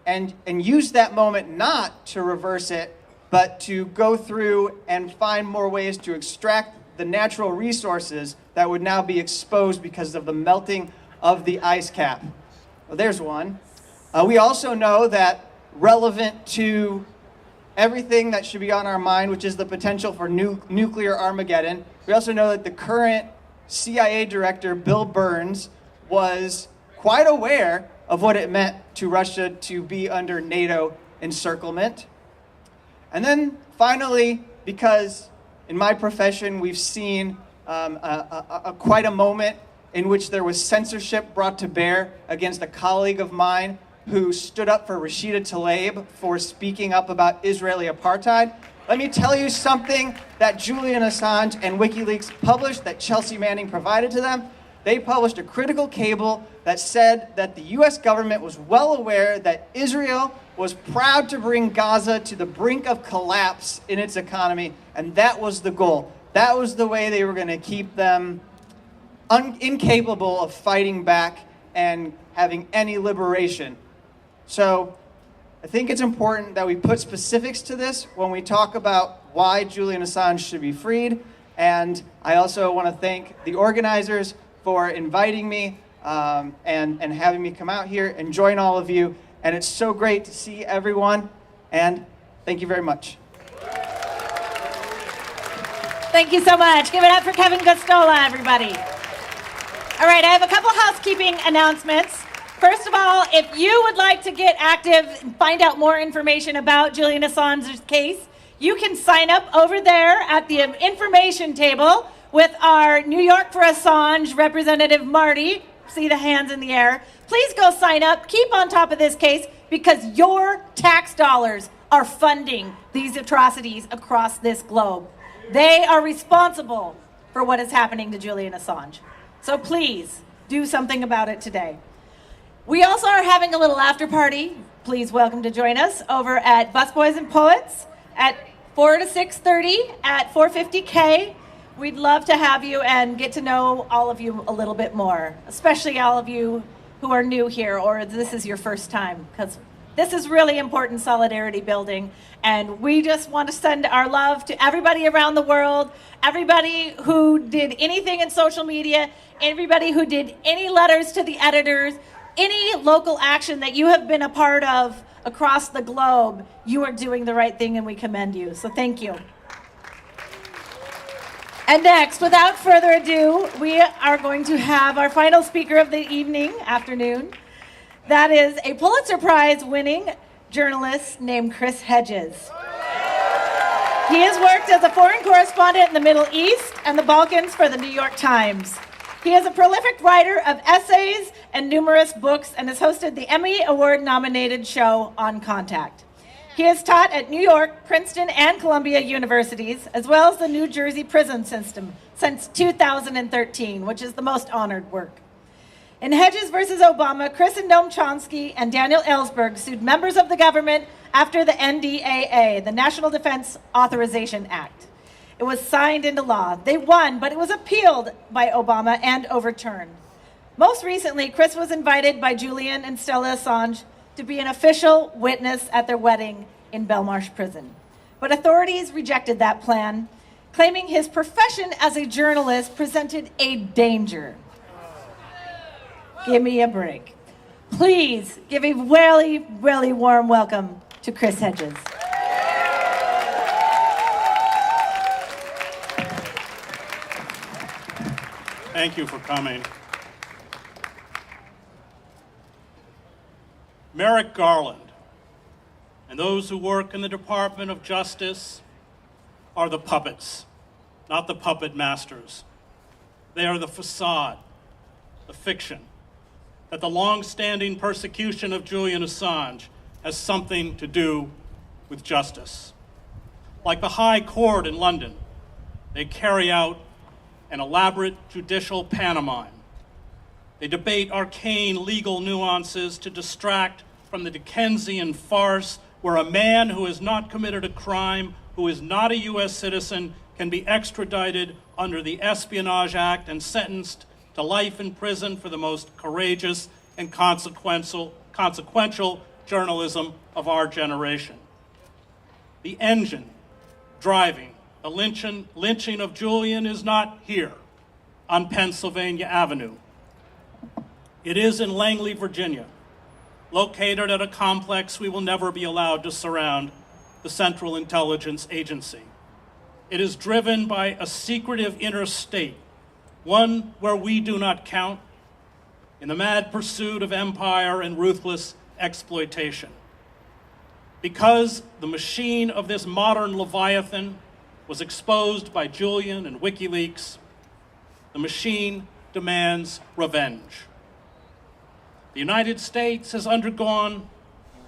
and use that moment not to reverse it, but to go through and find more ways to extract the natural resources that would now be exposed because of the melting of the ice cap. Well, there's one. We also know that relevant to everything that should be on our mind, which is the potential for nuclear Armageddon, we also know that the current CIA director, Bill Burns, was quite aware of what it meant to Russia to be under NATO encirclement. And then finally, because in my profession we've seen quite a moment in which there was censorship brought to bear against a colleague of mine who stood up for Rashida Tlaib for speaking up about Israeli apartheid. Let me tell you something that Julian Assange and WikiLeaks published that Chelsea Manning provided to them. They published a critical cable that said that the US government was well aware that Israel was proud to bring Gaza to the brink of collapse in its economy, and that was the goal. That was the way they were going to keep them incapable of fighting back and having any liberation. So I think it's important that we put specifics to this when we talk about why Julian Assange should be freed. And I also want to thank the organizers for inviting me and having me come out here and join all of you. And it's so great to see everyone. And thank you very much. Thank you so much. Give it up for Kevin Gosztola, everybody. All right, I have a couple housekeeping announcements. First of all, if you would like to get active and find out more information about Julian Assange's case, you can sign up over there at the information table with our New York for Assange representative, Marty. See the hands in the air. Please go sign up. Keep on top of this case because your tax dollars are funding these atrocities across this globe. They are responsible for what is happening to Julian Assange. So please do something about it today. We also are having a little after party. Please welcome to join us over at Busboys and Poets at 4 to 6:30 at 450K. We'd love to have you and get to know all of you a little bit more, especially all of you who are new here or this is your first time, because this is really important solidarity building. And we just want to send our love to everybody around the world, everybody who did anything in social media, everybody who did any letters to the editors, any local action that you have been a part of across the globe. You are doing the right thing and we commend you. So thank you. And next, without further ado, we are going to have our final speaker of the afternoon. That is a Pulitzer Prize winning journalist named Chris Hedges. He has worked as a foreign correspondent in the Middle East and the Balkans for the New York Times. He is a prolific writer of essays and numerous books and has hosted the Emmy Award-nominated show On Contact. He has taught at New York, Princeton, and Columbia universities, as well as the New Jersey prison system since 2013, which is the most honored work. In Hedges versus Obama, Chris and Noam Chomsky and Daniel Ellsberg sued members of the government after the NDAA, the National Defense Authorization Act. It was signed into law. They won, but it was appealed by Obama and overturned. Most recently, Chris was invited by Julian and Stella Assange to be an official witness at their wedding in Belmarsh Prison. But authorities rejected that plan, claiming his profession as a journalist presented a danger. Give me a break. Please give a really, really warm welcome to Chris Hedges. Thank you for coming. Merrick Garland and those who work in the Department of Justice are the puppets, not the puppet masters. They are the facade, the fiction, that the long-standing persecution of Julian Assange has something to do with justice. Like the High Court in London, they carry out an elaborate judicial pantomime. They debate arcane legal nuances to distract from the Dickensian farce where a man who has not committed a crime, who is not a U.S. citizen, can be extradited under the Espionage Act and sentenced to life in prison for the most courageous and consequential journalism of our generation. The engine driving the lynching of Julian is not here on Pennsylvania Avenue. It is in Langley, Virginia, located at a complex we will never be allowed to surround, the Central Intelligence Agency. It is driven by a secretive interstate, one where we do not count, in the mad pursuit of empire and ruthless exploitation. Because the machine of this modern Leviathan was exposed by Julian and WikiLeaks, The machine demands revenge. The United States has undergone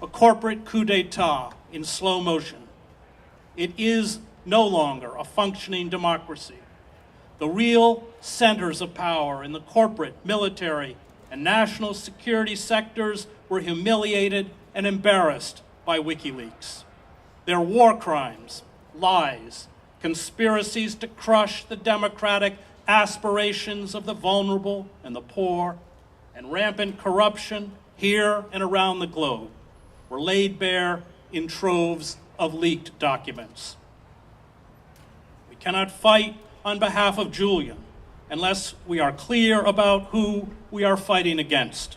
a corporate coup d'etat in slow motion. It is no longer a functioning democracy. The real centers of power in the corporate, military, and national security sectors were humiliated and embarrassed by WikiLeaks. Their war crimes, lies, conspiracies to crush the democratic aspirations of the vulnerable and the poor, and rampant corruption here and around the globe were laid bare in troves of leaked documents. We cannot fight on behalf of Julian unless we are clear about who we are fighting against.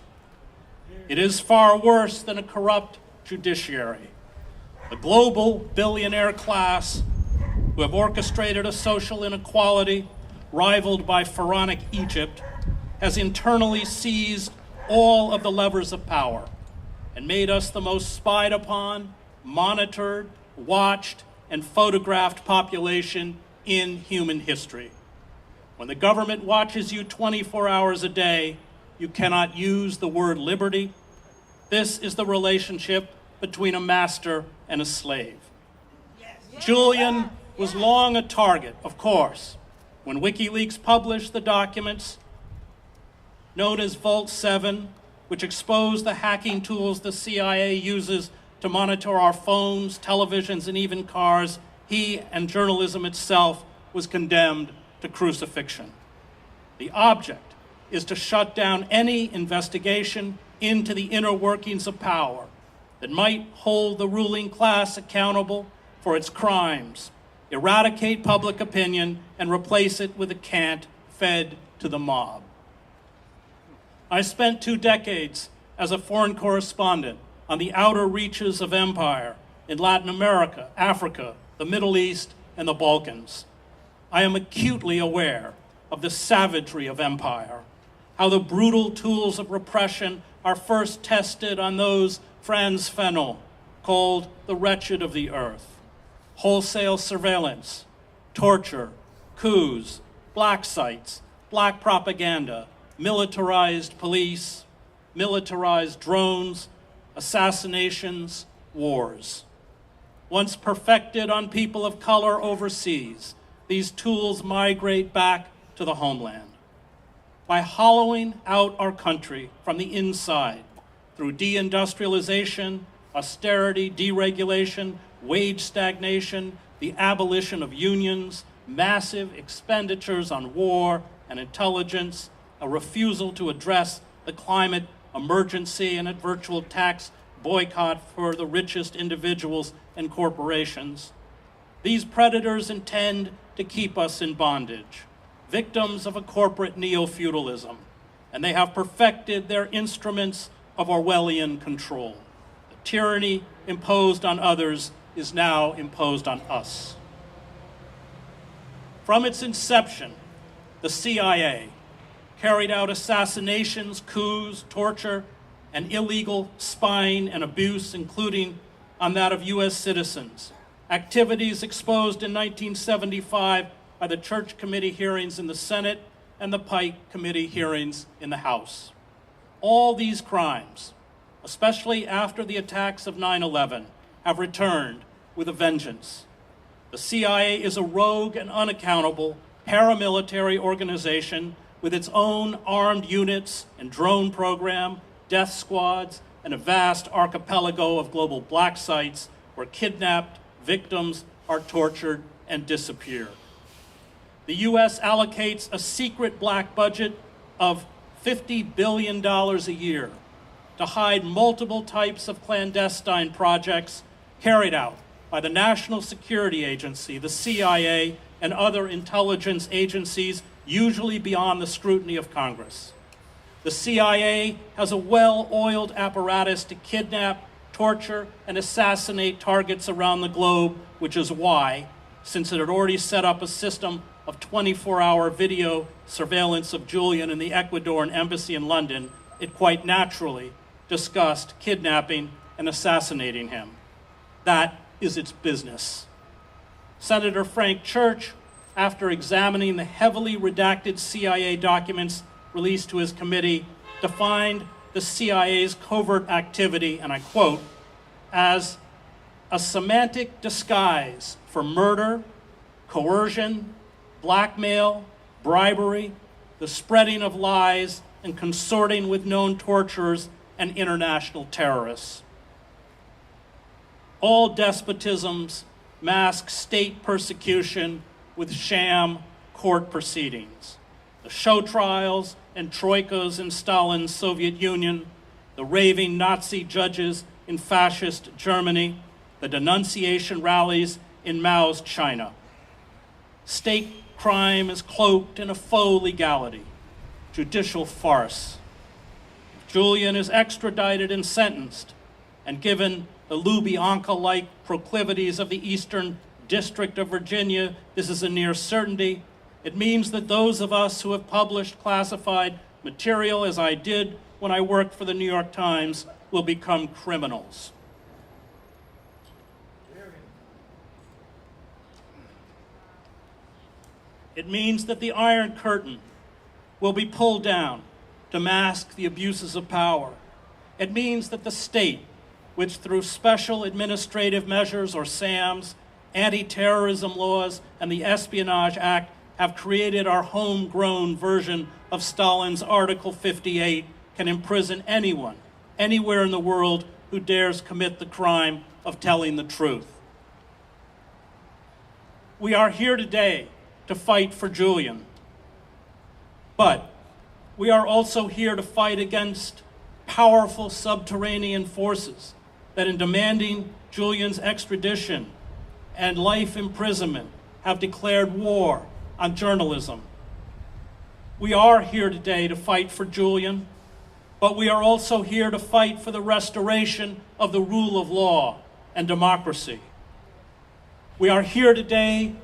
It is far worse than a corrupt judiciary. The global billionaire class who have orchestrated a social inequality rivaled by pharaonic Egypt has internally seized all of the levers of power and made us the most spied upon, monitored, watched, and photographed population in human history. When the government watches you 24 hours a day, you cannot use the word liberty. This is the relationship between a master and a slave. Julian was long a target, of course. When WikiLeaks published the documents known as Vault 7, which exposed the hacking tools the CIA uses to monitor our phones, televisions, and even cars, he and journalism itself was condemned to crucifixion. The object is to shut down any investigation into the inner workings of power that might hold the ruling class accountable for its crimes, eradicate public opinion, and replace it with a cant fed to the mob. I spent 2 decades as a foreign correspondent on the outer reaches of empire in Latin America, Africa, the Middle East, and the Balkans. I am acutely aware of the savagery of empire, how the brutal tools of repression are first tested on those Franz Fanon called the wretched of the earth. Wholesale surveillance, torture, coups, black sites, black propaganda, militarized police, militarized drones, assassinations, wars. Once perfected on people of color overseas, these tools migrate back to the homeland. By hollowing out our country from the inside through deindustrialization, austerity, deregulation, wage stagnation, the abolition of unions, massive expenditures on war and intelligence, a refusal to address the climate emergency, and a virtual tax boycott for the richest individuals and corporations. These predators intend to keep us in bondage, victims of a corporate neo-feudalism, and they have perfected their instruments of Orwellian control. The tyranny imposed on others is now imposed on us. From its inception, the CIA carried out assassinations, coups, torture, and illegal spying and abuse, including on that of U.S. citizens, activities exposed in 1975 by the Church Committee hearings in the Senate and the Pike Committee hearings in the House. All these crimes, especially after the attacks of 9/11, have returned with a vengeance. The CIA is a rogue and unaccountable paramilitary organization with its own armed units and drone program, death squads, and a vast archipelago of global black sites where kidnapped victims are tortured and disappear. The U.S. allocates a secret black budget of $50 billion a year to hide multiple types of clandestine projects carried out by the National Security Agency, the CIA, and other intelligence agencies, usually beyond the scrutiny of Congress. The CIA has a well-oiled apparatus to kidnap, torture, and assassinate targets around the globe, which is why, since it had already set up a system of 24-hour video surveillance of Julian in the Ecuadorian embassy in London, it quite naturally discussed kidnapping and assassinating him. That is its business. Senator Frank Church after examining the heavily redacted CIA documents released to his committee, defined the CIA's covert activity, and I quote, as a semantic disguise for murder, coercion, blackmail, bribery, the spreading of lies, and consorting with known torturers and international terrorists. All despotisms mask state persecution with sham court proceedings. The show trials and troikas in Stalin's Soviet Union, the raving Nazi judges in fascist Germany, the denunciation rallies in Mao's China. State crime is cloaked in a faux legality, judicial farce. If Julian is extradited and sentenced, and given the Lubyanka-like proclivities of the Eastern District of Virginia, this is a near certainty. It means that those of us who have published classified material, as I did when I worked for the New York Times, will become criminals. It means that the Iron Curtain will be pulled down to mask the abuses of power. It means that the state, which through special administrative measures, or SAMs, anti-terrorism laws, and the Espionage Act, have created our homegrown version of Stalin's Article 58, can imprison anyone, anywhere in the world, who dares commit the crime of telling the truth. We are here today to fight for Julian, but we are also here to fight against powerful subterranean forces that, in demanding Julian's extradition and life imprisonment, have declared war on journalism. We are here today to fight for Julian, but we are also here to fight for the restoration of the rule of law and democracy. We are here today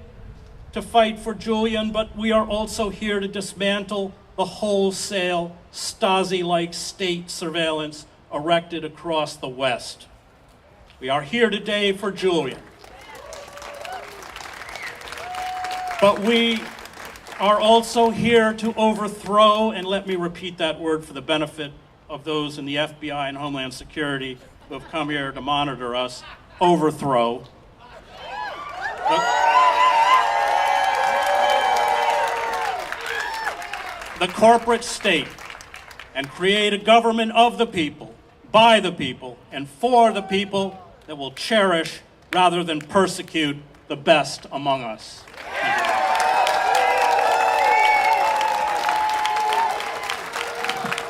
to fight for Julian, but we are also here to dismantle the wholesale Stasi-like state surveillance erected across the West. We are here today for Julian. But we are also here to overthrow, and let me repeat that word for the benefit of those in the FBI and Homeland Security who have come here to monitor us, overthrow the corporate state and create a government of the people, by the people, and for the people that will cherish rather than persecute the best among us.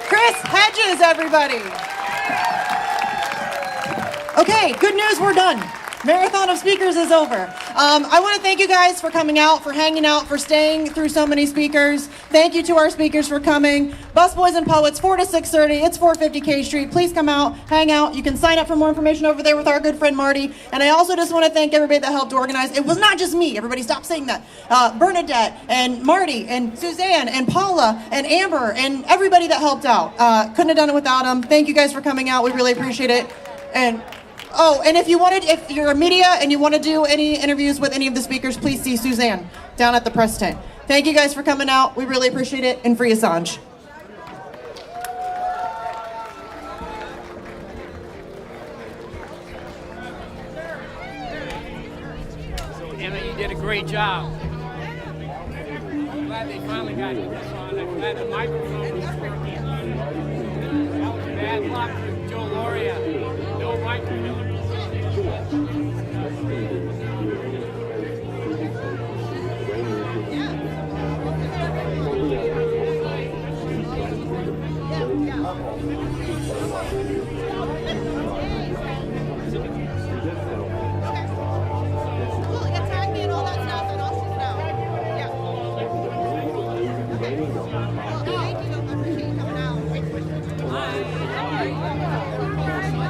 Chris Hedges, everybody. Okay, good news, we're done. Marathon of speakers is over. I want to thank you guys for coming out, for hanging out, for staying through so many speakers. Thank you to our speakers for coming. Busboys and Poets, 4 to 6:30. It's 450 K Street. Please come out, hang out. You can sign up for more information over there with our good friend Marty. And I also just want to thank everybody that helped organize. It was not just me. Everybody stop saying that. Bernadette and Marty and Suzanne and Paula and Amber and everybody that helped out. Couldn't have done it without them. Thank you guys for coming out. We really appreciate it. And if you're a media and you want to do any interviews with any of the speakers, please see Suzanne down at the press tent. Thank you guys for coming out. We really appreciate it. And free Assange. So Emma, you did a great job. I'm glad they finally got this on. I'm glad the microphone was working. That was bad luck for Joe Loria. No microphone. Thank you.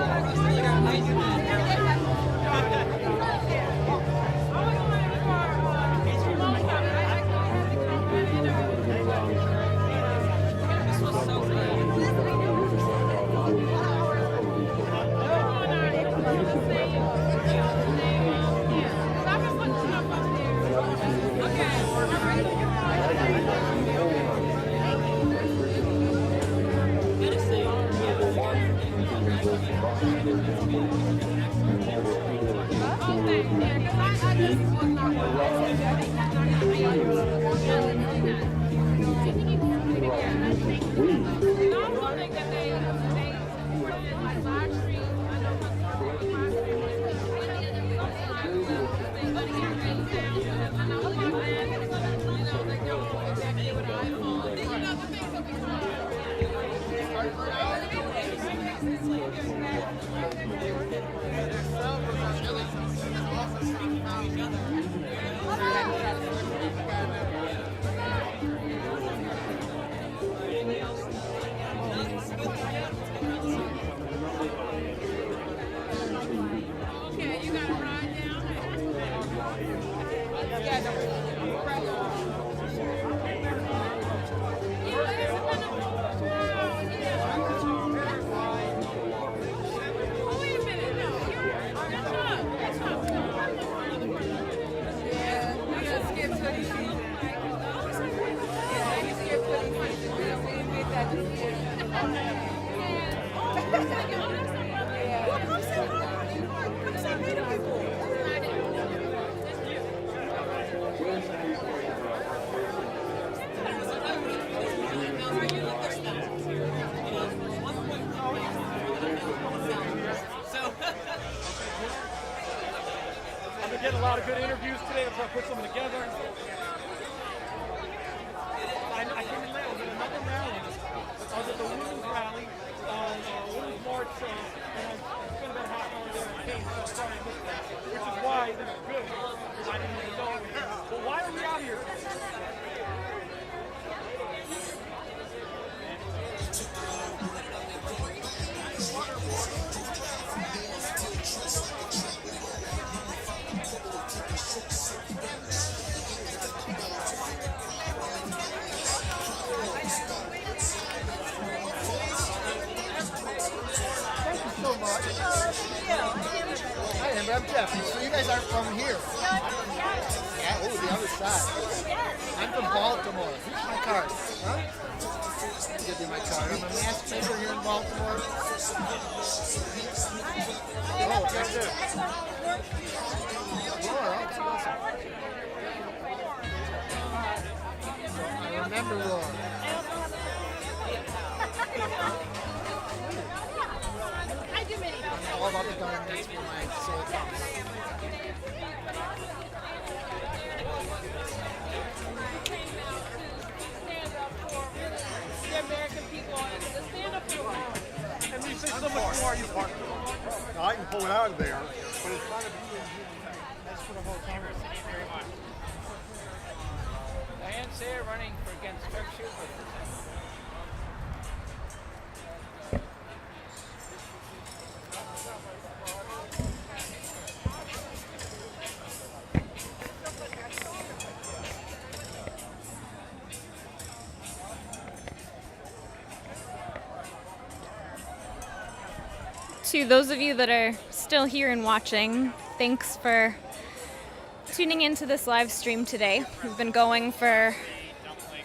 Get a lot of good interviews today. I'll try to put something together. I came in late. I was at another rally. I was at the Women's Rally, Women's March, and I spent about half an hour there and came. So sorry I missed that. Which is why this is good. Because I didn't even know. But why are we out here? Hi, Amber. I'm Jeff. So you guys aren't from here? Yeah. Oh, the other side. I'm from Baltimore. Here's my card. Huh? Give you my card. I'm a mask maker here in Baltimore. Oh, right there. Laura, that's awesome. I remember Laura. All about the governments for my soul. The American people and the stand up for And you say so much more. You park. Now, I can pull it out of there, but it's not a view in here. That's for the whole Congress. Thank you very much. Diane Sayre running against Chuck Schumer. To those of you that are still here and watching, thanks for tuning into this live stream today. We've been going for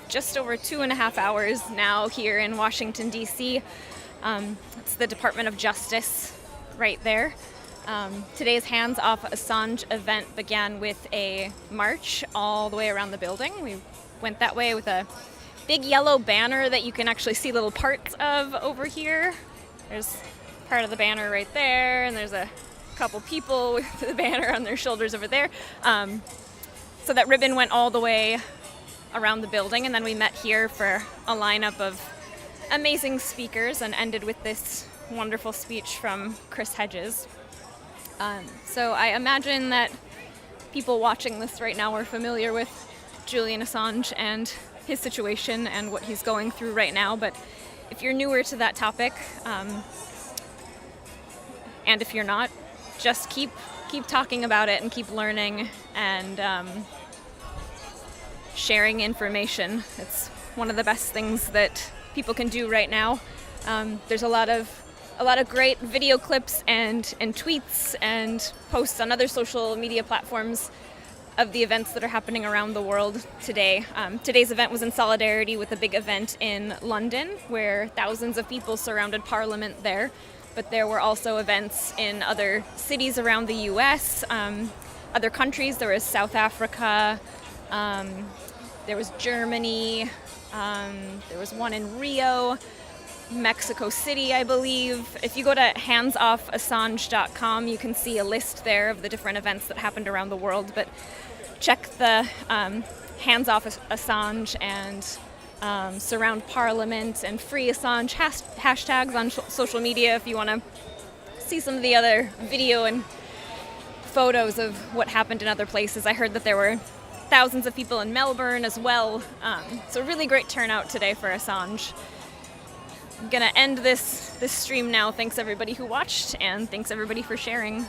just over 2.5 hours now here in Washington, D.C. It's the Department of Justice right there. Today's Hands Off Assange event began with a march all the way around the building. We went that way with a big yellow banner that you can actually see little parts of over here. There's part of the banner right there, and there's a couple people with the banner on their shoulders over there. So that ribbon went all the way around the building, and then we met here for a lineup of amazing speakers and ended with this wonderful speech from Chris Hedges. So I imagine that people watching this right now are familiar with Julian Assange and his situation and what he's going through right now, but if you're newer to that topic, and if you're not, just keep talking about it and keep learning and sharing information. It's one of the best things that people can do right now. There's a lot of great video clips and tweets and posts on other social media platforms of the events that are happening around the world today. Today's event was in solidarity with a big event in London where thousands of people surrounded Parliament there. but there were also events in other cities around the US, other countries. There was South Africa, there was Germany, there was one in Rio, Mexico City, I believe. If you go to handsofassange.com, you can see a list there of the different events that happened around the world. But check the Hands Off Assange and Surround Parliament and Free Assange hashtags on social media if you want to see some of the other video and photos of what happened in other places. I heard that there were thousands of people in Melbourne as well. So really great turnout today for Assange. I'm gonna end this stream now. Thanks everybody who watched, and thanks everybody for sharing.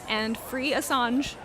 And free Assange.